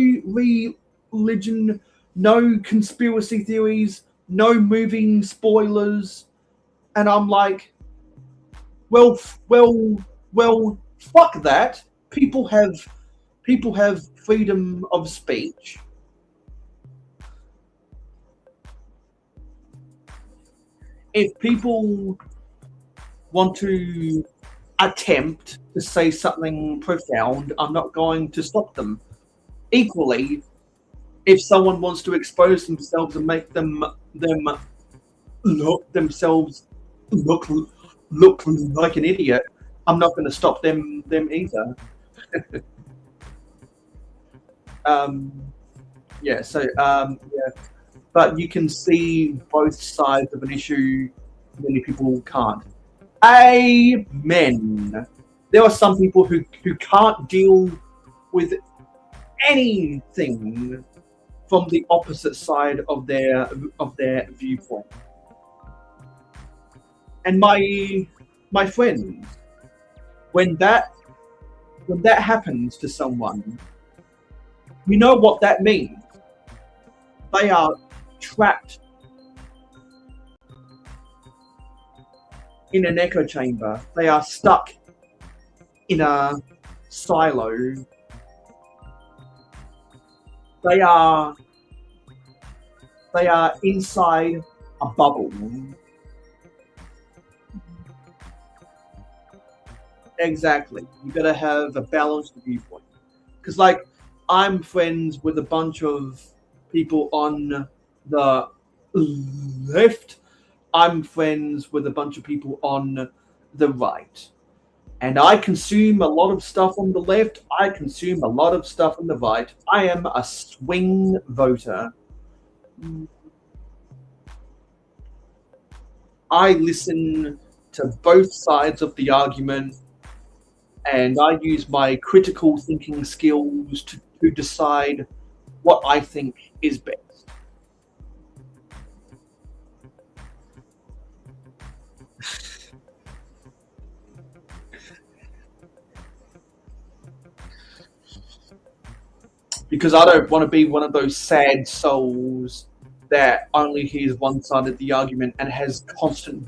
religion, no conspiracy theories, no moving spoilers, and I'm like, well, fuck that. People have freedom of speech. If people want to attempt to say something profound, I'm not going to stop them. Equally, if someone wants to expose themselves and make themselves look like an idiot, I'm not going to stop them either. Yeah. So yeah. But you can see both sides of an issue. Many people can't. Amen. There are some people who can't deal with anything from the opposite side of their viewpoint. And my friends, when that happens to someone, you know what that means. They are trapped in an echo chamber. They are stuck in a silo. They are inside a bubble. Exactly. You got to have a balanced viewpoint. Because, like, I'm friends with a bunch of people on the left. I'm friends with a bunch of people on the right. And I consume a lot of stuff on the left. I consume a lot of stuff on the right. I am a swing voter. I listen to both sides of the argument, and I use my critical thinking skills to decide what I think is best. Because I don't want to be one of those sad souls that only hears one side of the argument and has constant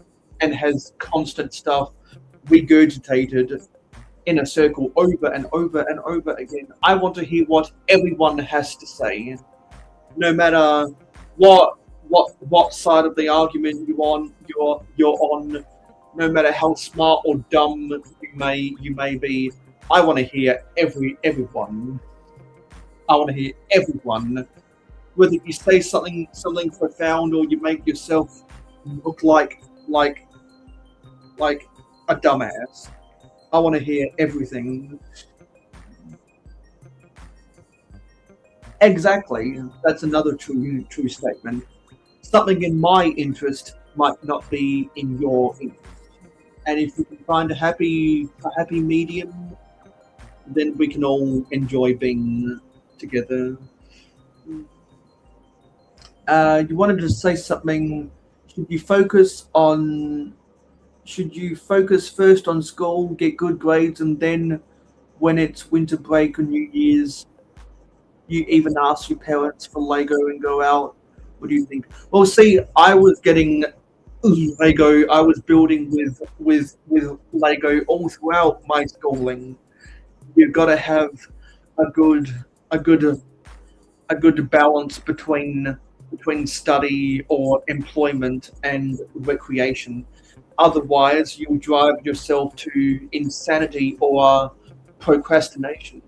stuff regurgitated in a circle over and over and over again. I want to hear what everyone has to say, no matter what side of the argument you're on, no matter how smart or dumb you may be. I want to hear everyone. I want to hear everyone, whether you say something profound or you make yourself look like a dumbass. I want to hear everything. Exactly. That's another true statement. Something in my interest might not be in your interest. And if we can find a happy medium, then we can all enjoy being together. You wanted to say something. Should you focus first on school, get good grades, and then when it's winter break or New Year's, you even ask your parents for Lego and go out? What do you think? Well, see, I was getting Lego. I was building with Lego all throughout my schooling. You've got to have a good balance between study or employment and recreation. Otherwise, you'll drive yourself to insanity or procrastination.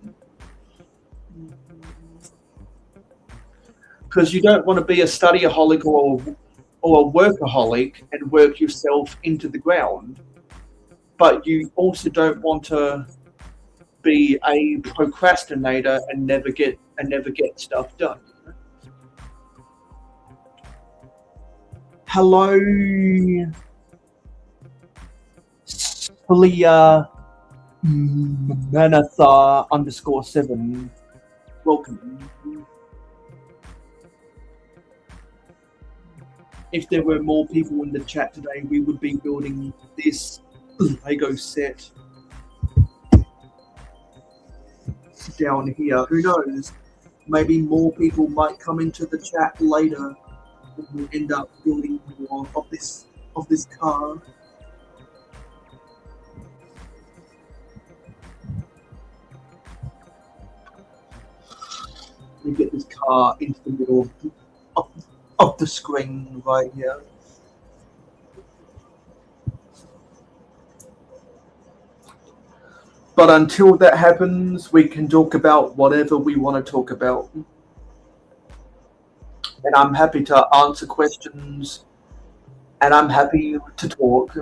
Because you don't want to be a studyaholic or a workaholic and work yourself into the ground. But you also don't want to be a procrastinator and never get stuff done. Hello, Celia Manatha _7. Welcome. If there were more people in the chat today, we would be building this Lego set down here. Who knows? Maybe more people might come into the chat later and we'll end up building more of this car. Let me get this car into the middle of the screen right here. But until that happens, we can talk about whatever we want to talk about. And I'm happy to answer questions, and I'm happy to talk.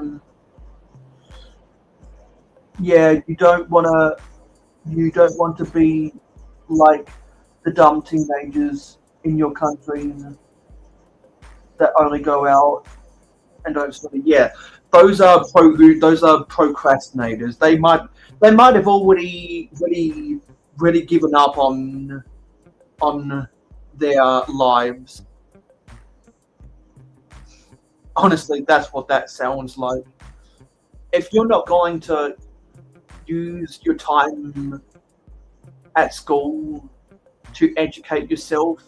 Yeah, you don't want to be like the dumb teenagers in your country that only go out and don't study. Yeah, those are procrastinators. They might have already given up on their lives. Honestly, that's what that sounds like. If you're not going to use your time at school to educate yourself,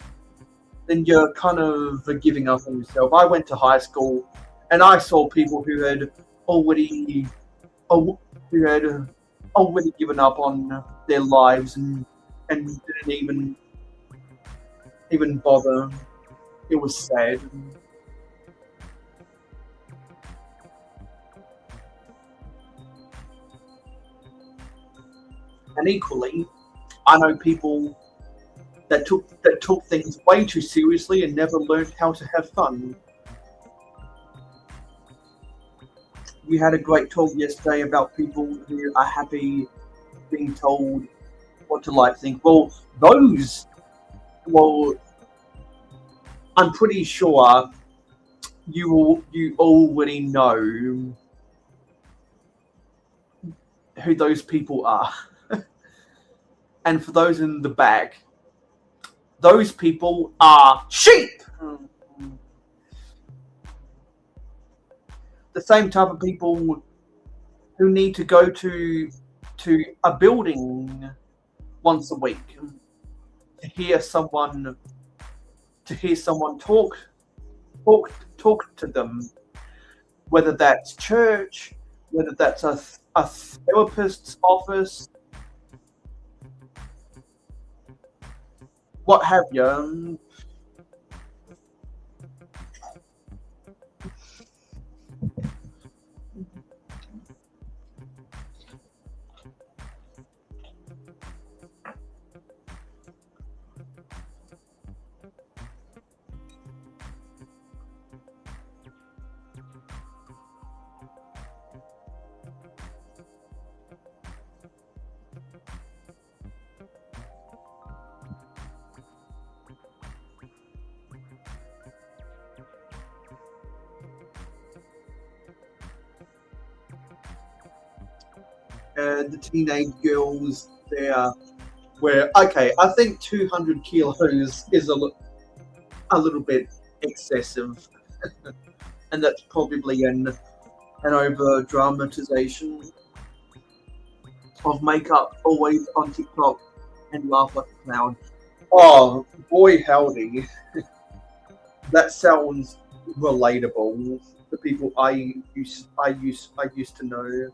then you're kind of giving up on yourself. I went to high school and I saw people who had already given up on their lives and didn't even bother. It was sad. And equally, I know people that took things way too seriously and never learned how to have fun. you had a great talk yesterday about people who are happy being told what to like, think. Well, I'm pretty sure you already know who those people are. And for those in the back, those people are sheep. The same type of people who need to go to a building once a week to hear someone talk to them, whether that's church, whether that's a therapist's office, what have you. The teenage girls there, where okay, I think 200 kilos is a little bit excessive, and that's probably an over dramatization of makeup. Always on TikTok and laugh like a clown. Oh boy, howdy, that sounds relatable. The people I used to know.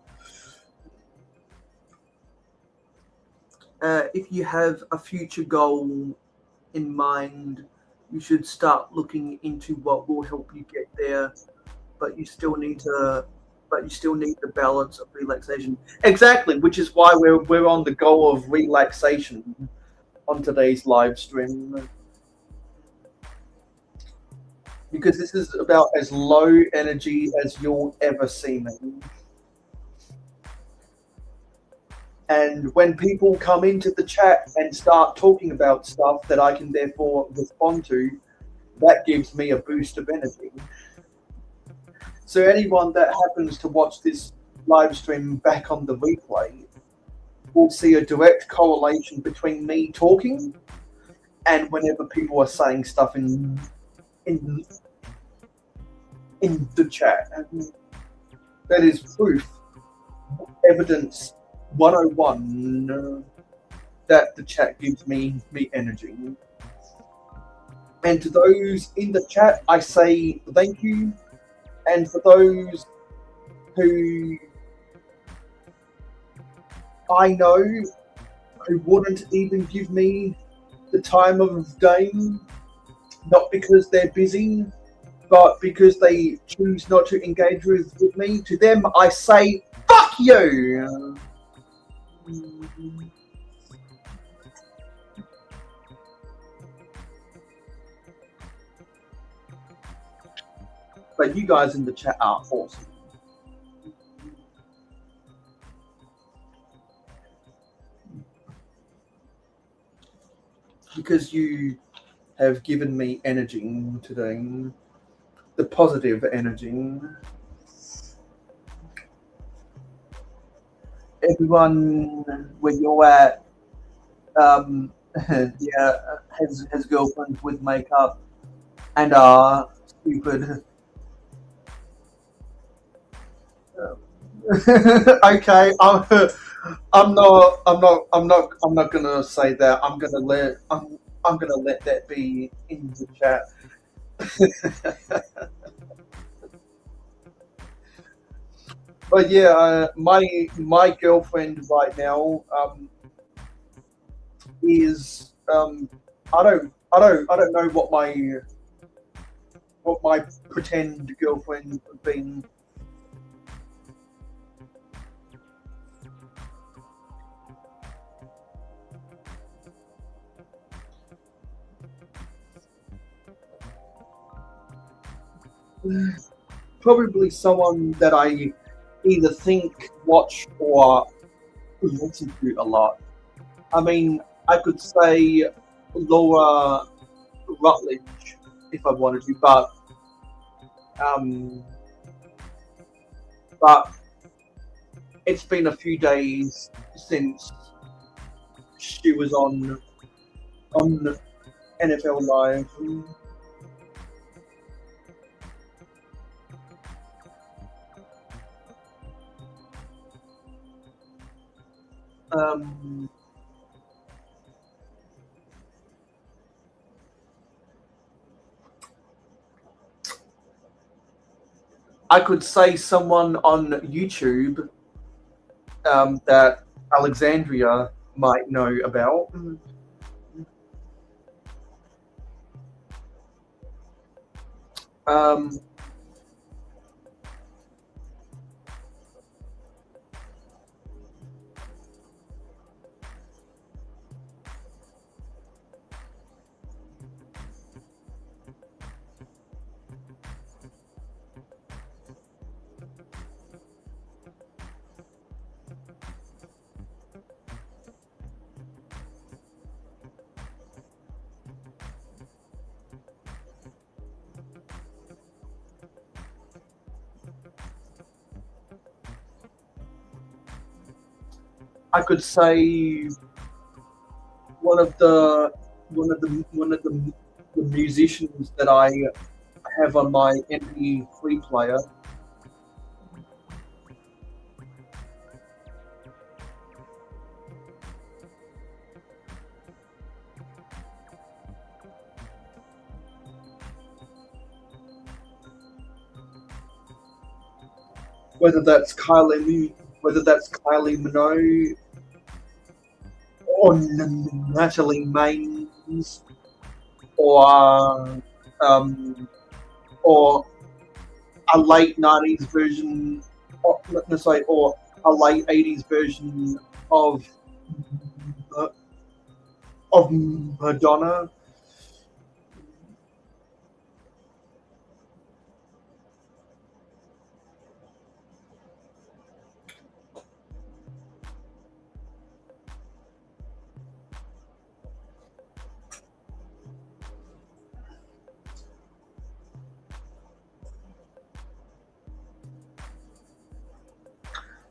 If you have a future goal in mind, you should start looking into what will help you get there. But you still need the balance of relaxation. Exactly, which is why we're on the goal of relaxation on today's live stream. Because this is about as low energy as you'll ever see me. And when people come into the chat and start talking about stuff that I can therefore respond to, that gives me a boost of energy. So anyone that happens to watch this live stream back on the replay will see a direct correlation between me talking and whenever people are saying stuff in the chat. And that is proof, evidence 101 that the chat gives me energy. And to those in the chat, I say thank you. And for those who I know who wouldn't even give me the time of day, not because they're busy, but because they choose not to engage with me, to them I say fuck you. But you guys in the chat are awesome. Because you have given me energy today. The positive energy. Everyone where you're at, yeah, has girlfriends with makeup and are stupid. Okay, I'm not gonna say that. I'm gonna let that be in the chat. But yeah, my girlfriend right now is I don't know what my pretend girlfriend would be. Probably someone that I either think, watch, or listen to a lot. I mean, I could say Laura Rutledge if I wanted to, um, but it's been a few days since she was on NFL Live. Um, I could say someone on YouTube that Alexandria might know about. Um, I could say one of the musicians that I have on my MP3 player. Whether that's Kylie Minogue or Natalie Maines or or a late '90s version, or, let's say, or a late '80s version of uh, of Madonna.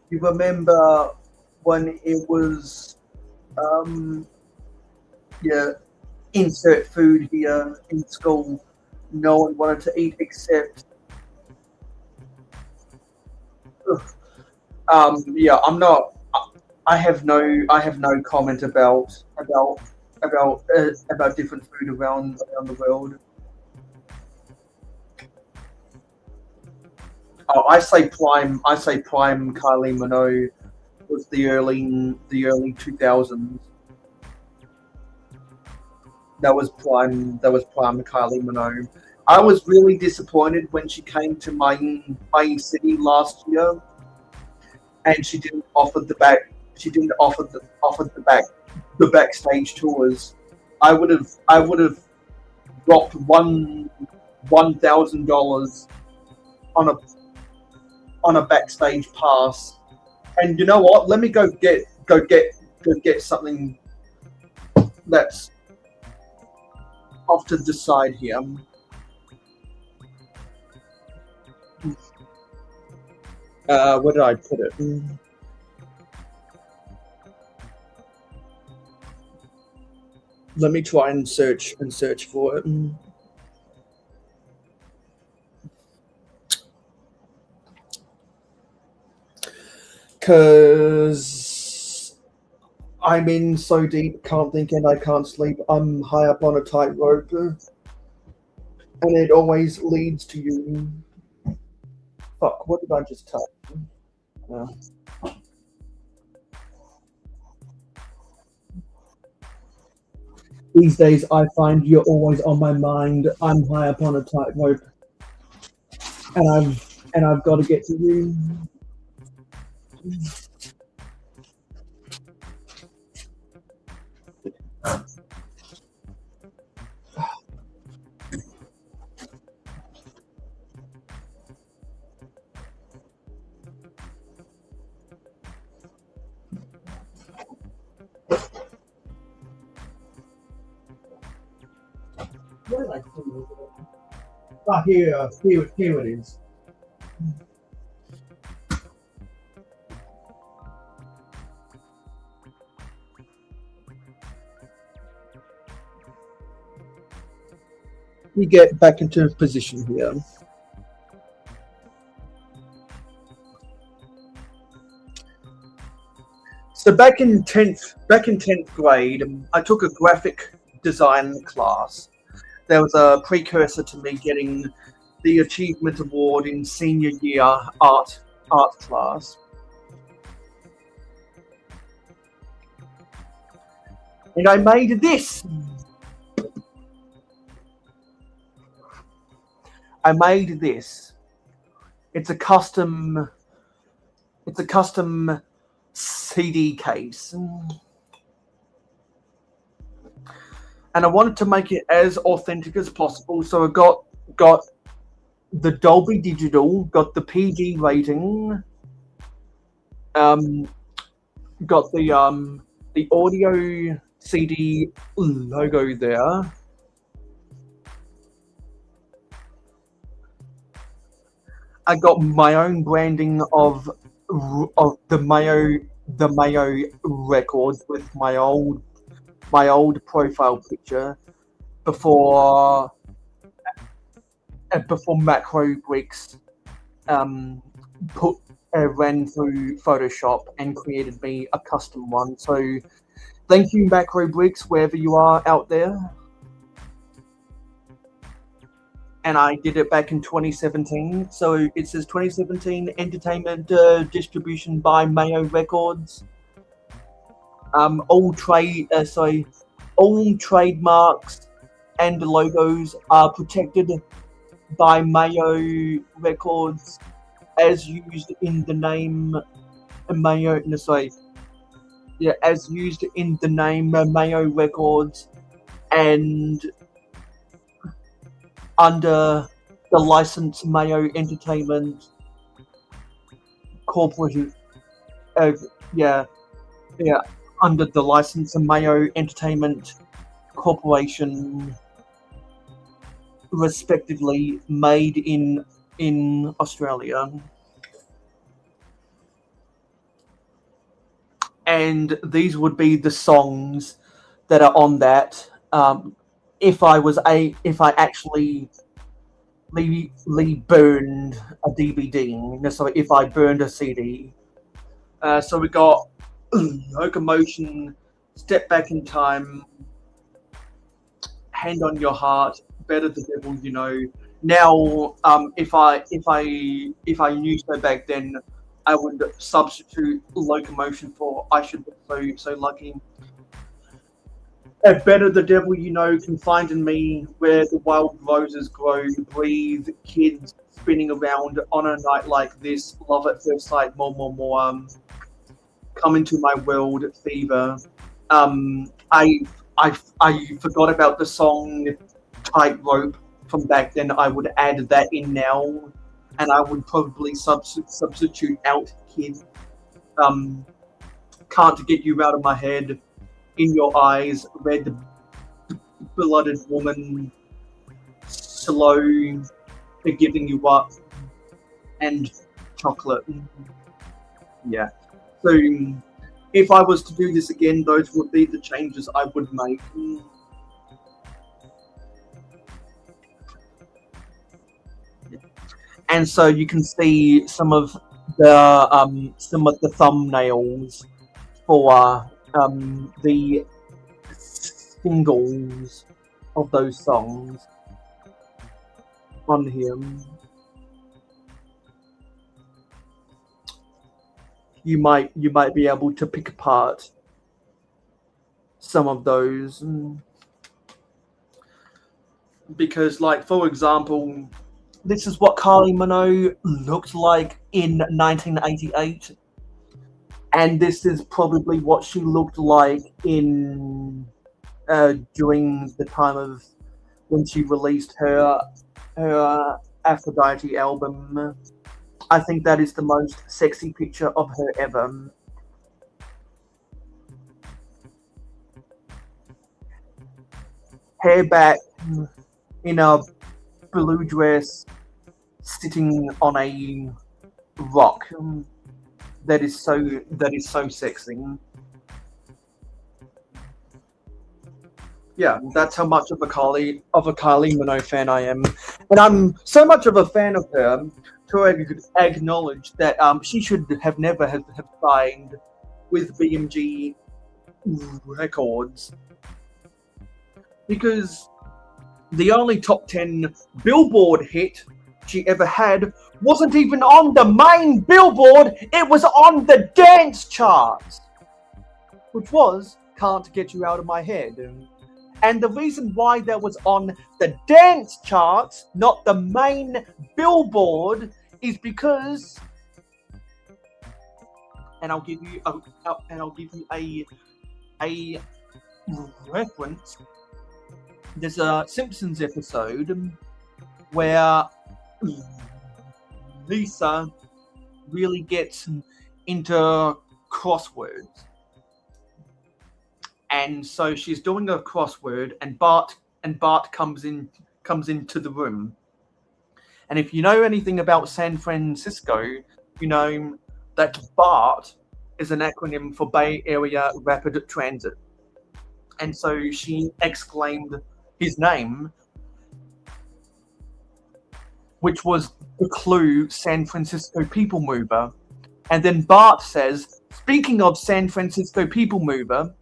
You remember when it was, um, yeah, insert food here in school. No one wanted to eat except, yeah. I have no comment about different food around the world. Oh, I say prime Kylie Minogue was the early 2000s. That was prime Kylie Minogue. I was really disappointed when she came to my city last year, and she didn't offer the backstage tours. I would have dropped $1,000 on a backstage pass. And you know what? Let me go get something that's off to the side here. Where did I put it? Let me try and search for it. Cause I'm in so deep, can't think and I can't sleep. I'm high up on a tightrope, and it always leads to you. Fuck! What did I just type? Uh, These days, I find you're always on my mind. I'm high up on a tightrope, and I've got to get to you. my thing. Ah, here it is. We get back into position here. So back in 10th grade, I took a graphic design class. There was a precursor to me getting the achievement award in senior year art class. And I made this. It's a custom CD case. And I wanted to make it as authentic as possible, so I got the Dolby Digital, got the PG rating, got the audio CD logo there. I got my own branding of the Mayo records with my old profile picture before Macro Bricks ran through Photoshop and created me a custom one. So thank you, Macro Bricks, wherever you are out there. And I did it back in 2017. So it says 2017 entertainment distribution by Mayo Records. All trademarks and logos are protected by Mayo Records as used in the name Mayo. As used in the name Mayo Records and under the license Mayo Entertainment Corporation. Under the license of Mayo Entertainment Corporation, respectively, made in Australia. And these would be the songs that are on that. If I actually burned a DVD, so if I burned a CD. So we got Locomotion, Step Back in Time, Hand on Your Heart, Better the Devil You Know. Now, if I knew so back then, I would substitute Locomotion for I Should Be So Lucky. Better the Devil You Know, Confined in Me, Where the Wild Roses Grow, Breathe, Kids Spinning Around on a Night Like This, Love at First Sight, More. Come Into My World, Fever. I forgot about the song Tightrope from back then. I would add that in now, and I would probably substitute out Kid. Can't Get You Out of My Head, In Your Eyes, Red Blooded Woman, Slow, Giving You Up, and Chocolate. Yeah. So if I was to do this again, those would be the changes I would make. And so you can see some of the thumbnails for the singles of those songs on here. You might be able to pick apart some of those, because, like, for example, this is what Kylie Minogue looked like in 1988, and this is probably what she looked like in during the time of when she released her Aphrodite album. I think that is the most sexy picture of her ever. Hair back in a blue dress, sitting on a rock. That is so sexy. Yeah, that's how much of a Kylie Minogue fan I am, and I'm so much of a fan of her to acknowledge that she should have never have signed with BMG Records, because the only top 10 Billboard hit she ever had wasn't even on the main Billboard, it was on the dance charts, which was Can't Get You Out of My Head. And the reason why that was on the dance charts, not the main Billboard, is because, and I'll give you a reference. There's a Simpsons episode where Lisa really gets into crosswords. And so she's doing a crossword, and Bart comes into the room. And if you know anything about San Francisco, you know that BART is an acronym for Bay Area Rapid Transit. And so she exclaimed his name, which was the clue San Francisco People Mover. And then Bart says, speaking of San Francisco People Mover,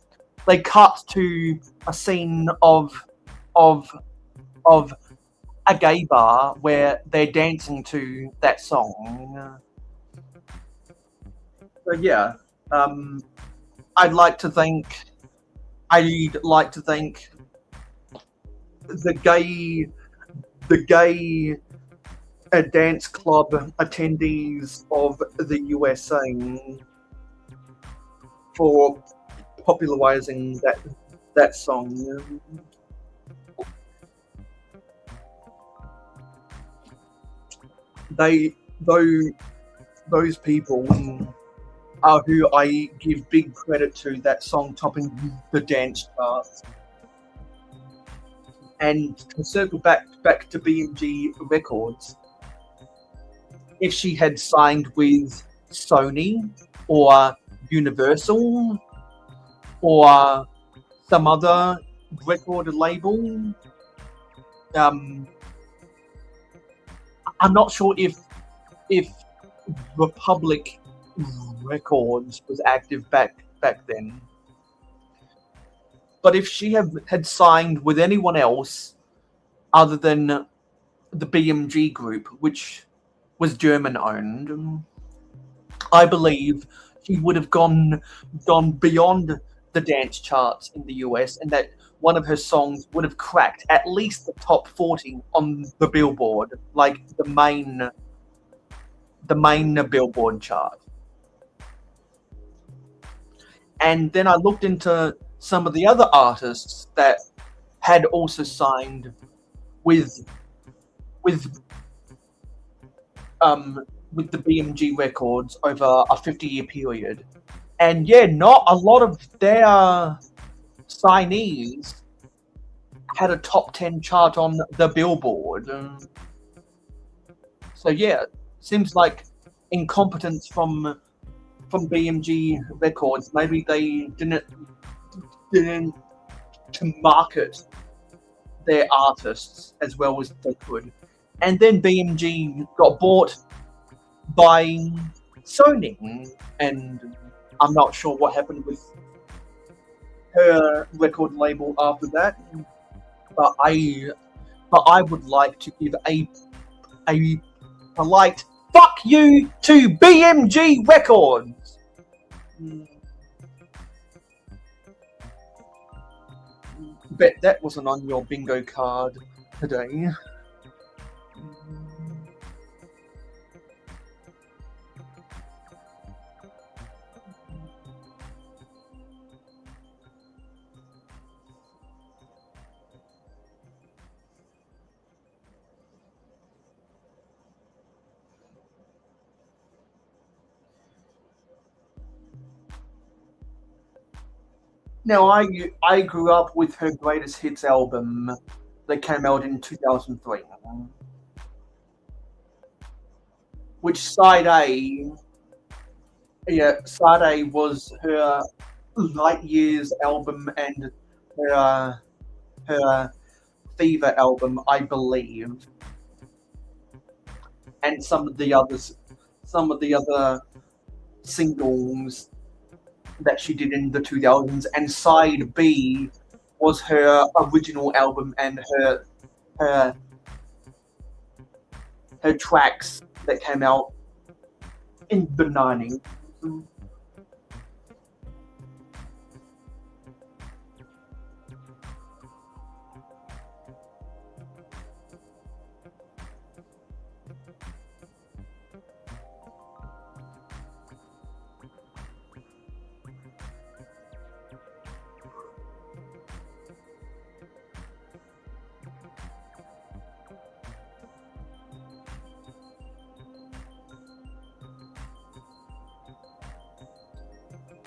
they cut to a scene of a gay bar where they're dancing to that song. So yeah, I'd like to thank the gay dance club attendees of the USA for popularizing that song. Those people are who I give big credit to, that song topping the dance charts. And to circle back to BMG Records, if she had signed with Sony or Universal or some other record label, I'm not sure if Republic Records was active back then. But if she had signed with anyone else other than the BMG group, which was German owned, I believe she would have gone beyond the dance charts in the US, and that one of her songs would have cracked at least the top 40 on the Billboard, like the main Billboard chart. And then I looked into some of the other artists that had also signed with the BMG Records over a 50-year period. And yeah, not a lot of their signees had a top 10 chart on the Billboard. So yeah, seems like incompetence from BMG Records. Maybe they didn't to market their artists as well as they could. And then BMG got bought by Sony, and I'm not sure what happened with her record label after that. But I would like to give a polite fuck you to BMG Records. Bet that wasn't on your bingo card today. Now, I grew up with her greatest hits album, that came out in 2003. Which side A, yeah, side A was her Light Years album and her Fever album, I believe, and some of the other singles that she did in the 2000s. And side B was her original album and her tracks that came out in the 90s.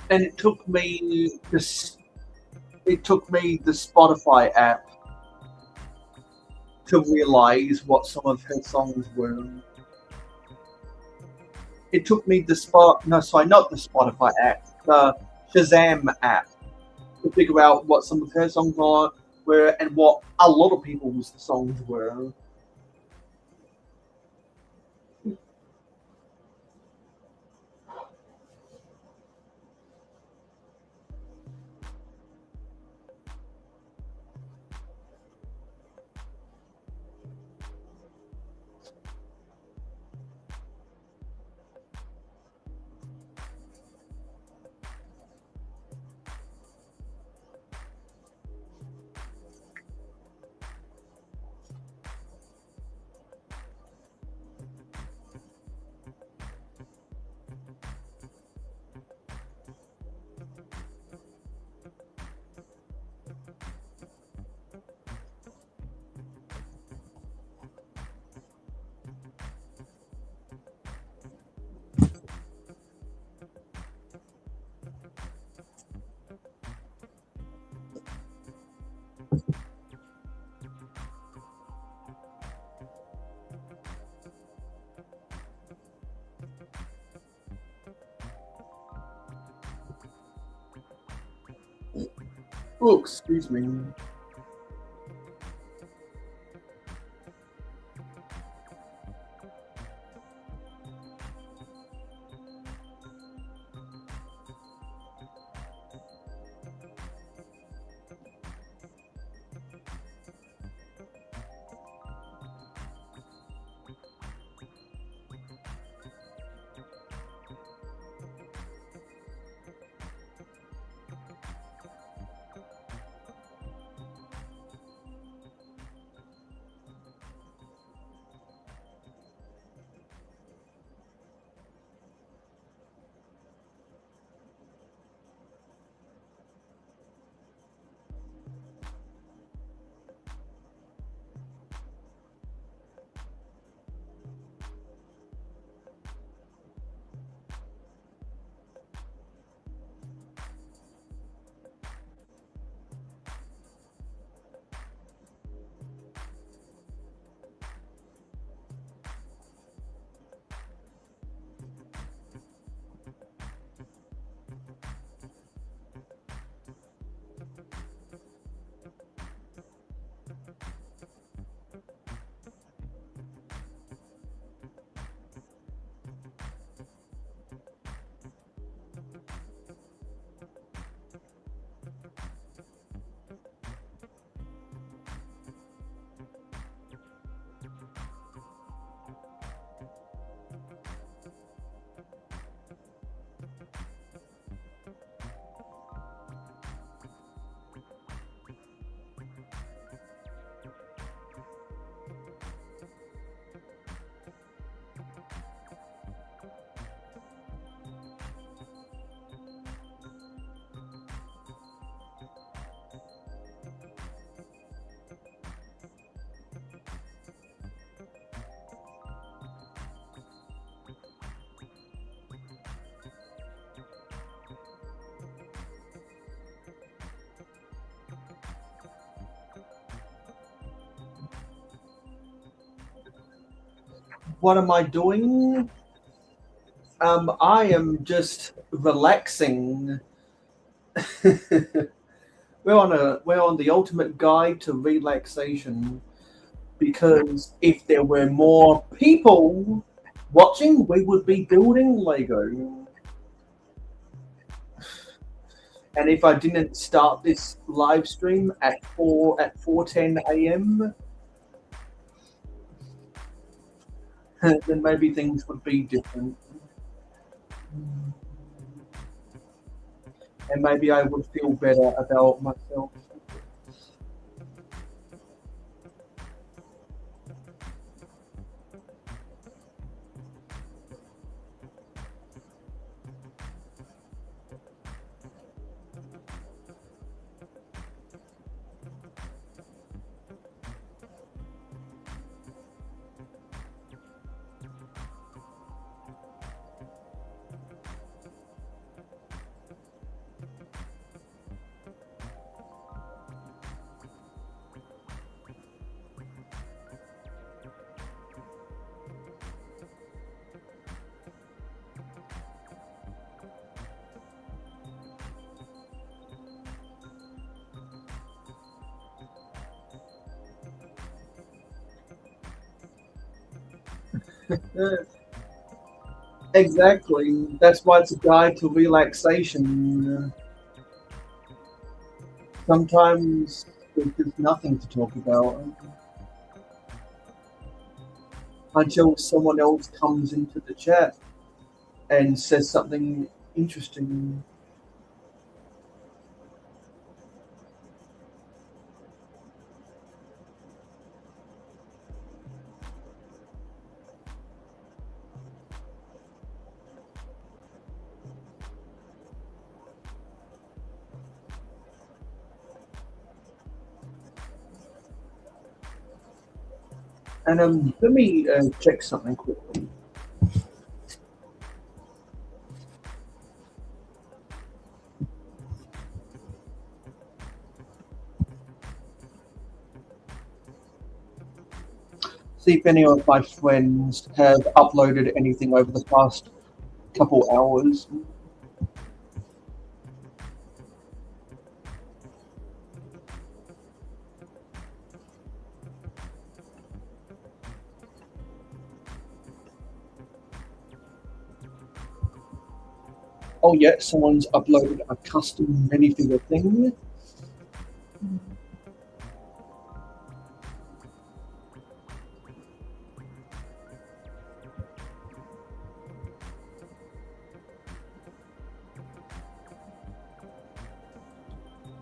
And it took me the Spotify app to realize what some of her songs were. It took me not the Spotify app, the Shazam app, to figure out what some of her songs were and what a lot of people's songs were. Oh, excuse me. What am I doing? I am just relaxing. We're on the ultimate guide to relaxation, because if there were more people watching, we would be building Lego. And if I didn't start this live stream at 4:10 a.m., then maybe things would be different. And maybe I would feel better about myself. Exactly. That's why it's a guide to relaxation. Sometimes there's just nothing to talk about until someone else comes into the chat and says something interesting. And let me check something quickly. See if any of my friends have uploaded anything over the past couple hours. Oh yeah, someone's uploaded a custom minifigure thing.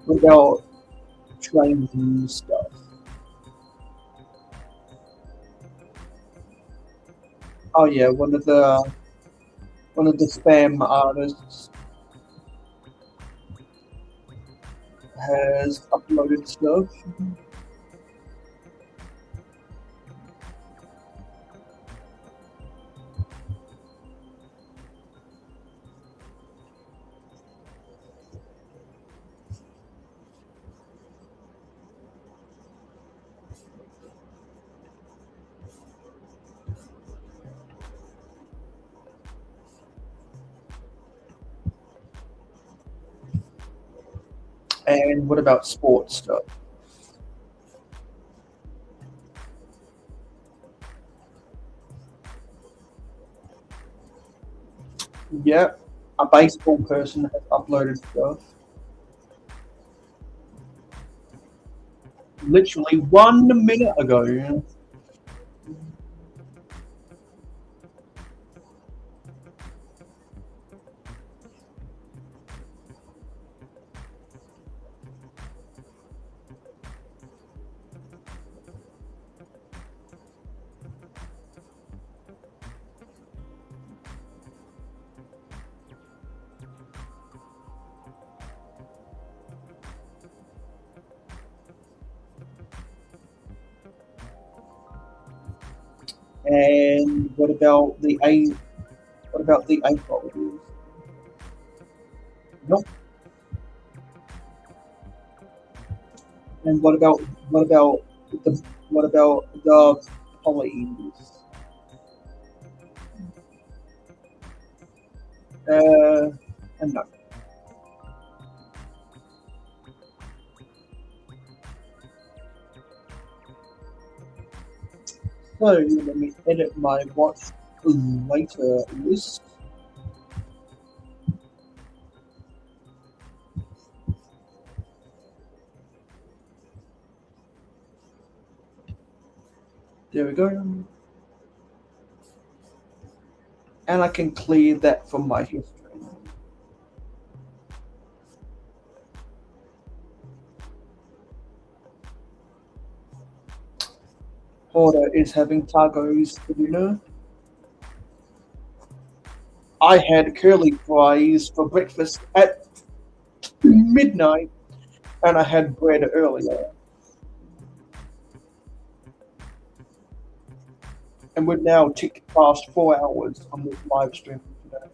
What about training stuff? Oh yeah, one of the spam artists has uploaded stuff. And what about sports stuff? Yeah, a baseball person has uploaded stuff. Literally 1 minute ago. And what about the A? What about the A folders? Nope. And what about the polys? And no. So let me edit my watch later list. There we go. And I can clear that from my history. Porter is having tacos for dinner. I had curly fries for breakfast at midnight, and I had bread earlier. And we're now ticked past 4 hours on this live stream today.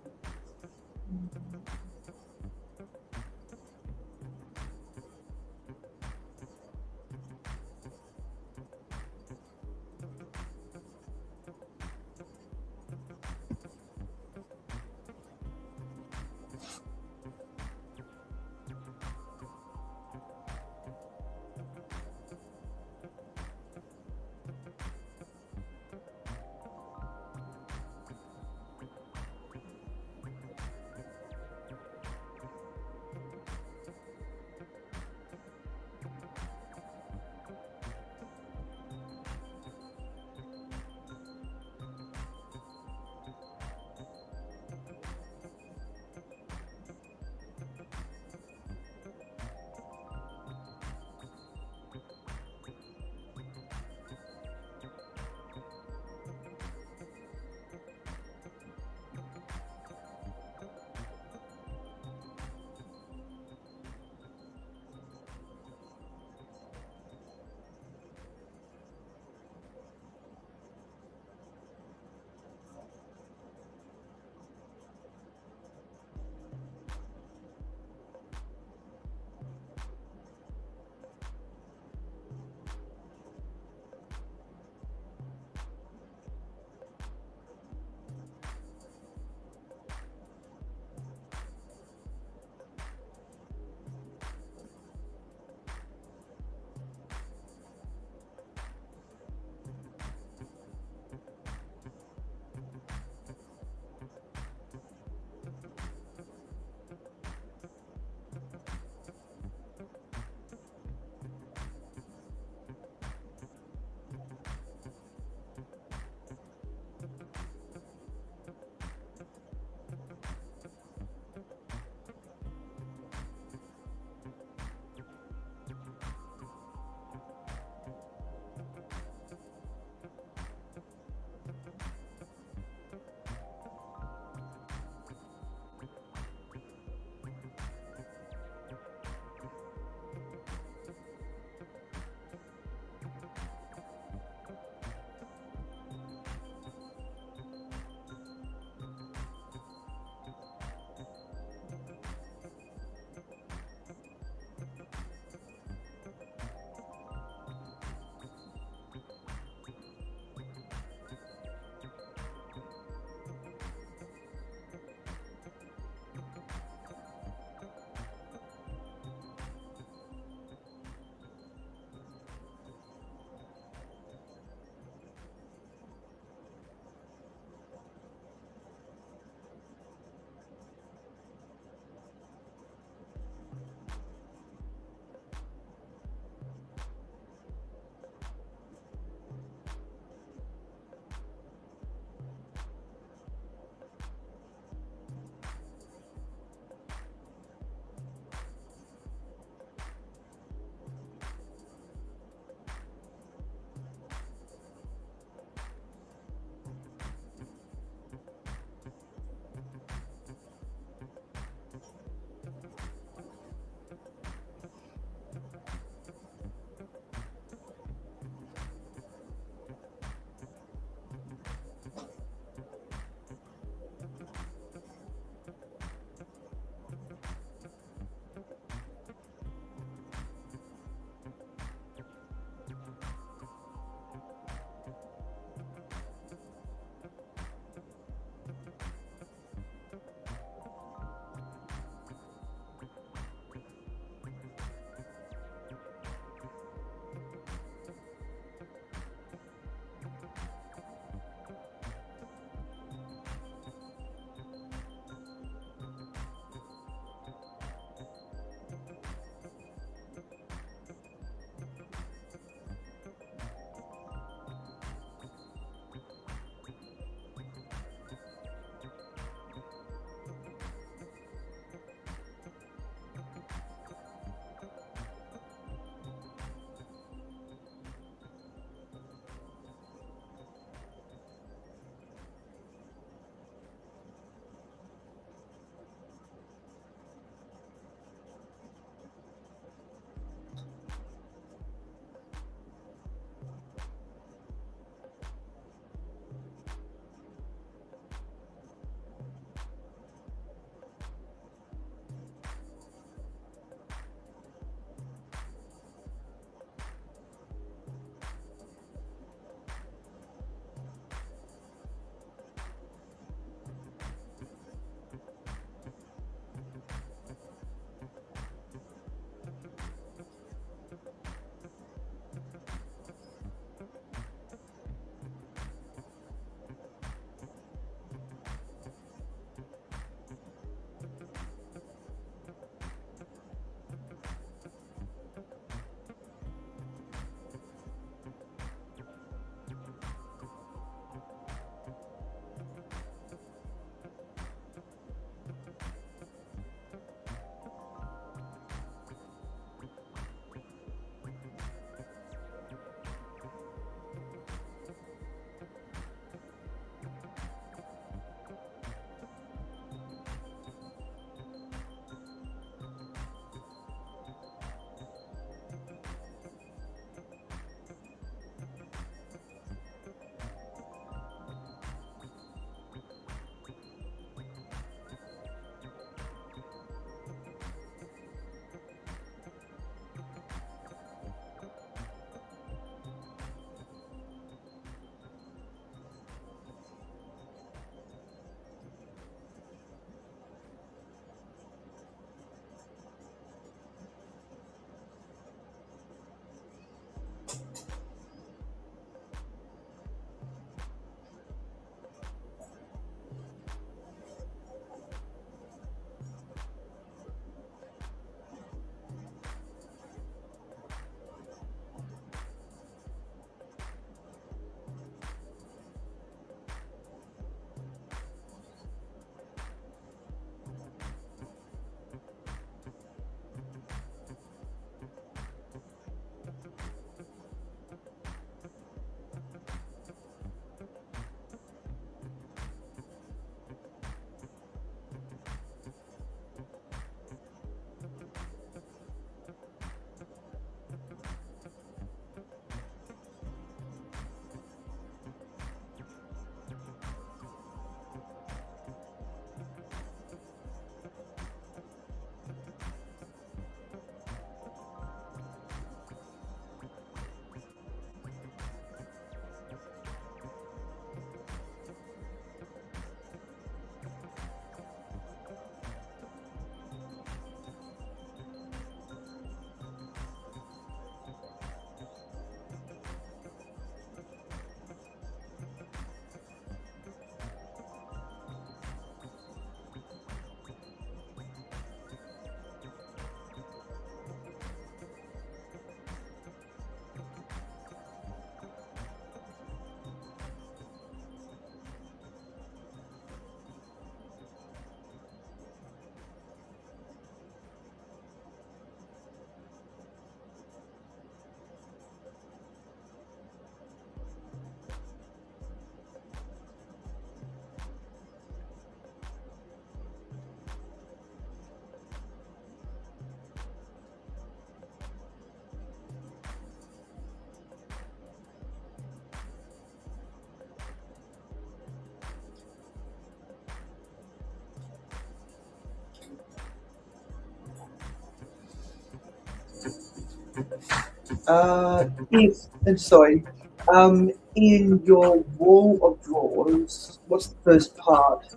In your wall of drawers, what's the first part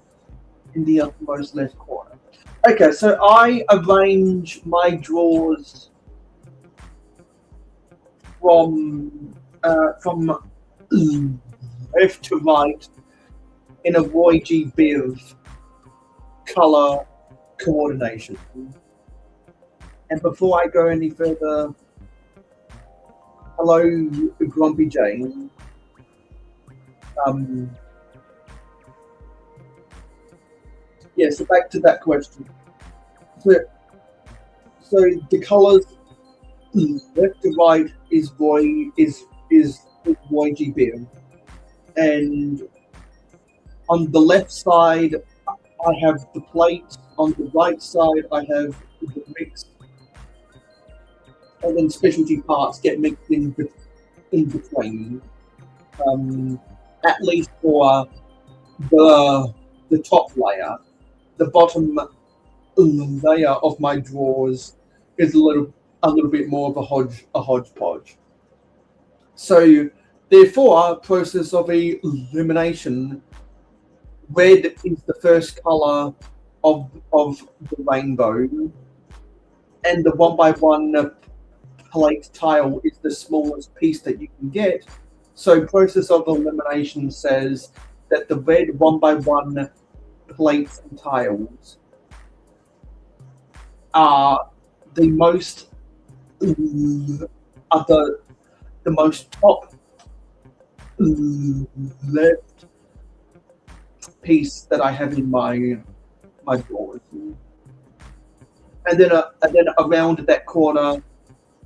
in the uppermost left corner? Okay, so I arrange my drawers from left to right in a YGBiv color coordination. And before I go any further, hello, Grumpy Jane. Yeah, so back to that question. So the colors left to right is YGBiv, and on the left side I have the plate. On the right side I have the mix, and then specialty parts get mixed in between. At least for the top layer. The bottom layer of my drawers is a little bit more of a hodgepodge. So therefore, process of elimination, red is the first color of the rainbow, and the 1x1 plate tile is the smallest piece that you can get. So process of elimination says that the red 1x1 plates and tiles are the most the most top left piece that I have in my drawers, and then around that corner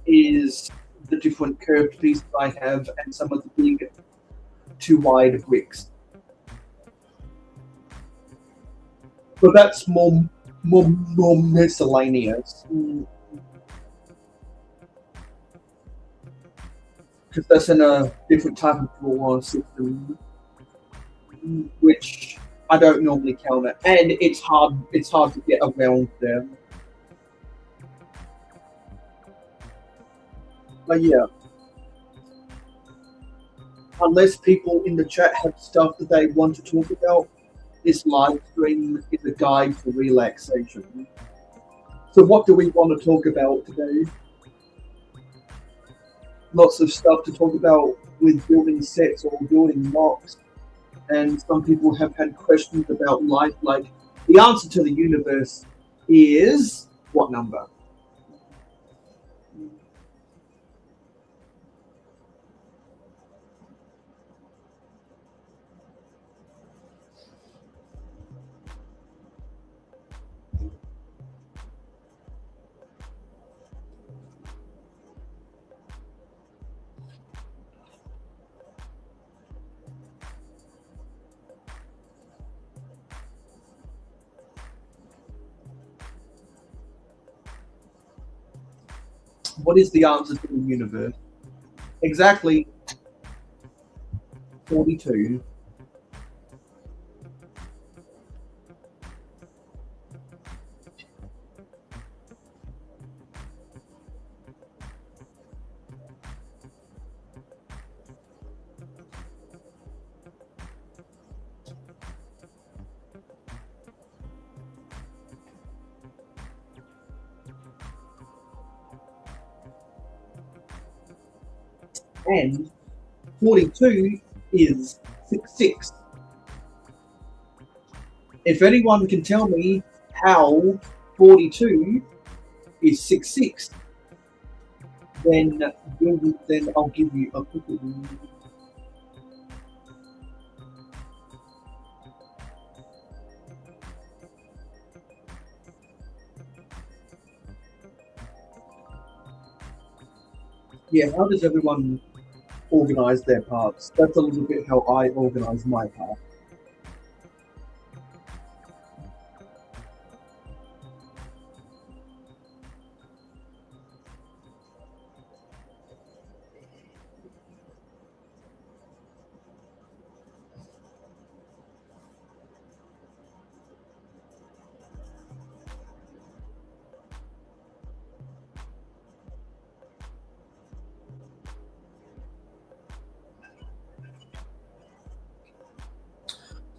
is the different curved pieces I have and some of the big too wide bricks. But that's more miscellaneous. Because that's in a different type of drawer system, which I don't normally counter, and it's hard to get around them. But yeah, unless people in the chat have stuff that they want to talk about, this live stream is a guide for relaxation. So what do we want to talk about today? Lots of stuff to talk about with building sets or building mocks, and some people have had questions about life, like the answer to the universe is what number? What is the answer to the universe? Exactly 42. And 42 is 6. If anyone can tell me how 42 is 6, then I'll give you a cookie. Yeah, how does everyone organize their parts? That's a little bit how I organize my part.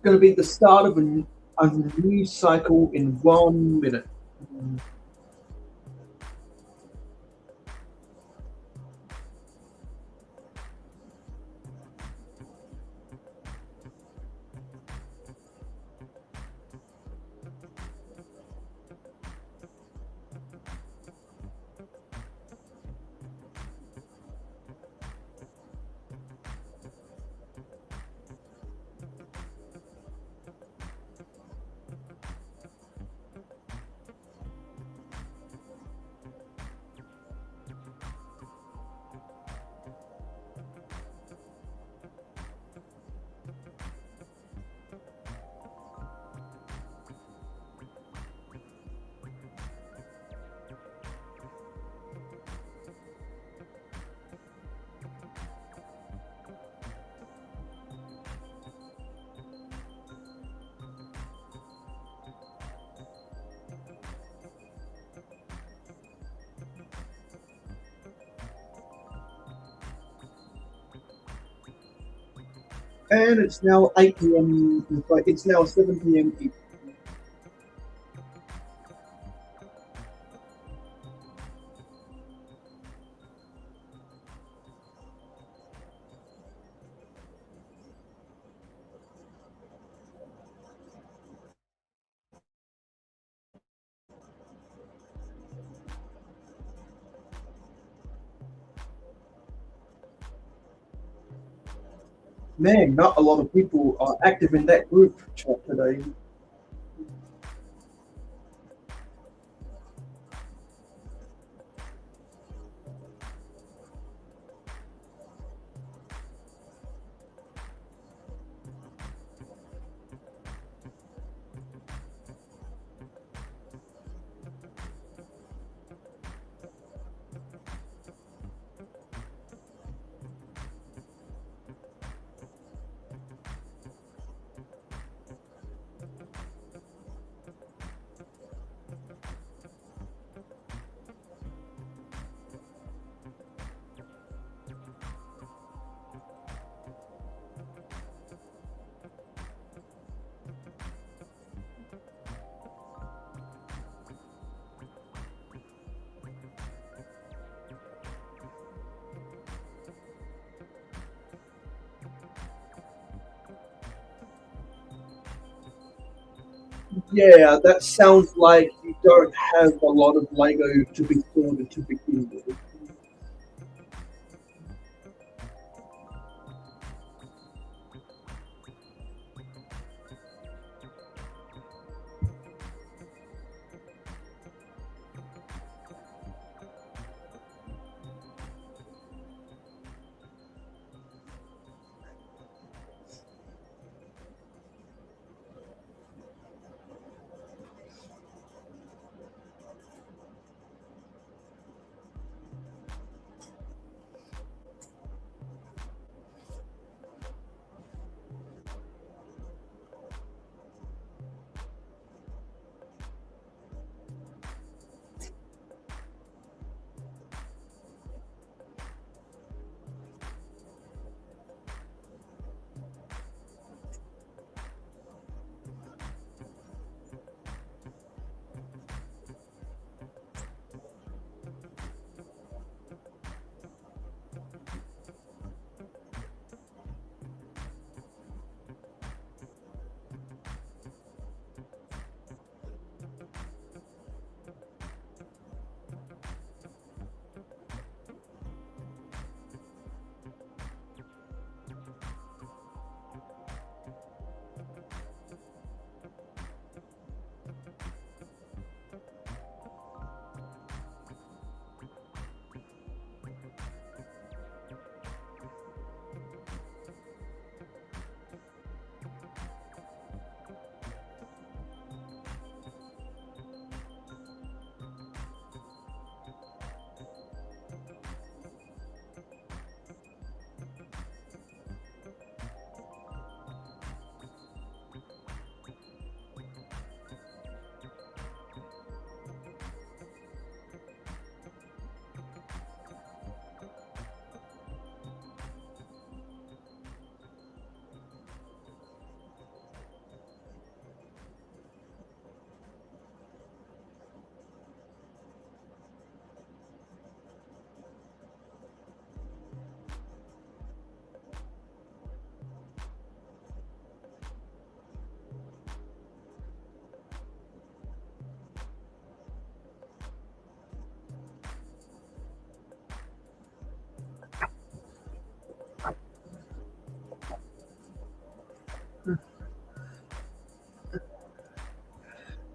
going to be the start of a new cycle in 1 minute. And it's now 8 p.m. It's now 7 p.m. Man, not a lot of people are active in that group chat today. Yeah, that sounds like you don't have a lot of Lego to be sorted to begin with.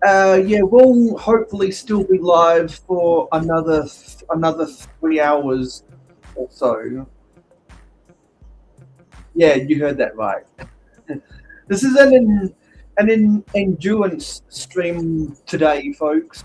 Yeah, we'll hopefully still be live for another 3 hours or so. Yeah, you heard that right. This is an endurance stream today, folks.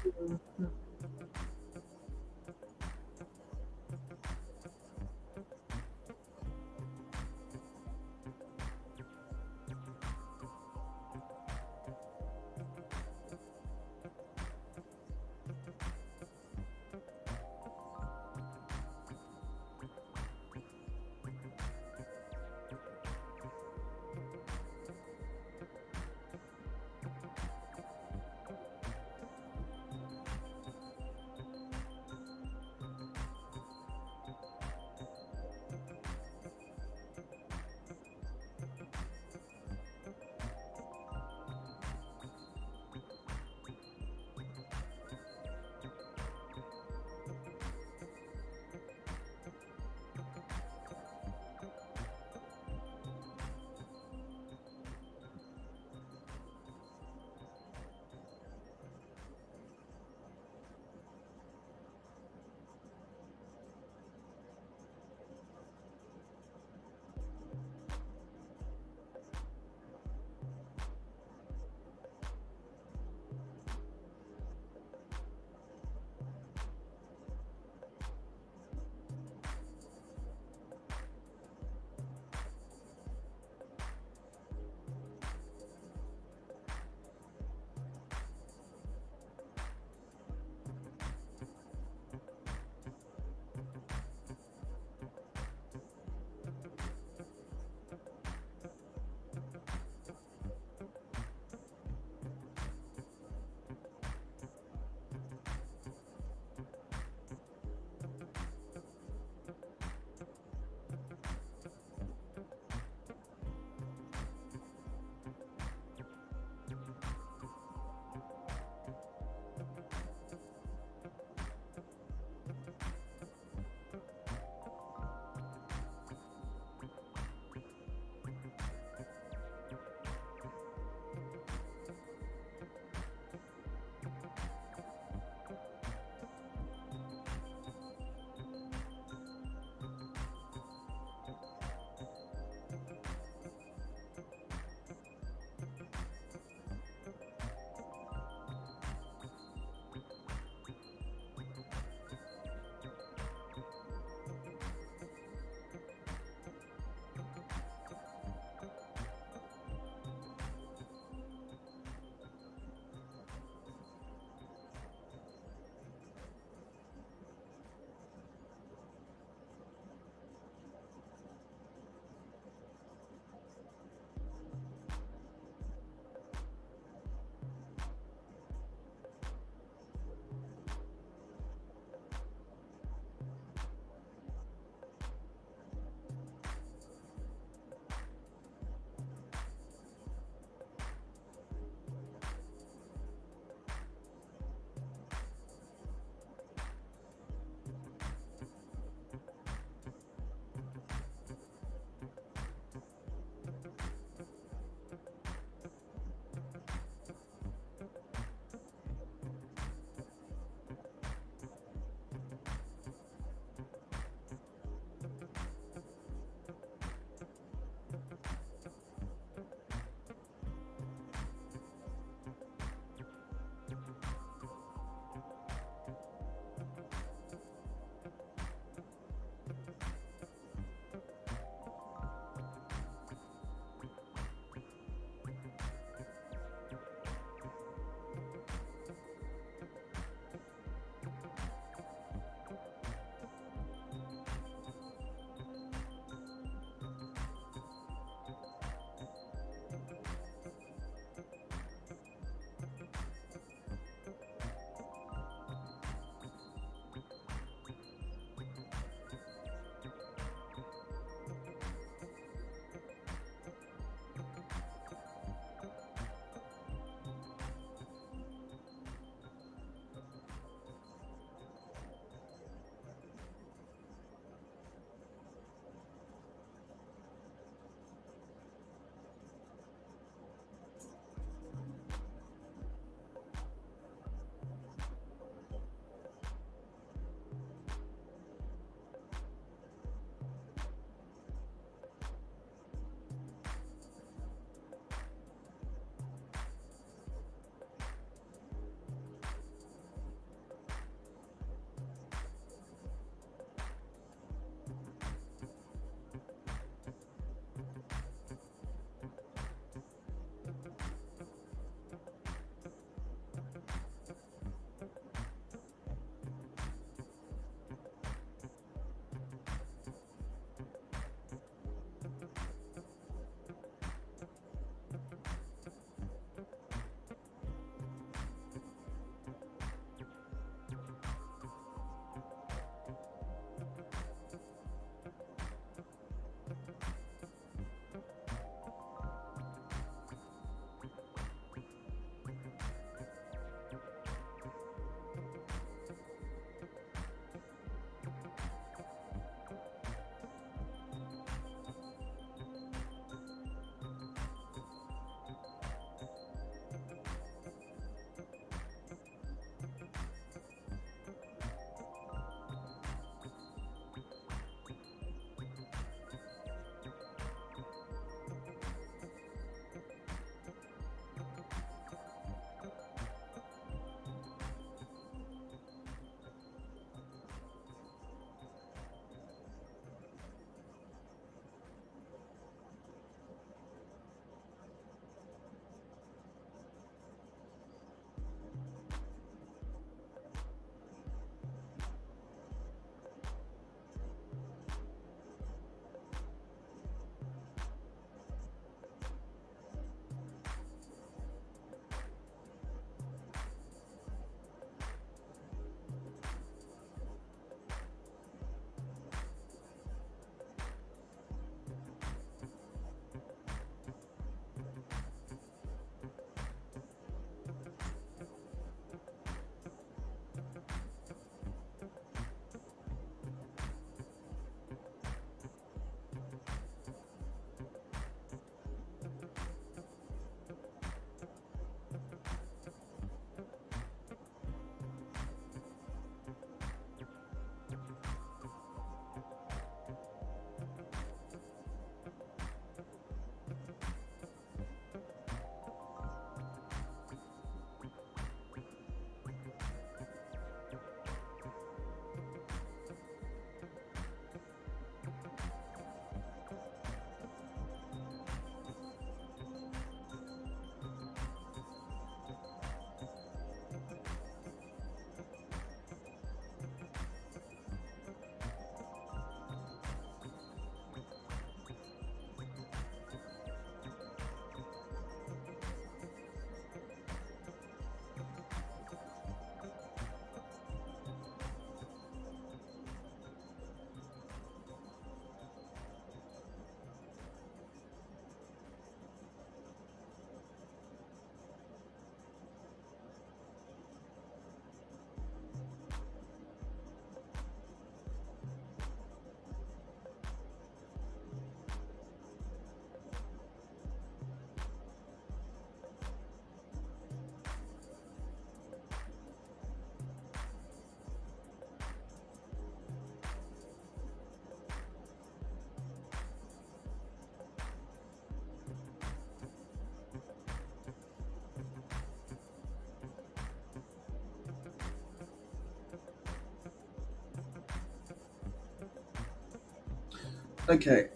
Okay.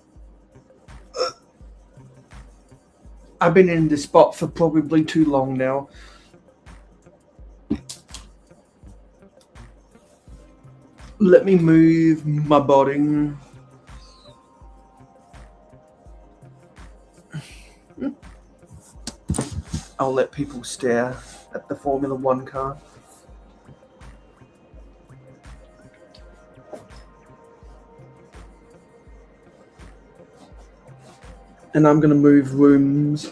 I've been in this spot for probably too long now. Let me move my body. I'll let people stare at the Formula One car. And I'm going to move rooms.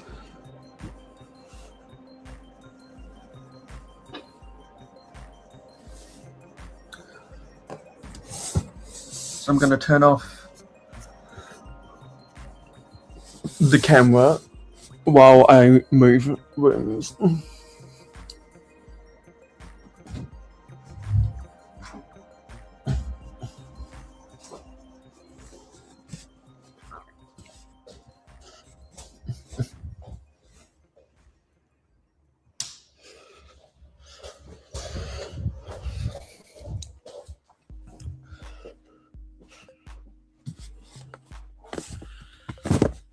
So I'm going to turn off the camera while I move rooms.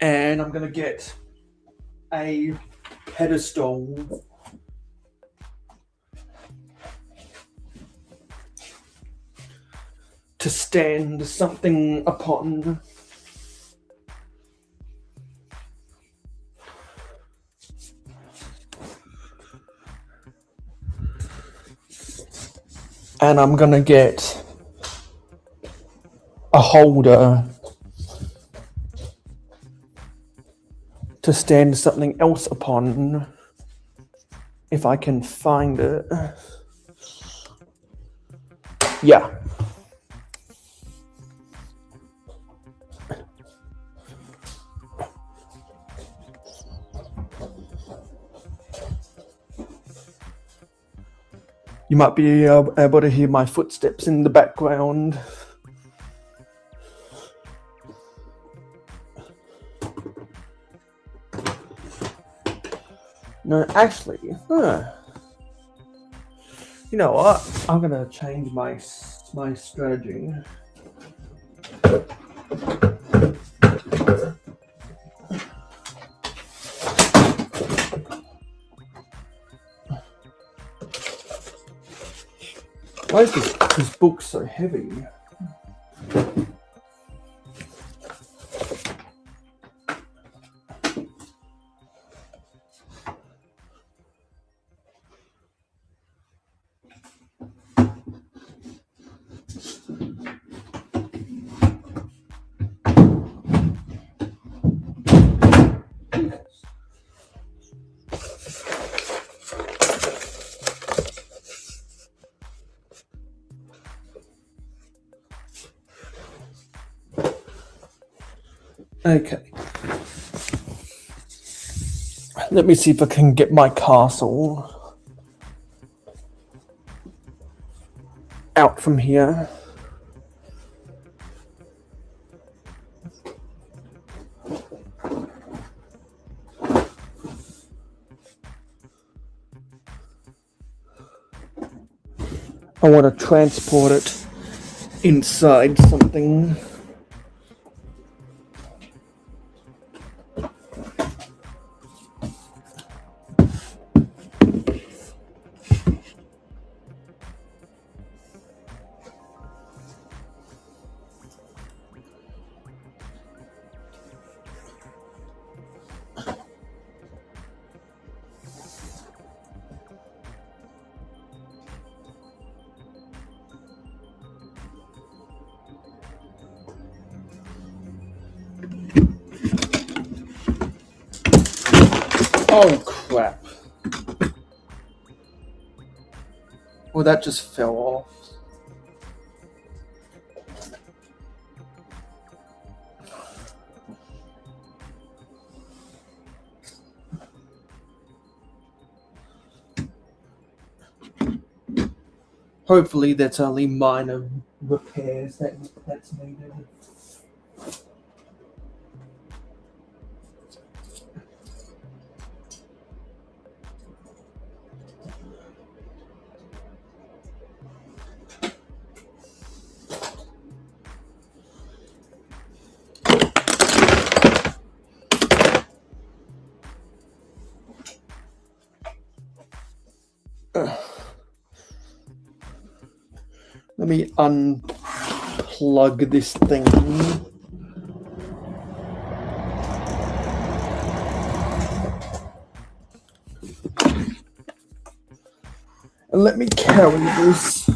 And I'm going to get a pedestal to stand something upon. And I'm going to get a holder to stand something else upon, if I can find it. Yeah. You might be able to hear my footsteps in the background. No, actually, you know what? I'm gonna change my strategy. Why is this book so heavy? Okay. Let me see if I can get my castle out from here. I want to transport it inside something. Oh crap. Well, that just fell off. Hopefully that's only minor repairs that's needed. Let me unplug this thing. And let me carry this.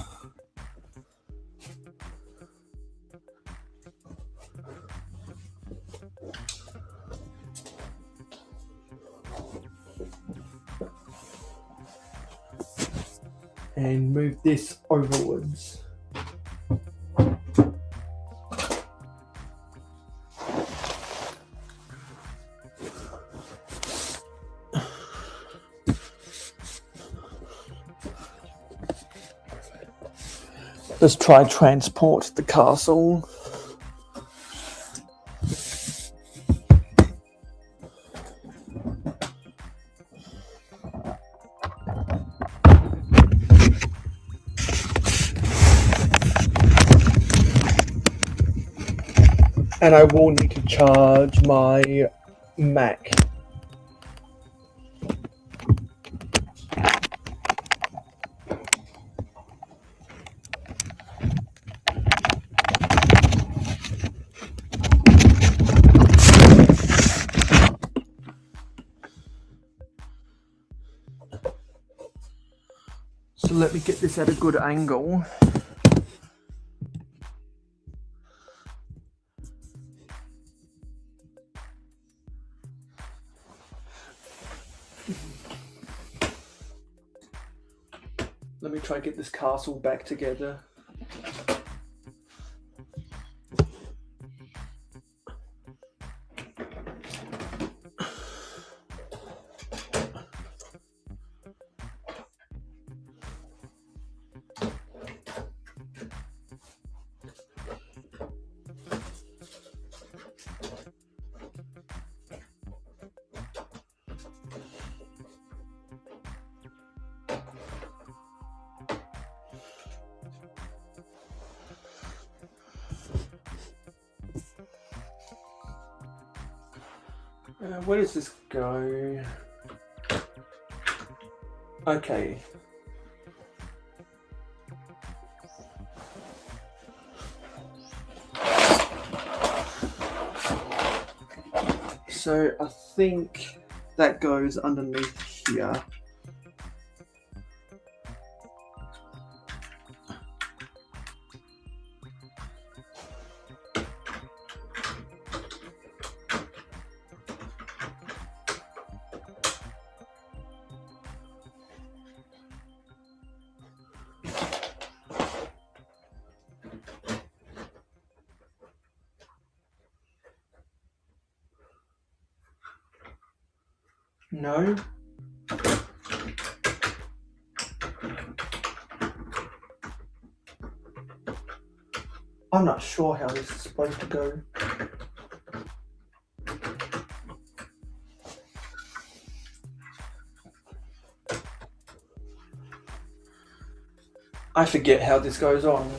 And move this overwards. Let's try transport the castle. And I will need to charge my Mac. So let me get this at a good angle. Let me try to get this castle back together. Where does this go? Okay. So I think that goes underneath here. No. I'm not sure how this is supposed to go. I forget how this goes on.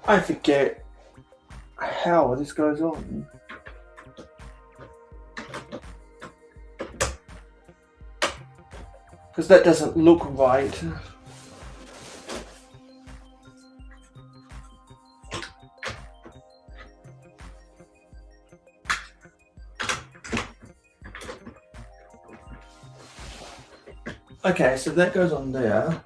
I forget how this goes on. Because that doesn't look right. Okay, so that goes on there.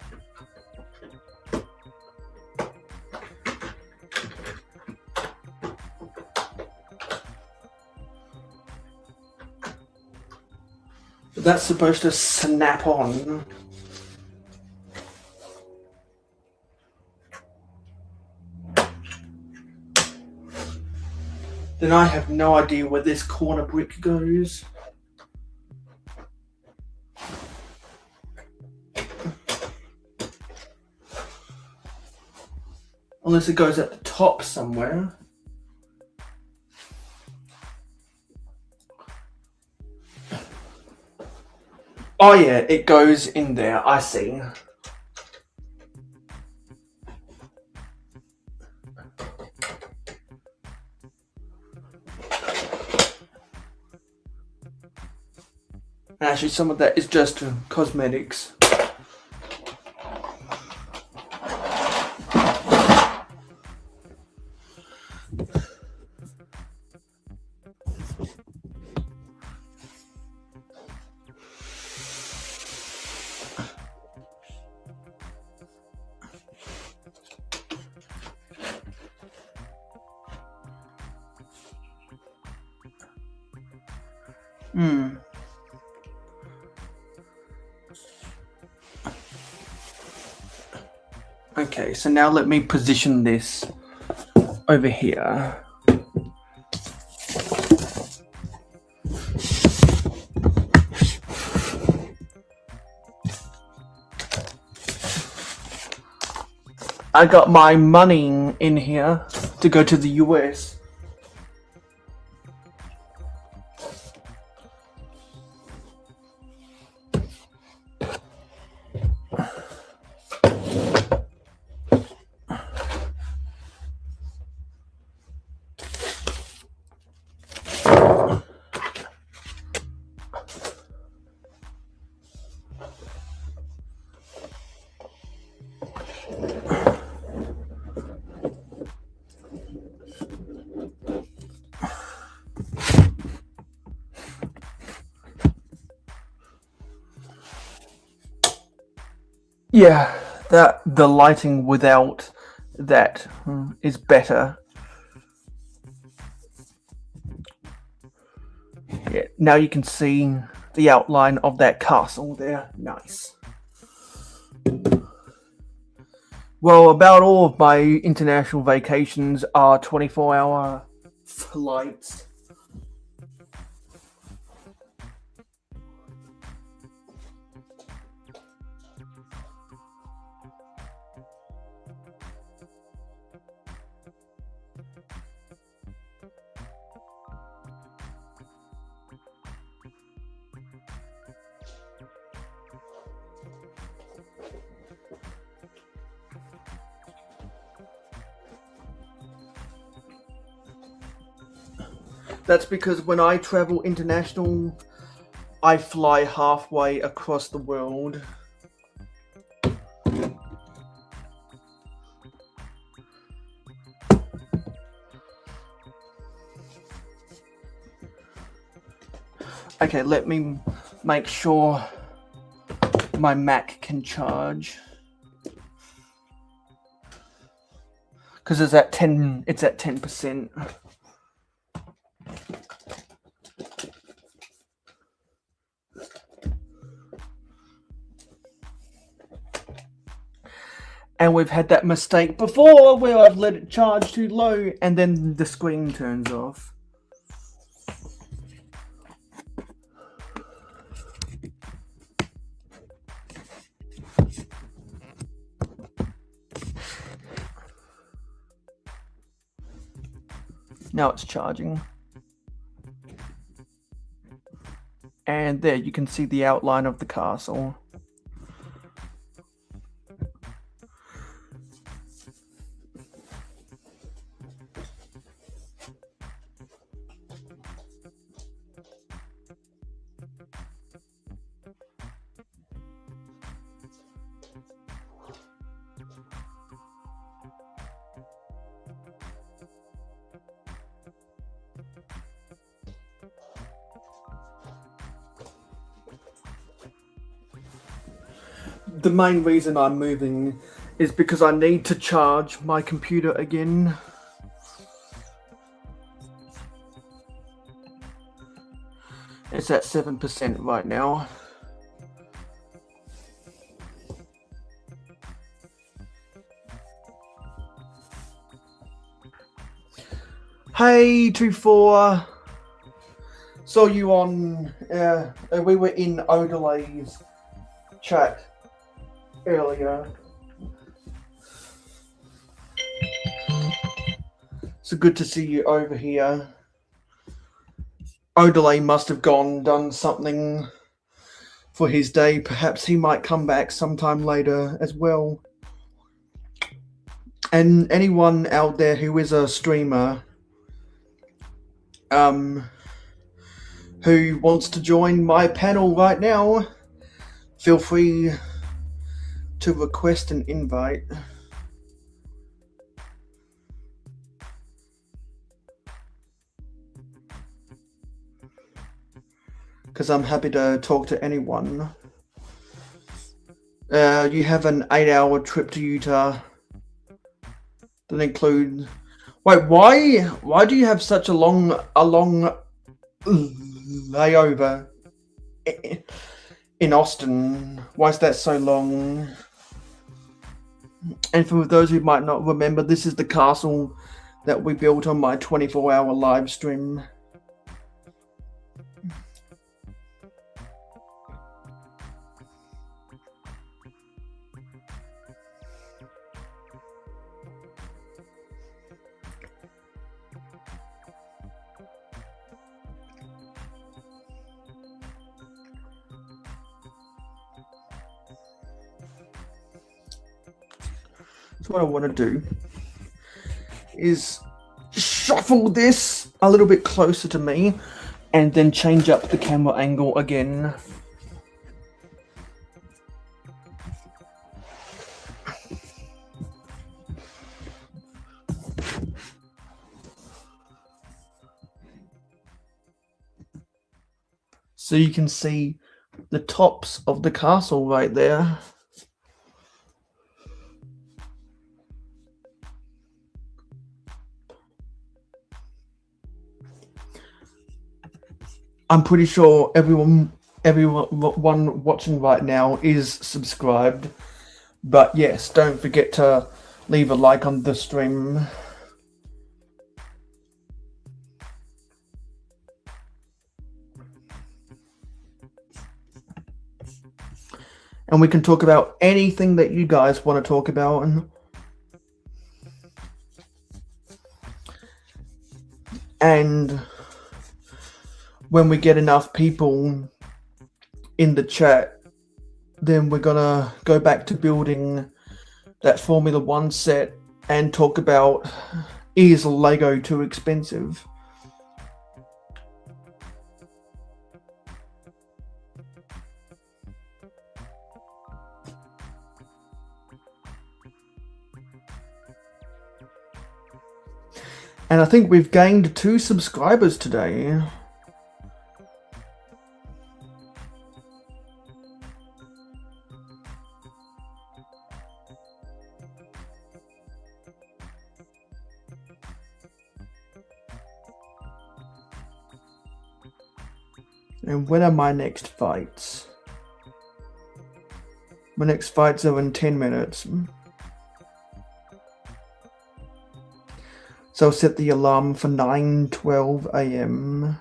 That's supposed to snap on. Then I have no idea where this corner brick goes. Unless it goes at the top somewhere. Oh yeah, it goes in there, I see. Actually, some of that is just cosmetics. Okay, so now let me position this over here. I got my money in here to go to the US. Yeah, the lighting without that is better. Yeah, now you can see the outline of that castle there. Nice. Well, about all of my international vacations are 24-hour flights. That's because when I travel international, I fly halfway across the world. Okay, let me make sure my Mac can charge. Because it's at 10%. And we've had that mistake before where I've let it charge too low and then the screen turns off. Now it's charging. And there you can see the outline of the castle. The main reason I'm moving is because I need to charge my computer again. It's at 7% right now. Hey, 24. Saw you on. We were in Odelay's chat earlier. So good to see you over here. Odelay must have done something for his day. Perhaps he might come back sometime later as well. And anyone out there who is a streamer, who wants to join my panel right now, feel free to request an invite. Because I'm happy to talk to anyone. You have an 8-hour trip to Utah that includes... Wait, why do you have such a long layover in Austin? Why is that so long? And for those who might not remember, this is the castle that we built on my 24-hour live stream. So what I want to do is shuffle this a little bit closer to me and then change up the camera angle again. So you can see the tops of the castle right there. I'm pretty sure everyone watching right now is subscribed. But yes, don't forget to leave a like on the stream. And we can talk about anything that you guys want to talk about. And when we get enough people in the chat, then we're gonna go back to building that Formula One set and talk about, is Lego too expensive? And I think we've gained 2 subscribers today. And when are my next fights? My next fights are in 10 minutes. So I'll set the alarm for 9:12 a.m.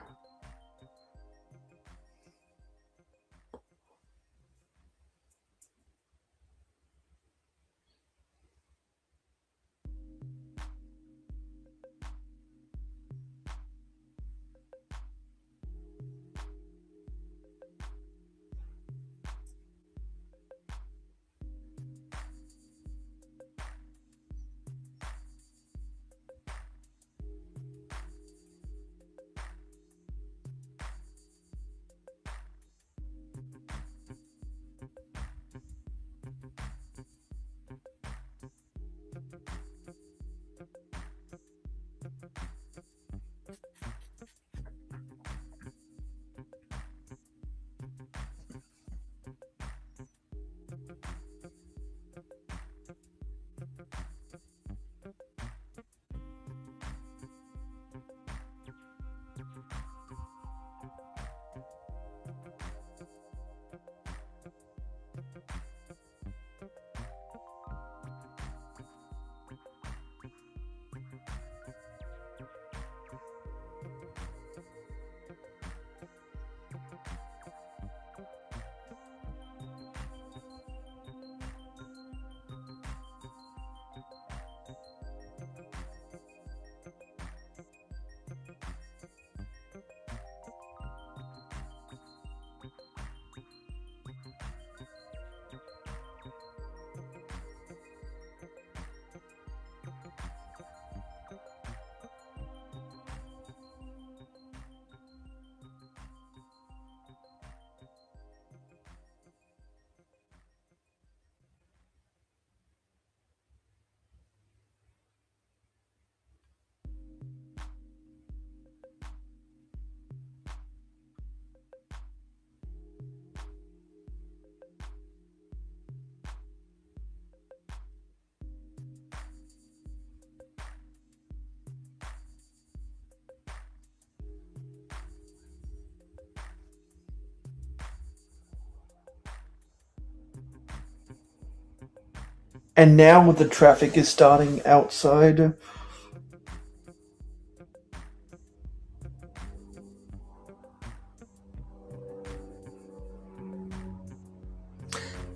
And now the traffic is starting outside.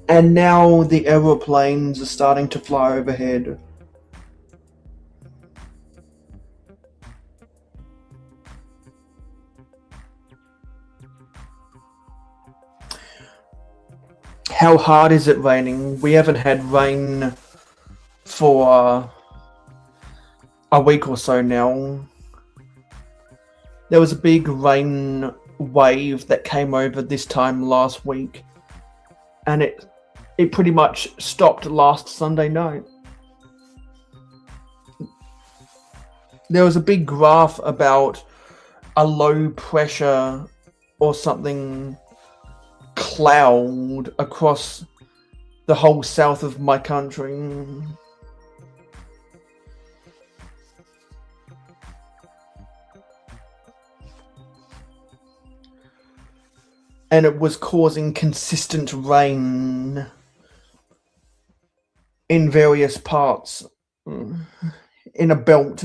And now the aeroplanes are starting to fly overhead. How hard is it raining? We haven't had rain for a week or so now. There was a big rain wave that came over this time last week, and it pretty much stopped last Sunday night. There was a big graph about a low pressure or something cloud across the whole south of my country. And it was causing consistent rain in various parts in a belt.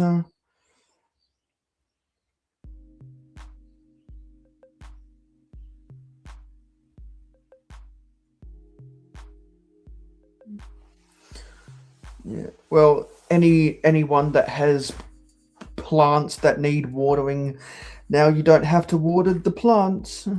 Yeah. Well, anyone that has plants that need watering, now you don't have to water the plants.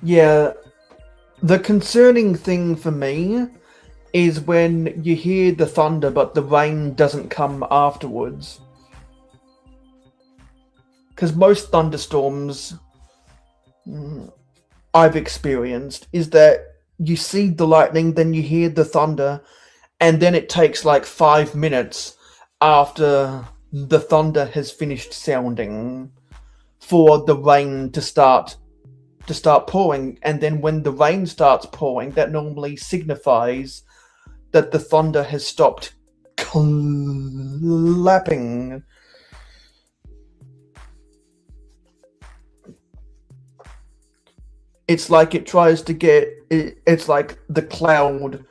Yeah, the concerning thing for me is when you hear the thunder but the rain doesn't come afterwards. Because most thunderstorms I've experienced is that you see the lightning, then you hear the thunder, and then it takes like 5 minutes after the thunder has finished sounding for the rain to start pouring. And then when the rain starts pouring, that normally signifies that the thunder has stopped clapping. It's like it tries to get it's like the cloud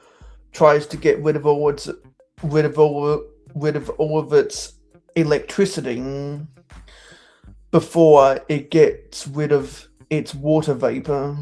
tries to get rid of all of its electricity before it gets rid of its water vapor.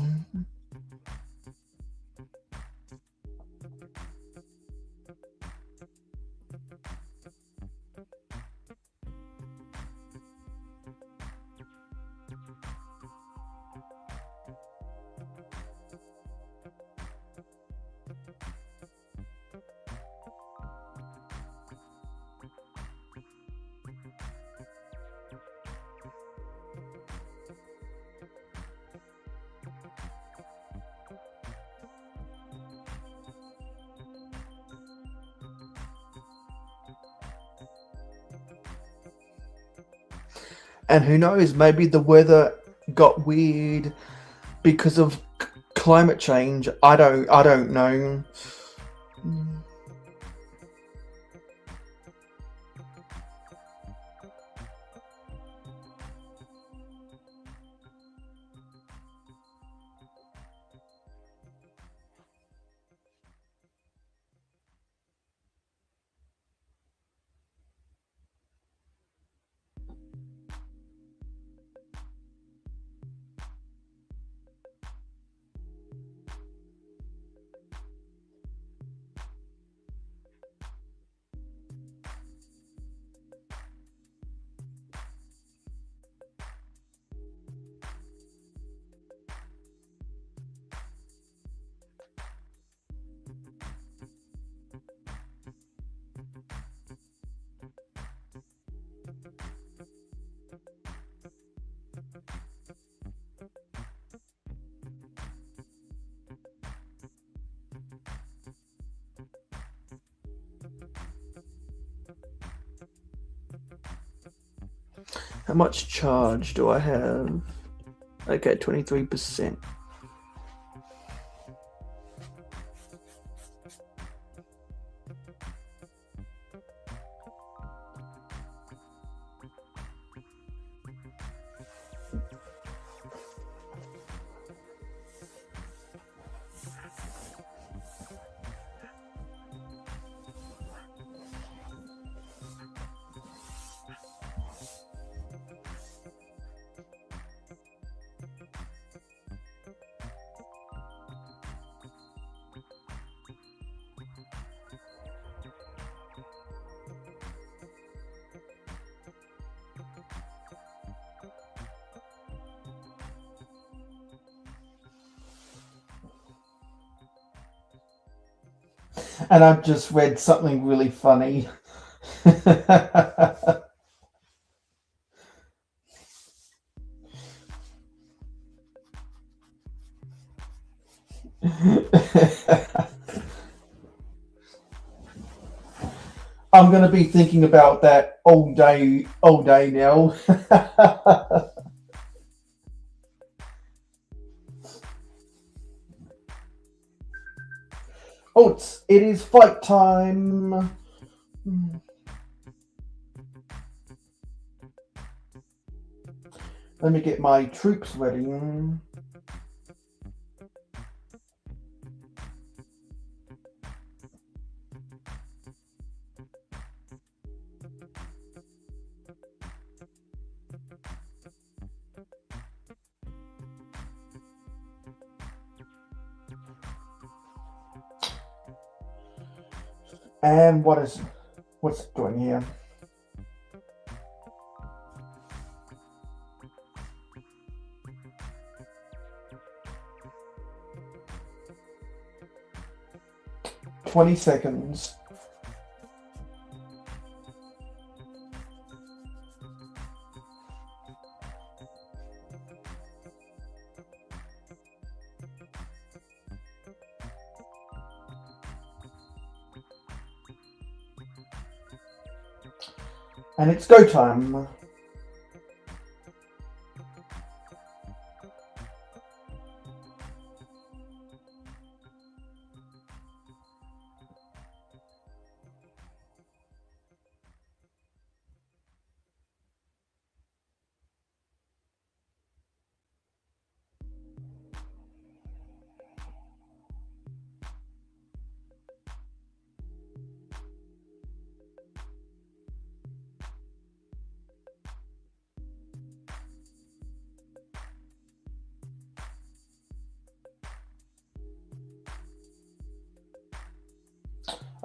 And who knows, maybe the weather got weird because of climate change. I don't know. How much charge do I have? Okay, 23%. And I've just read something really funny. I'm going to be thinking about that all day now. Oh, it is fight time. Let me get my troops ready. And what's it doing here? "20 seconds. And it's go time.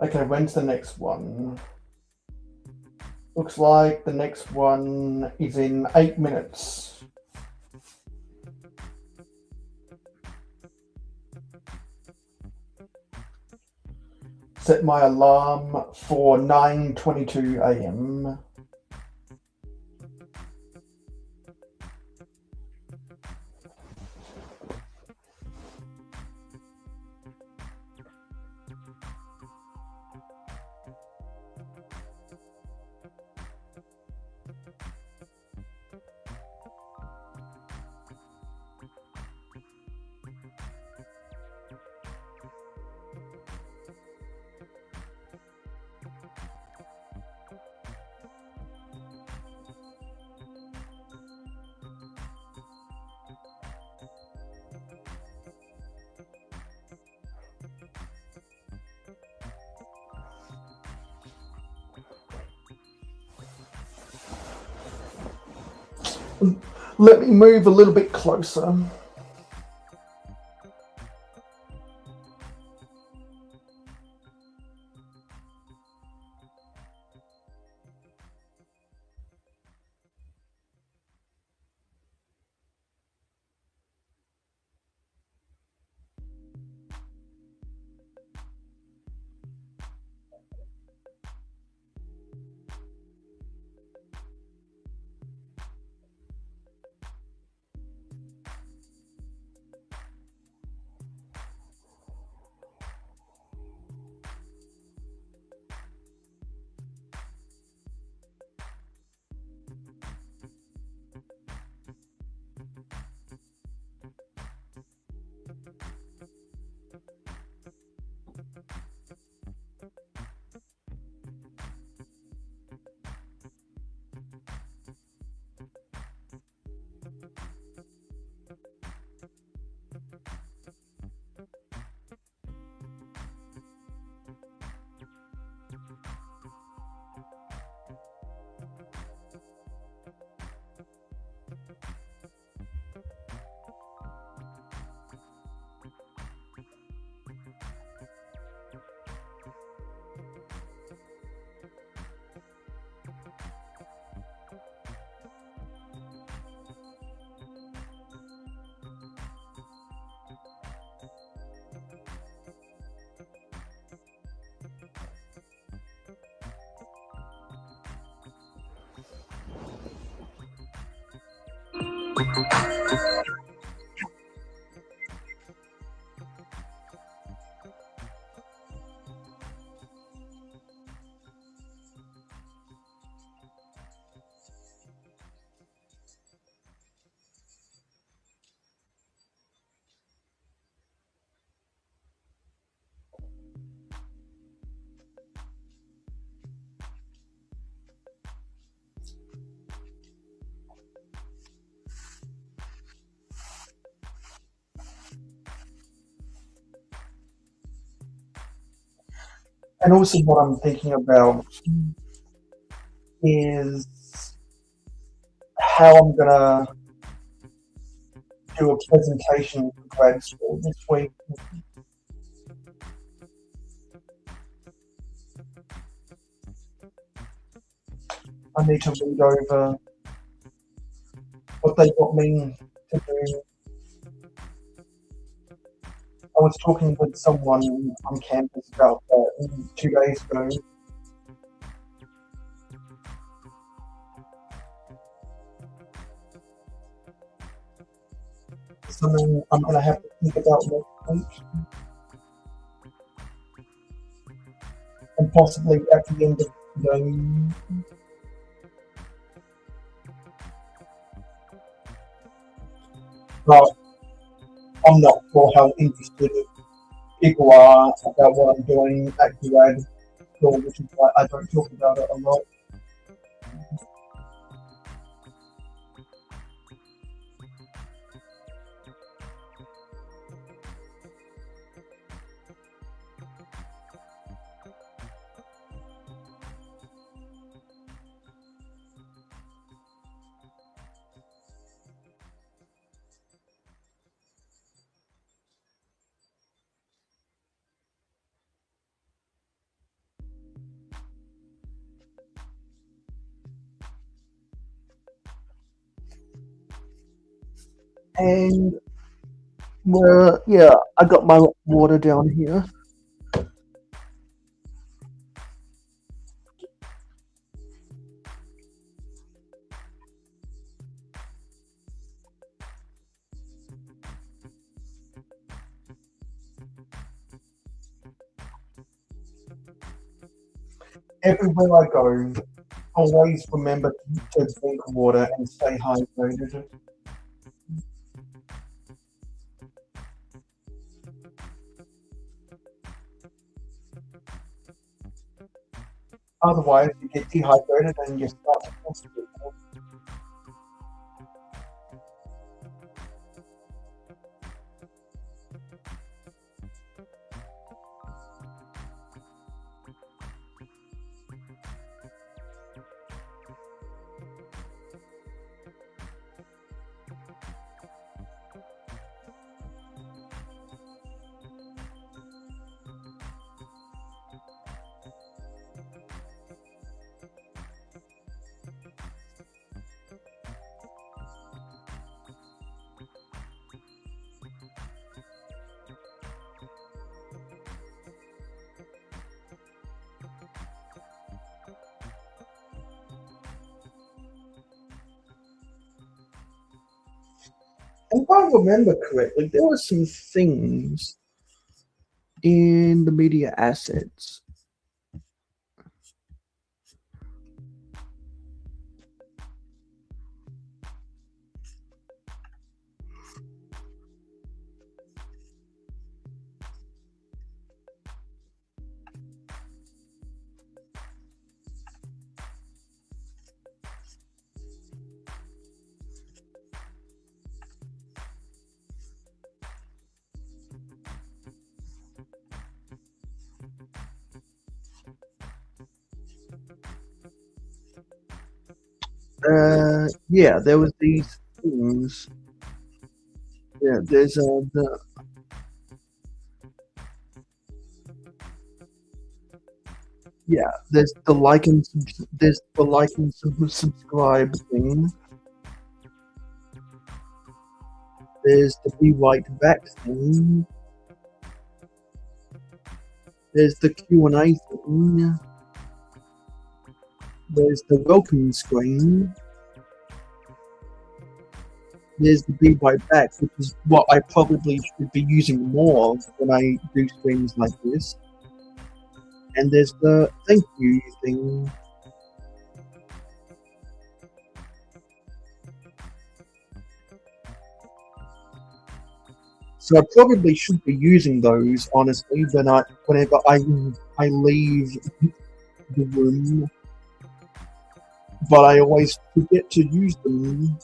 Okay, when's the next one? Looks like the next one is in 8 minutes. Set my alarm for 9:22 a.m. Let me move a little bit closer. And also what I'm thinking about is how I'm gonna do a presentation for grad school this week. I need to read over what they want me to do. I was talking with someone on campus about that 2 days ago. Something I'm going to have to think about next week. And possibly at the end of the day. But I'm not sure how interested people are about what I'm doing at grad school, which is why I don't talk about it a lot. And well, yeah, I got my water down here. Everywhere I go, always remember to drink water and stay hydrated. Otherwise, you get dehydrated and you start to constipate. And if I remember correctly, there were some things in the media assets. Yeah, there was these things. Yeah, there's there's the like and subscribe thing. There's the be right back thing. There's the Q&A thing. There's the welcome screen. there's the Be Right Back, which is what I probably should be using more of when I do streams like this. And there's the thank you thing. So I probably should be using those, honestly, whenever I leave the room. But I always forget to use them.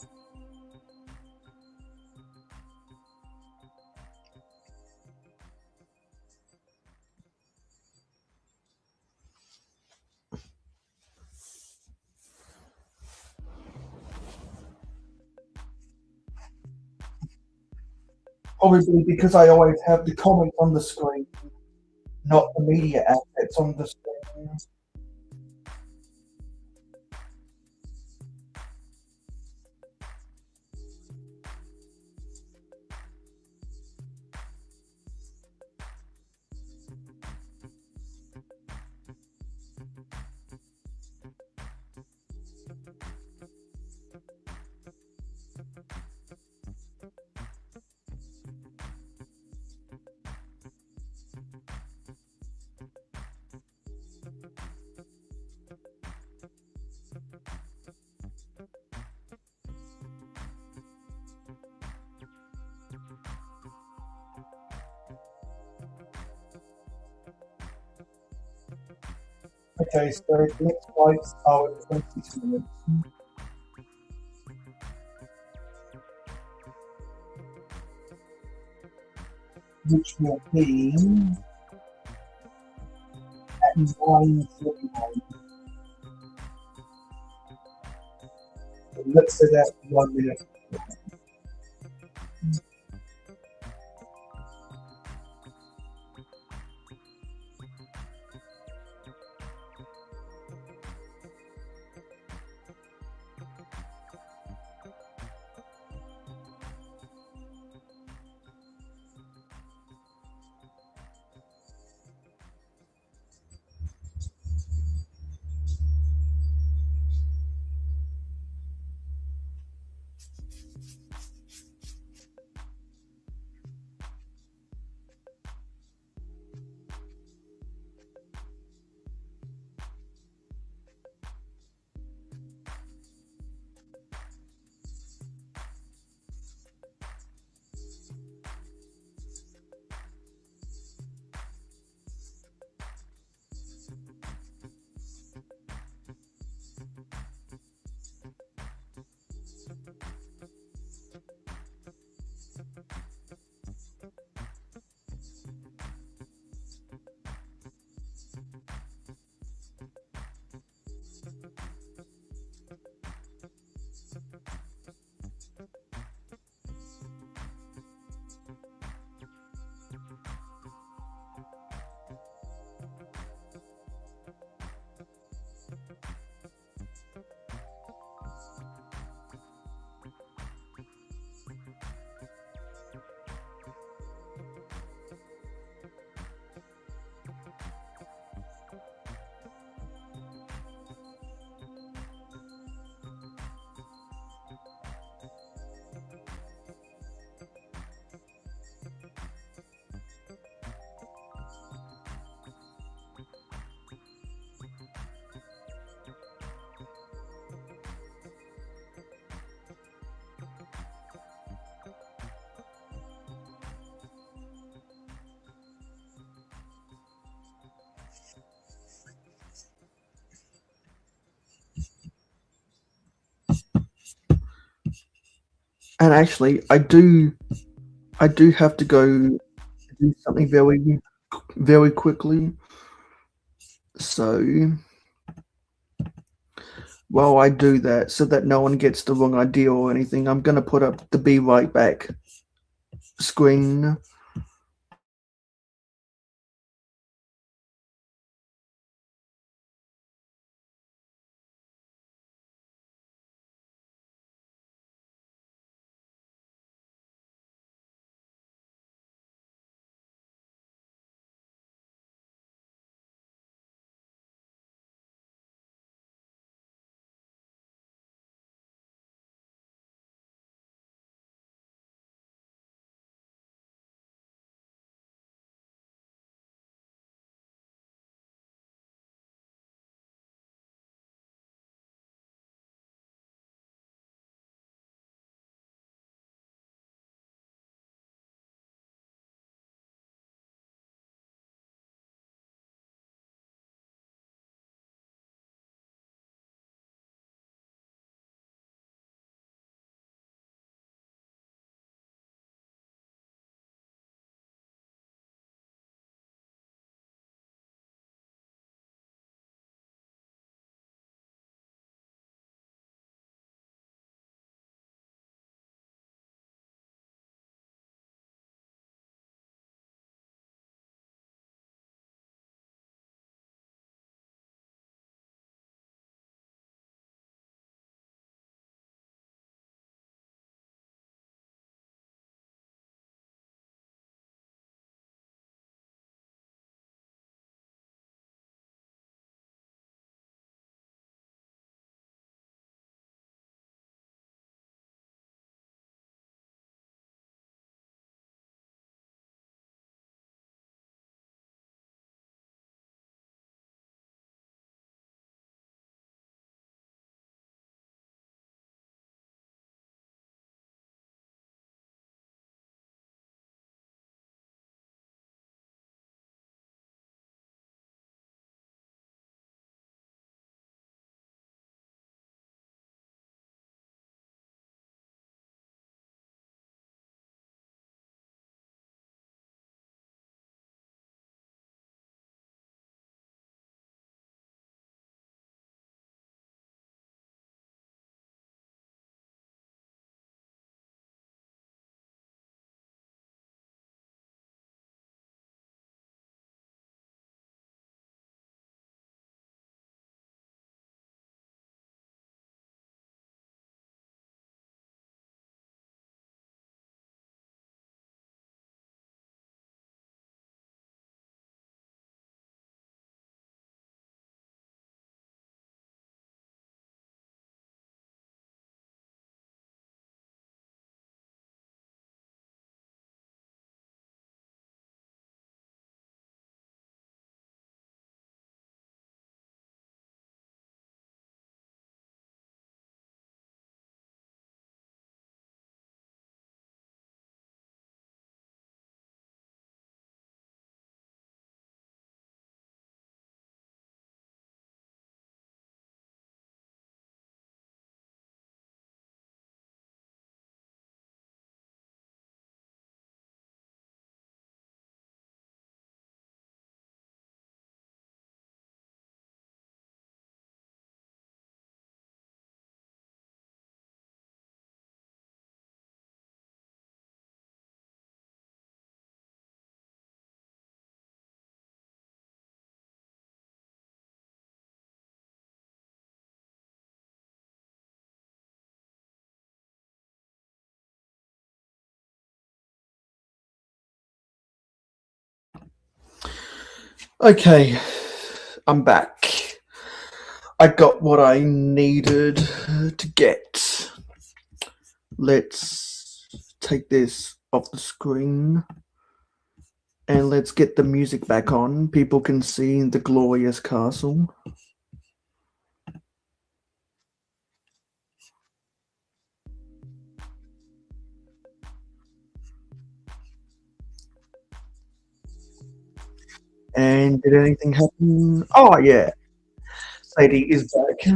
Probably because I always have the comments on the screen, not the media assets on the screen. Okay, so the next flights are at 22 minutes. Which will be at 9:49. So let's say that's 1 minute. And actually, I do have to go do something very quickly. So while I do that, so that no one gets the wrong idea or anything, I'm gonna put up the Be Right Back screen. Okay, I'm back. I got what I needed to get. Let's take this off the screen and let's get the music back on. People can see the glorious castle. And did anything happen? Oh yeah, Sadie is back.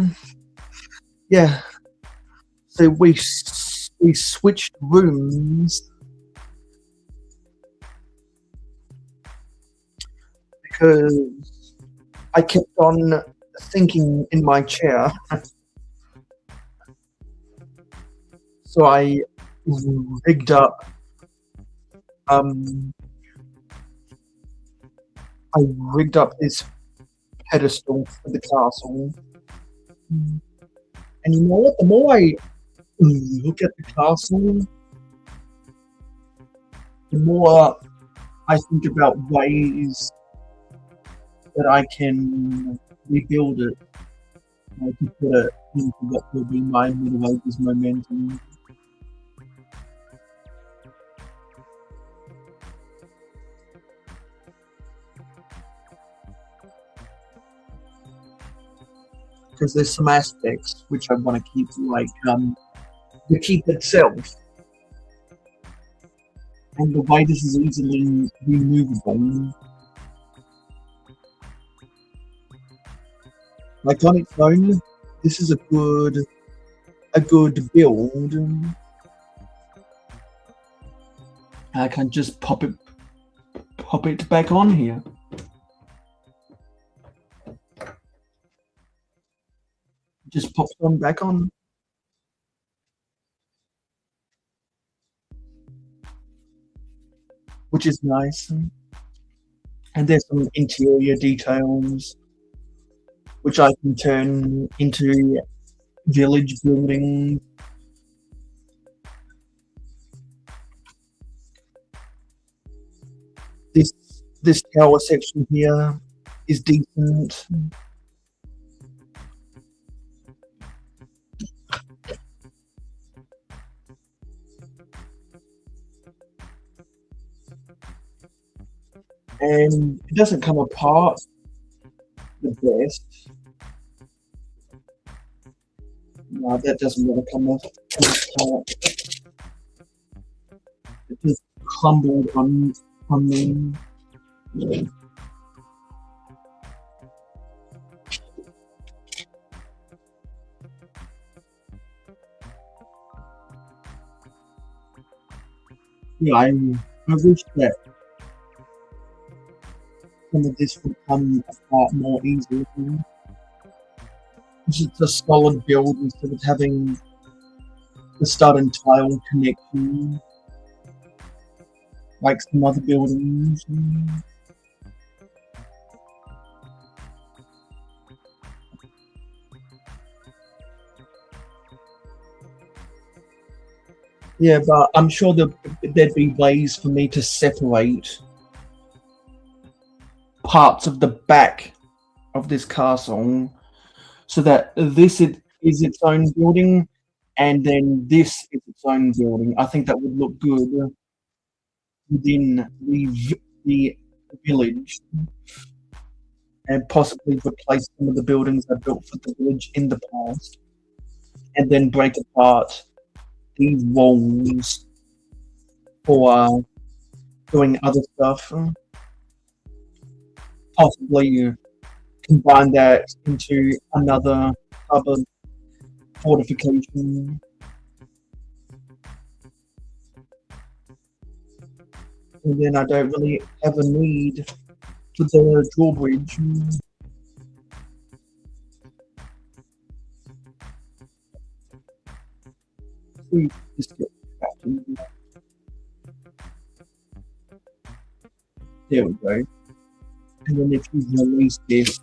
Yeah. So we switched rooms because I kept on thinking in my chair. So I rigged up um I rigged up this pedestal for the castle. And you know what? The more I look at the castle, the more I think about ways that I can rebuild it. I can put it into what will be my Middle Ages momentum. Because there's some aspects which I want to keep, like the keep itself. And the way this is easily removable. Like on its own, this is a good build. I can just pop it back on here. Just pops on back on. Which is nice. And there's some interior details which I can turn into village buildings. This tower section here is decent. And it doesn't come apart the best. No, that doesn't really come apart. It just crumbled on me. Yeah, I wish that some of this would come apart more easily. It's just a solid build instead of having the stud and tile connection like some other buildings. Yeah, but I'm sure there'd be ways for me to separate parts of the back of this castle so that this is its own building and then this is its own building. I think that would look good within the village and possibly replace some of the buildings I built for the village in the past and then break apart these walls for doing other stuff. Possibly combine that into another other fortification. And then I don't really have a need for the drawbridge. Just get back in. There we go. And then if you release this,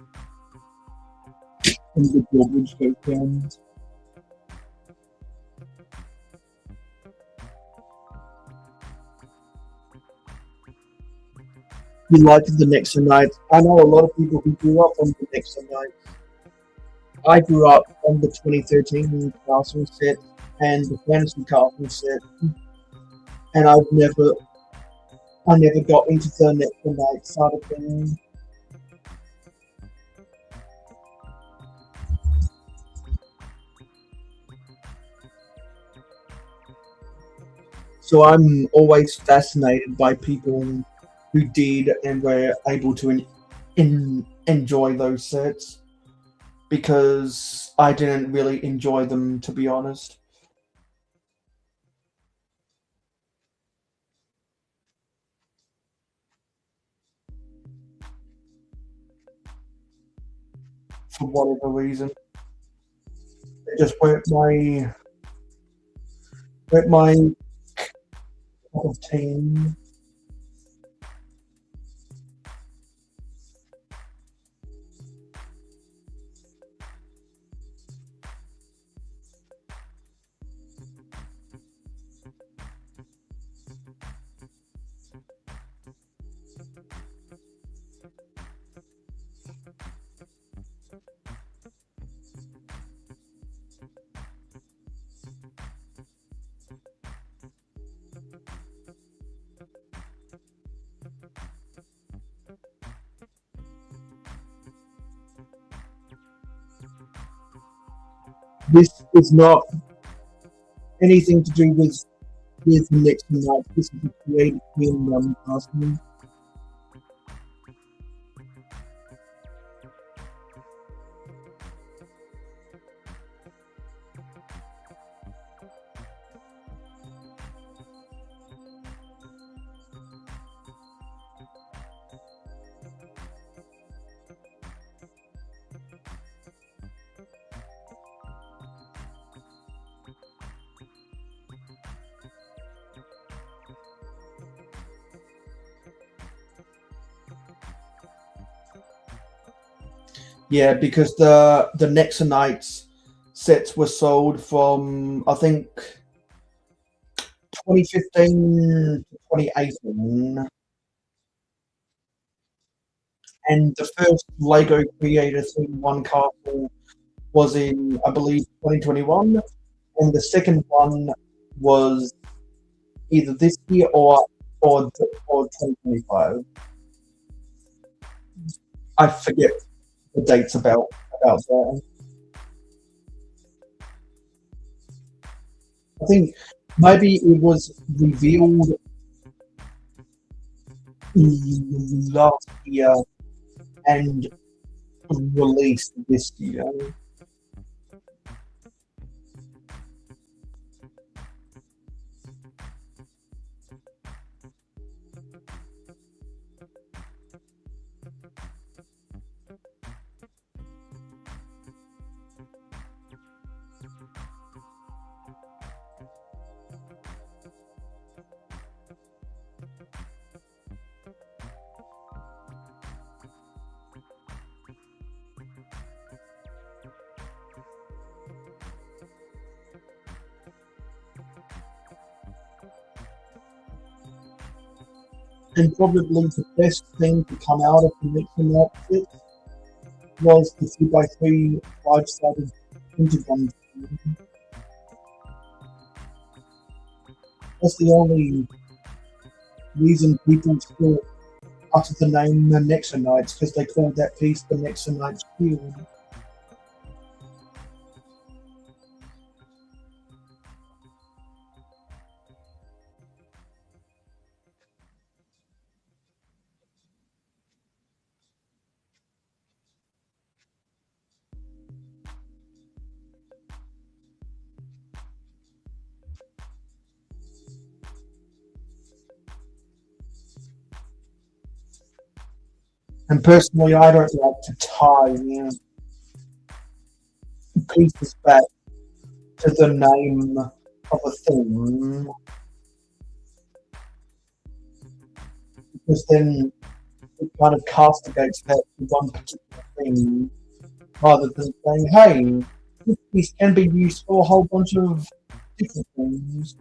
and the drawbridge goes down. You like the Nexo Knights. I know a lot of people who grew up on the Nexo Knights. I grew up on the 2013 Castle set and the Fantasy Castle set, and I never got into the Nexo Knights side of things. So I'm always fascinated by people who did and were able to enjoy those sets, because I didn't really enjoy them, to be honest. For whatever reason, they just weren't my cup of tea. This is not anything to do with the next night. This is a creative team asking. Yeah, because the Nexo Knights sets were sold from, I think, 2015 to 2018, and the first Lego Creator Theme 1 castle was in, I believe, 2021, and the second one was either this year or 2025. I forget the dates about that. I think maybe it was revealed last year and released this year. And probably the best thing to come out of the Nexo outfit was the 3x3 5-sided pentagon. That's the only reason people still utter the name the Nexo Knights, because they called that piece the Nexo Knights Shield. And personally, I don't like to tie pieces back to the name of a thing, because then it kind of castigates that one particular thing, rather than saying, hey, this piece can be used for a whole bunch of different things.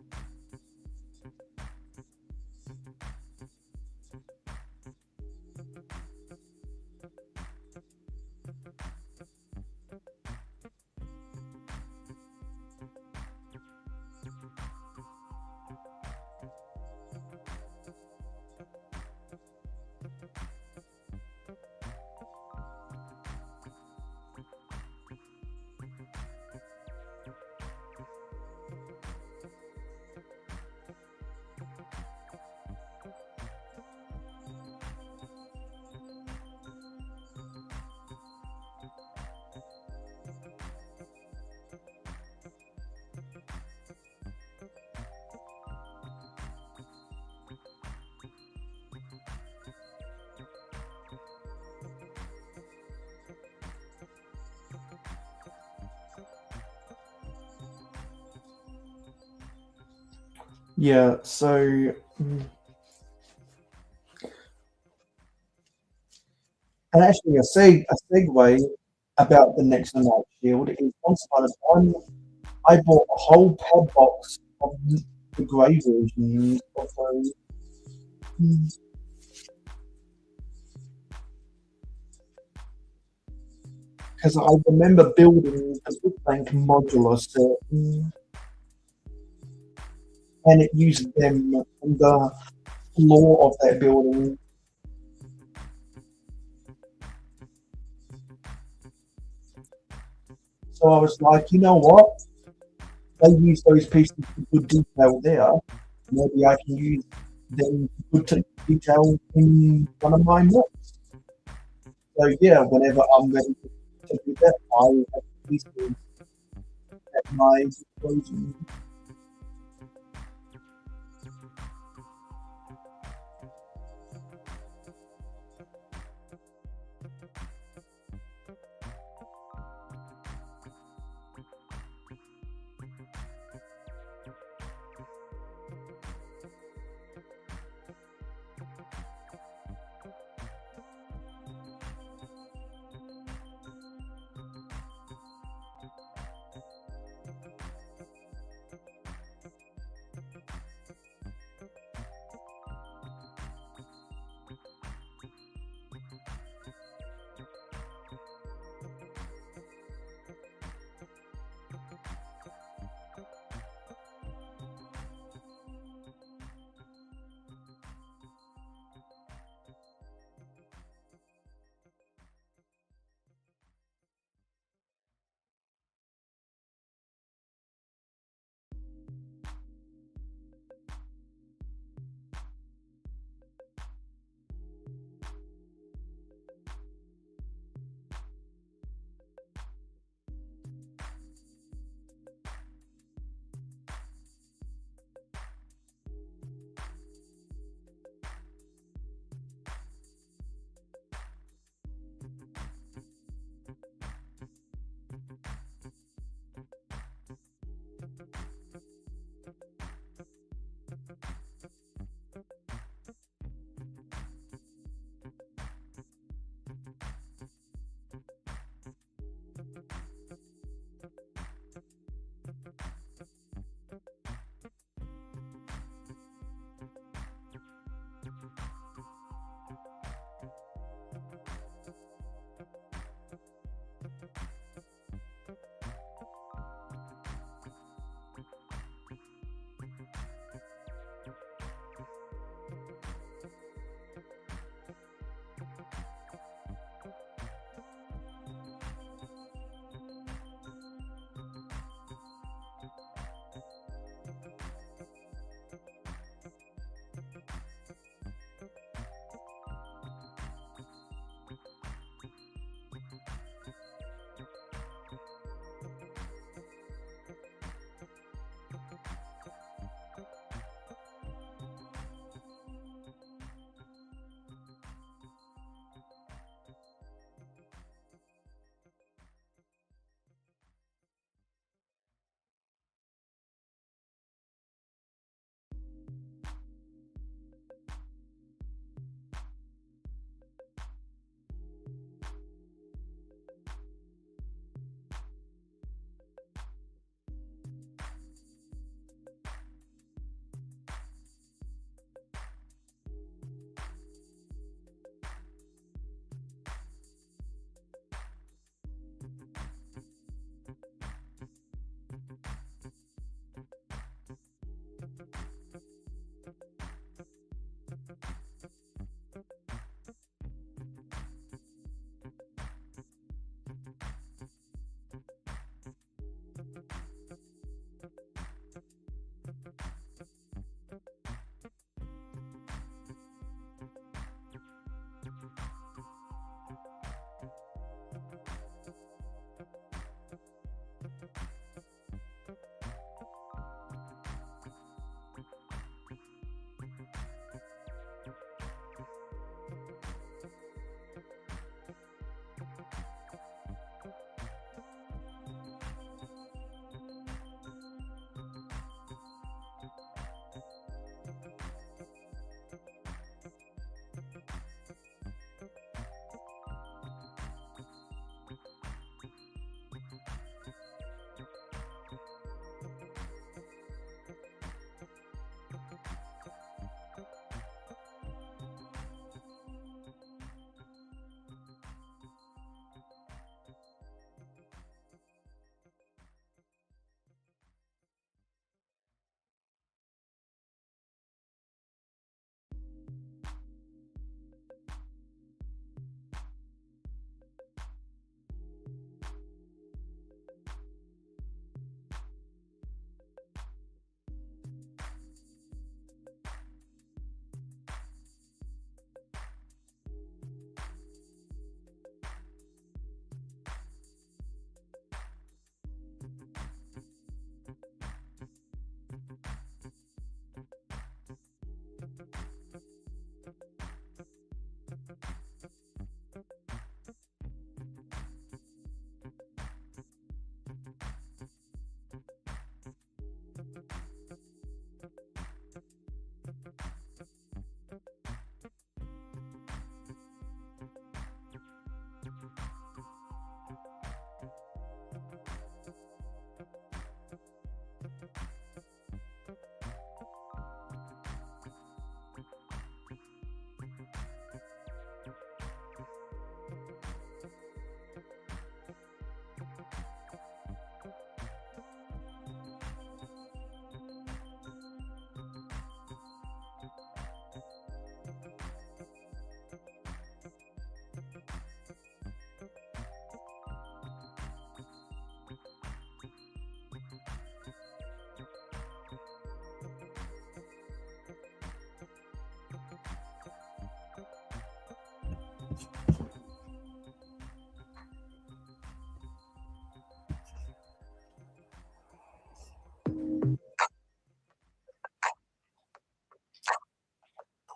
Yeah, so and actually a segue about the Next Night Shield is once upon a time I bought a whole pad box of the grey versions of those because I remember building the Big Bank modular set and it used them on the floor of that building. So I was like, you know what? They use those pieces for good detail there. Maybe I can use them for good detail in one of my maps. So yeah, whenever I'm ready to do that, I have pieces at my disposal.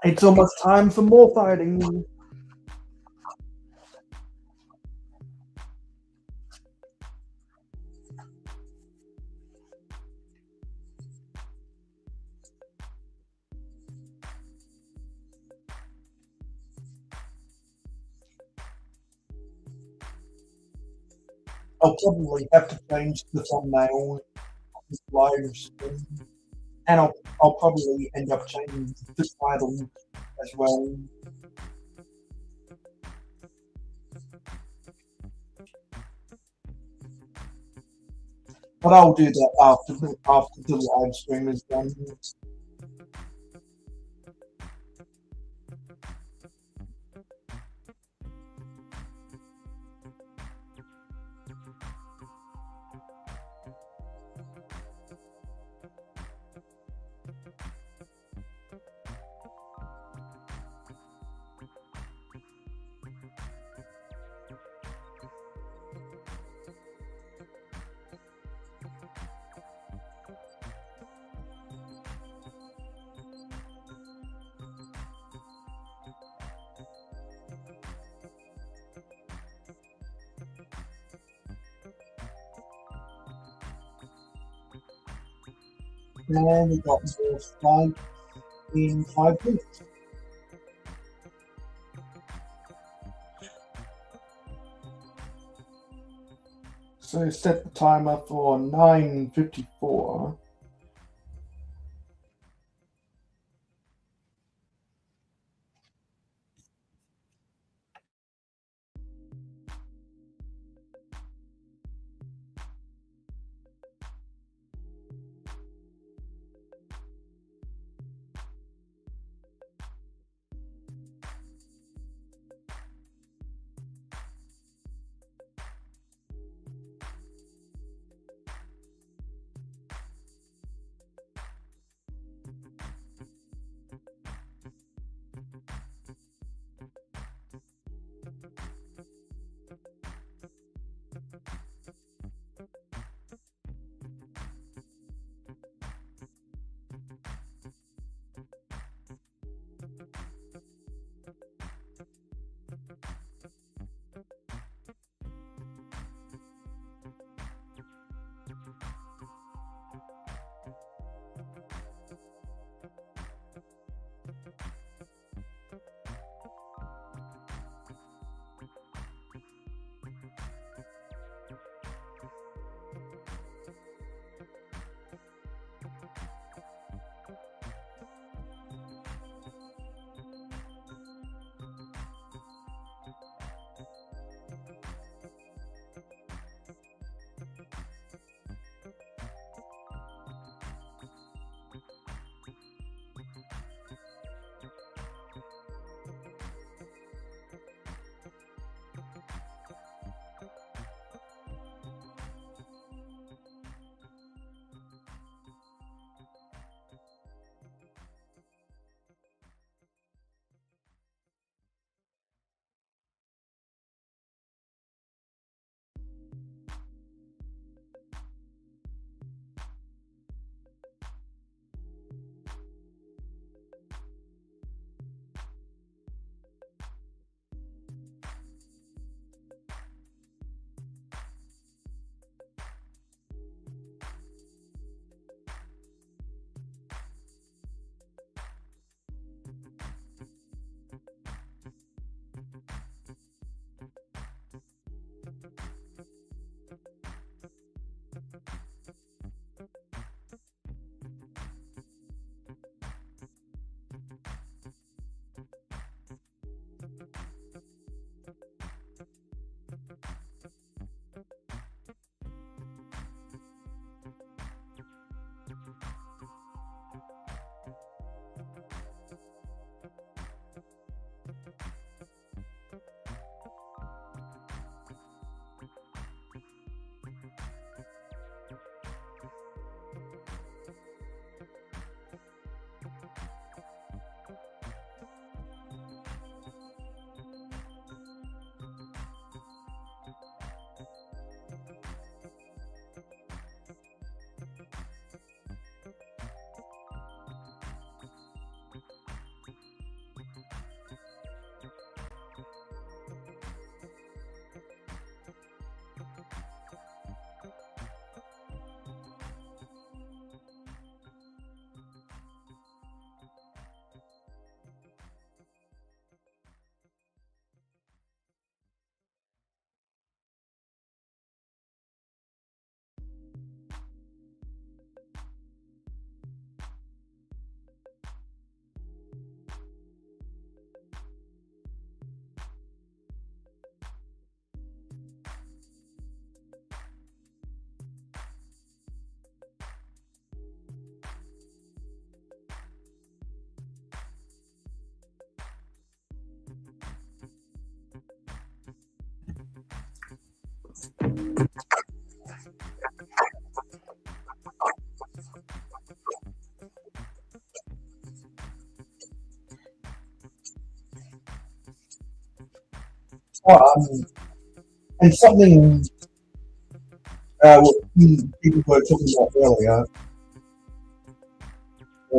It's almost time for more fighting. I'll probably have to change the thumbnail of this live stream, and I'll probably end up changing the title as well. But I'll do that after the live stream is done. And we got more fight in 5 minutes. So set the timer for 9:54. And something what people were talking about earlier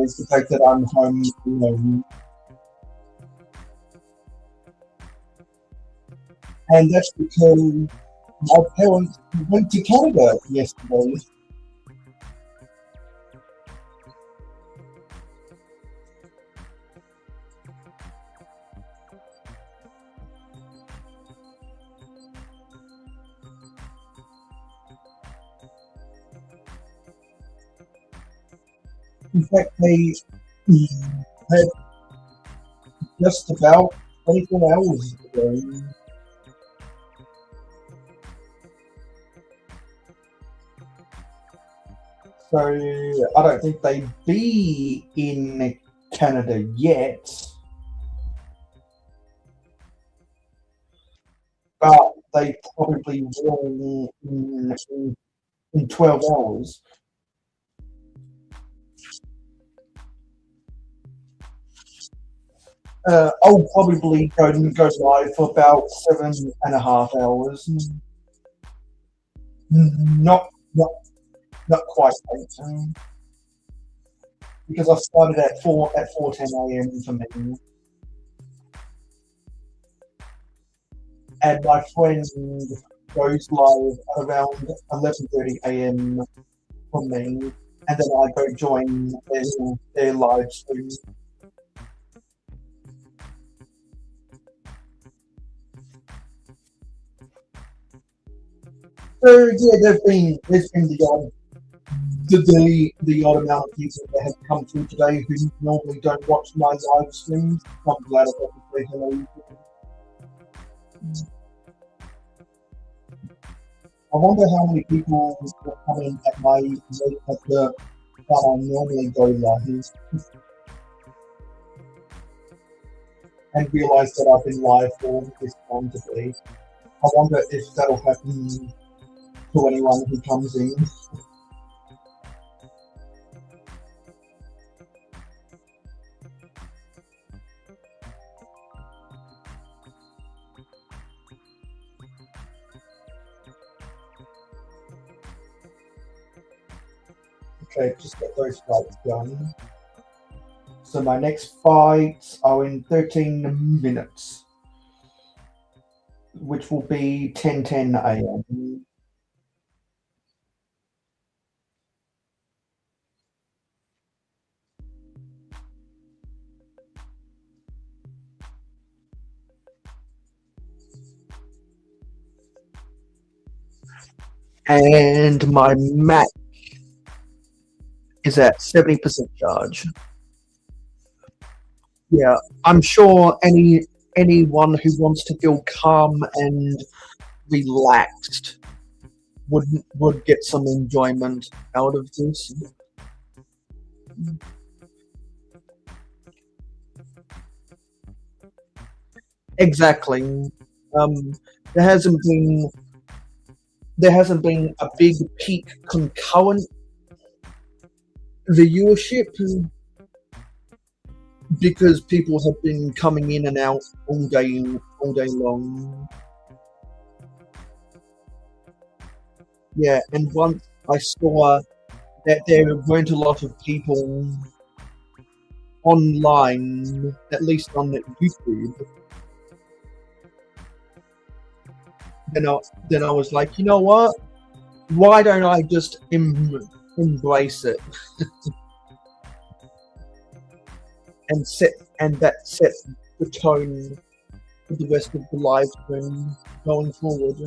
is the fact that I'm home alone. And that's because my parents went to Canada yesterday. In fact, they had just about 24 hours ago. So I don't think they'd be in Canada yet. But they probably will in 12 hours. I'll probably go live for about 7.5 hours. Not quite 8, because I started at 4:10 a.m. for me, and my friend goes live at around 11:30 a.m. for me, and then I go join their live stream. So yeah, there's been the odd amount of people that have come through today who normally don't watch my live streams. I'm glad I got to say hello. I wonder how many people will come in at my rate at the that I normally go live and realise that I've been live for this long today. I wonder if that'll happen to anyone who comes in. Okay, just get those fights done. So my next fights are in 13 minutes, which will be 10:10 a.m. And my Mac is at 70% charge. Yeah, I'm sure anyone who wants to feel calm and relaxed would get some enjoyment out of this. Exactly. There hasn't been a big peak concurrent viewership because people have been coming in and out all day long. Yeah, and once I saw that there weren't a lot of people online, at least on YouTube, then I was like, you know what? Why don't I just embrace it and that set the tone for the rest of the live stream going forward.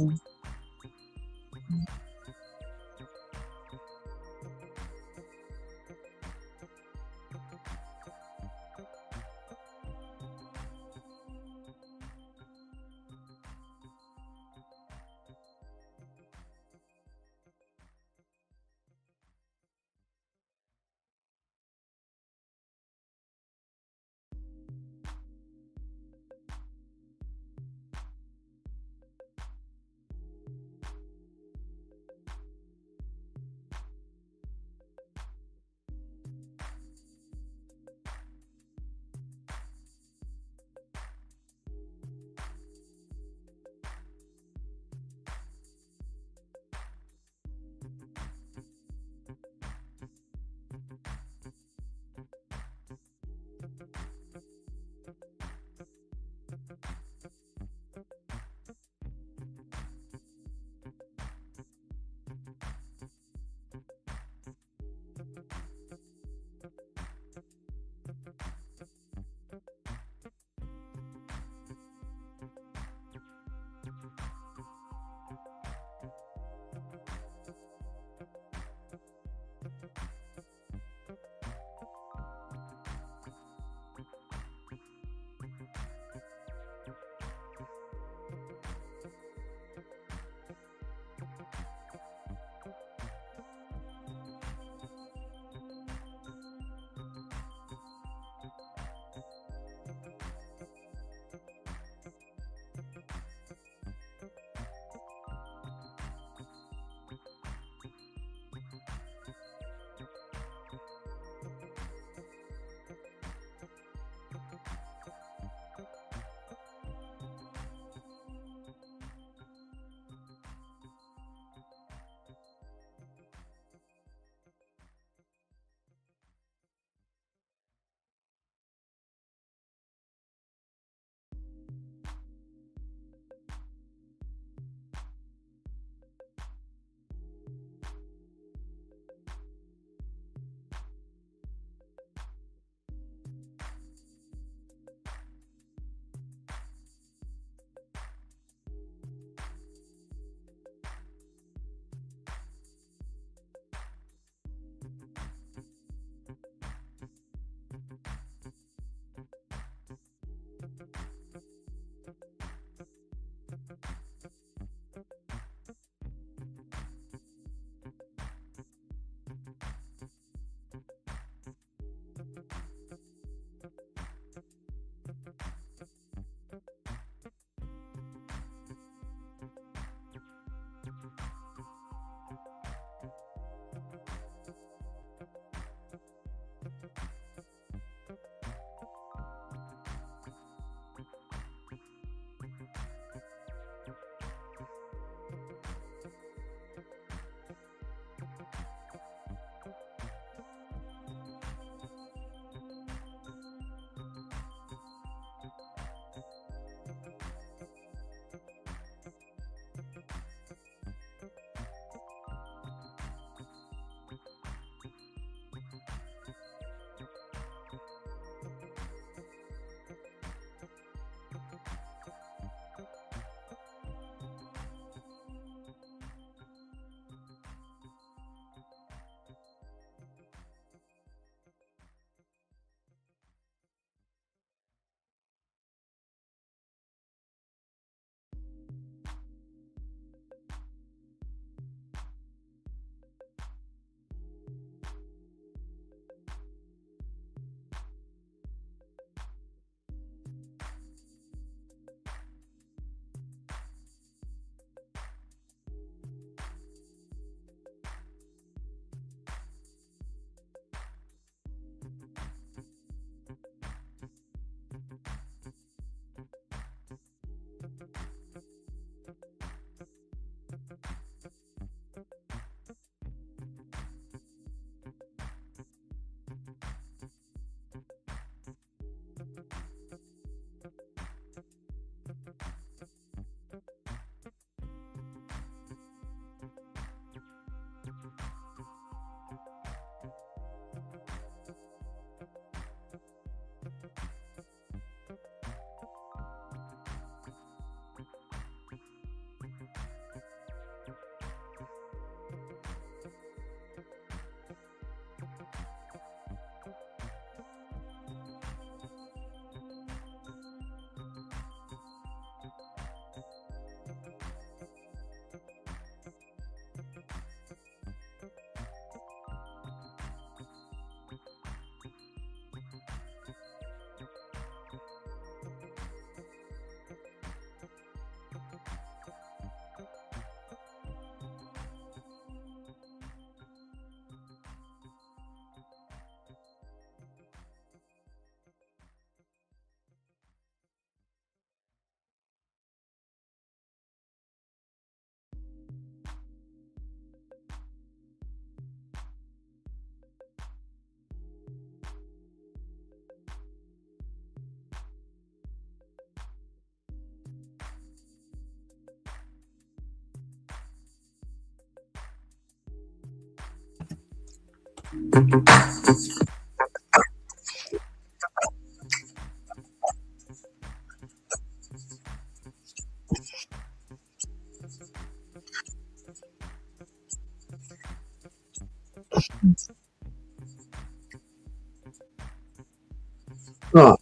Oh.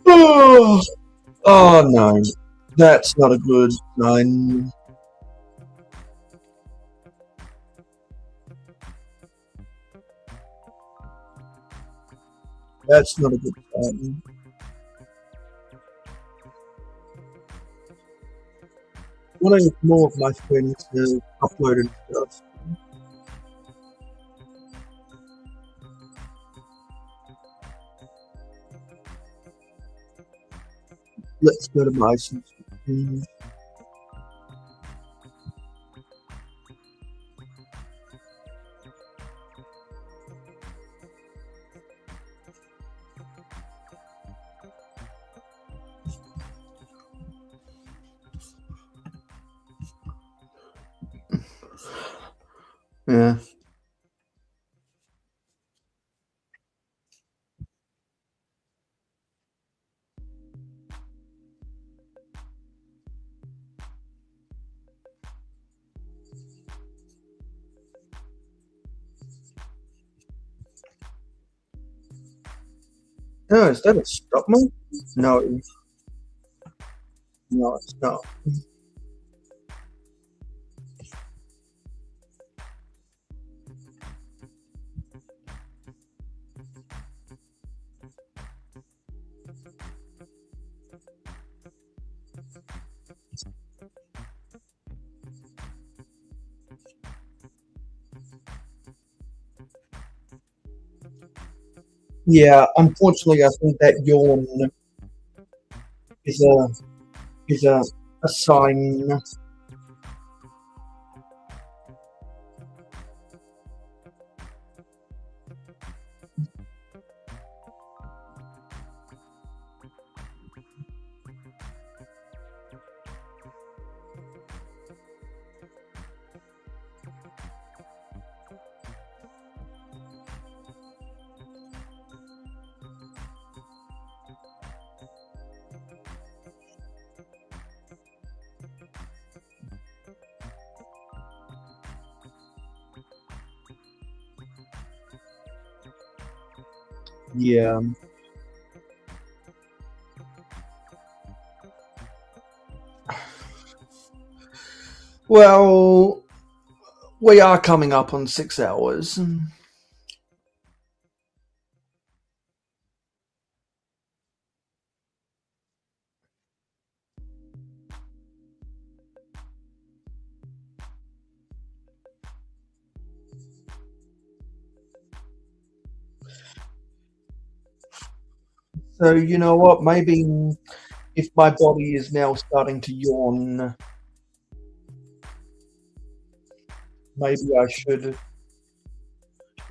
Oh. Oh no, that's not a good sign. That's not a good sign. One of more of my friends have uploaded stuff. Let's go to my subscriptions. Yeah. Oh, is that a stop mode? No. No, it's not. Yeah, unfortunately, I think that yawn is a sign. Yeah. Well, we are coming up on 6 hours. So, you know what? Maybe if my body is now starting to yawn, maybe I should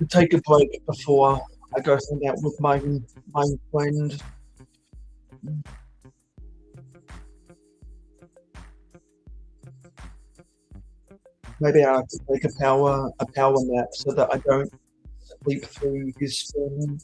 take a break before I go hang out with my friend. Maybe I have to take a power nap so that I don't sleep through his stream.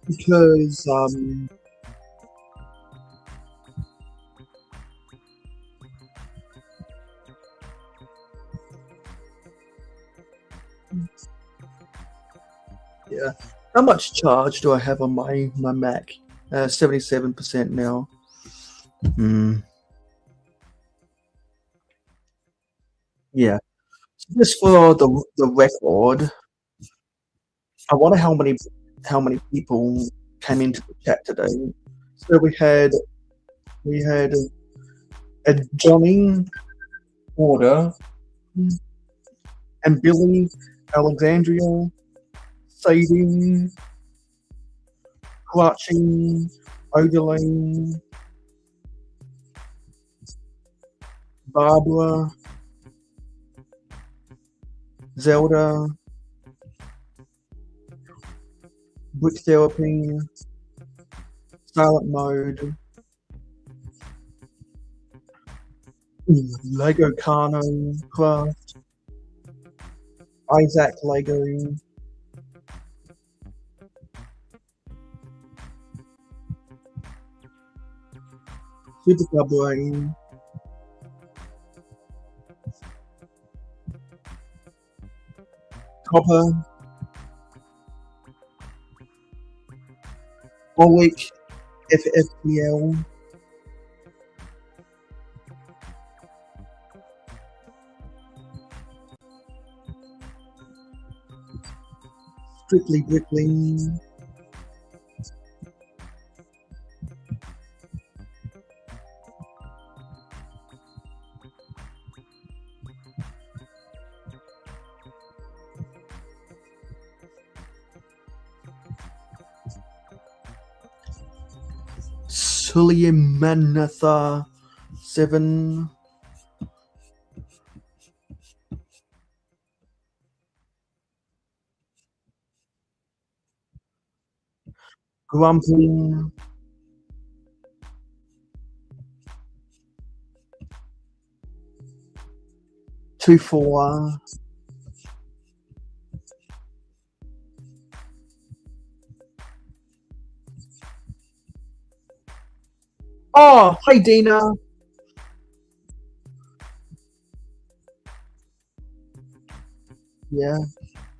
Because yeah, how much charge do I have on my Mac? 77% now. Yeah, just for the record, I wonder how many people came into the chat today. So we had a Johnny Order and Billy, Alexandria, Sadie, Clutching, Odalane, Barbara, Zelda, Brick Therapy, Silent Mode, Lego Carno Craft, Isaac Lego, Super Brain, Copper, Olic, FFPL, Strictly Brickling, Sulimanatha 7, Grumpling, Two4, oh, hi Dina. Yeah,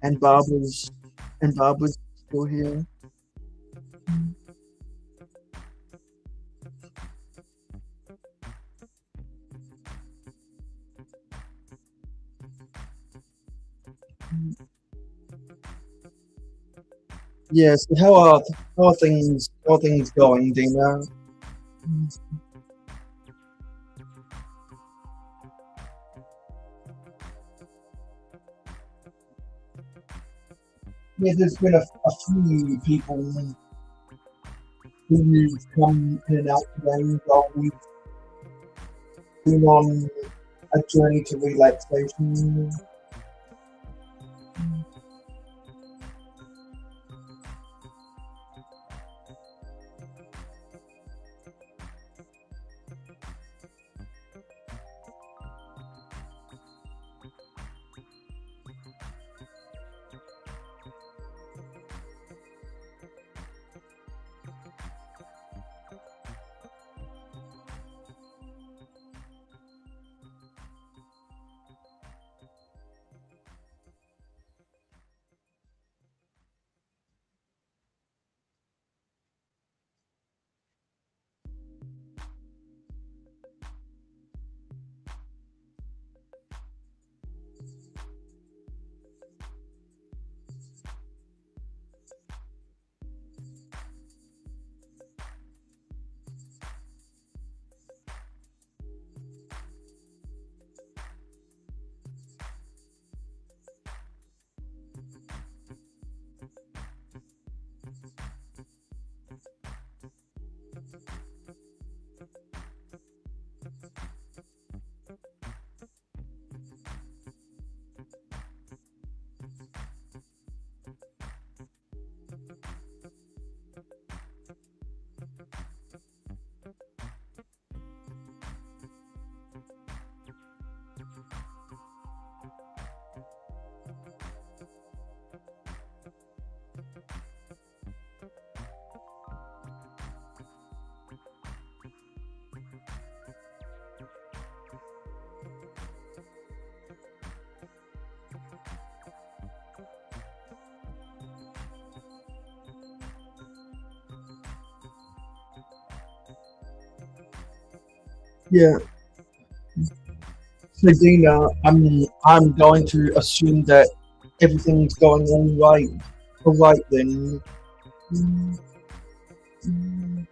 and Barbara's still here. Yes, yeah, so how are things going, Dina? Yeah, there's been a few people who've come in and out today while we've been on a journey to relaxation. Yeah. So Dina, I'm going to assume that everything's going all right All right then. Mm, mm.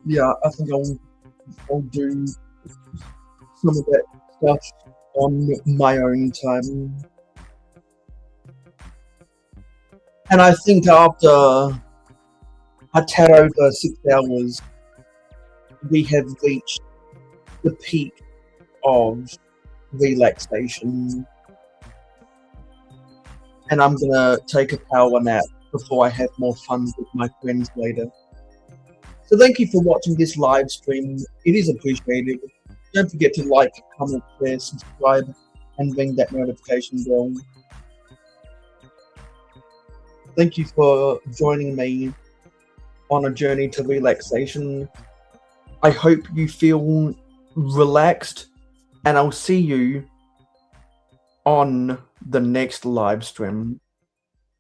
Yeah, I think I'll do some of that stuff on my own time. And I think after a tad over 6 hours, we have reached the peak of relaxation. And I'm gonna take a power nap before I have more fun with my friends later. So thank you for watching this live stream. It is appreciated. Don't forget to like, comment, share, subscribe, and ring that notification bell. Thank you for joining me on a journey to relaxation. I hope you feel relaxed, and I'll see you on the next live stream.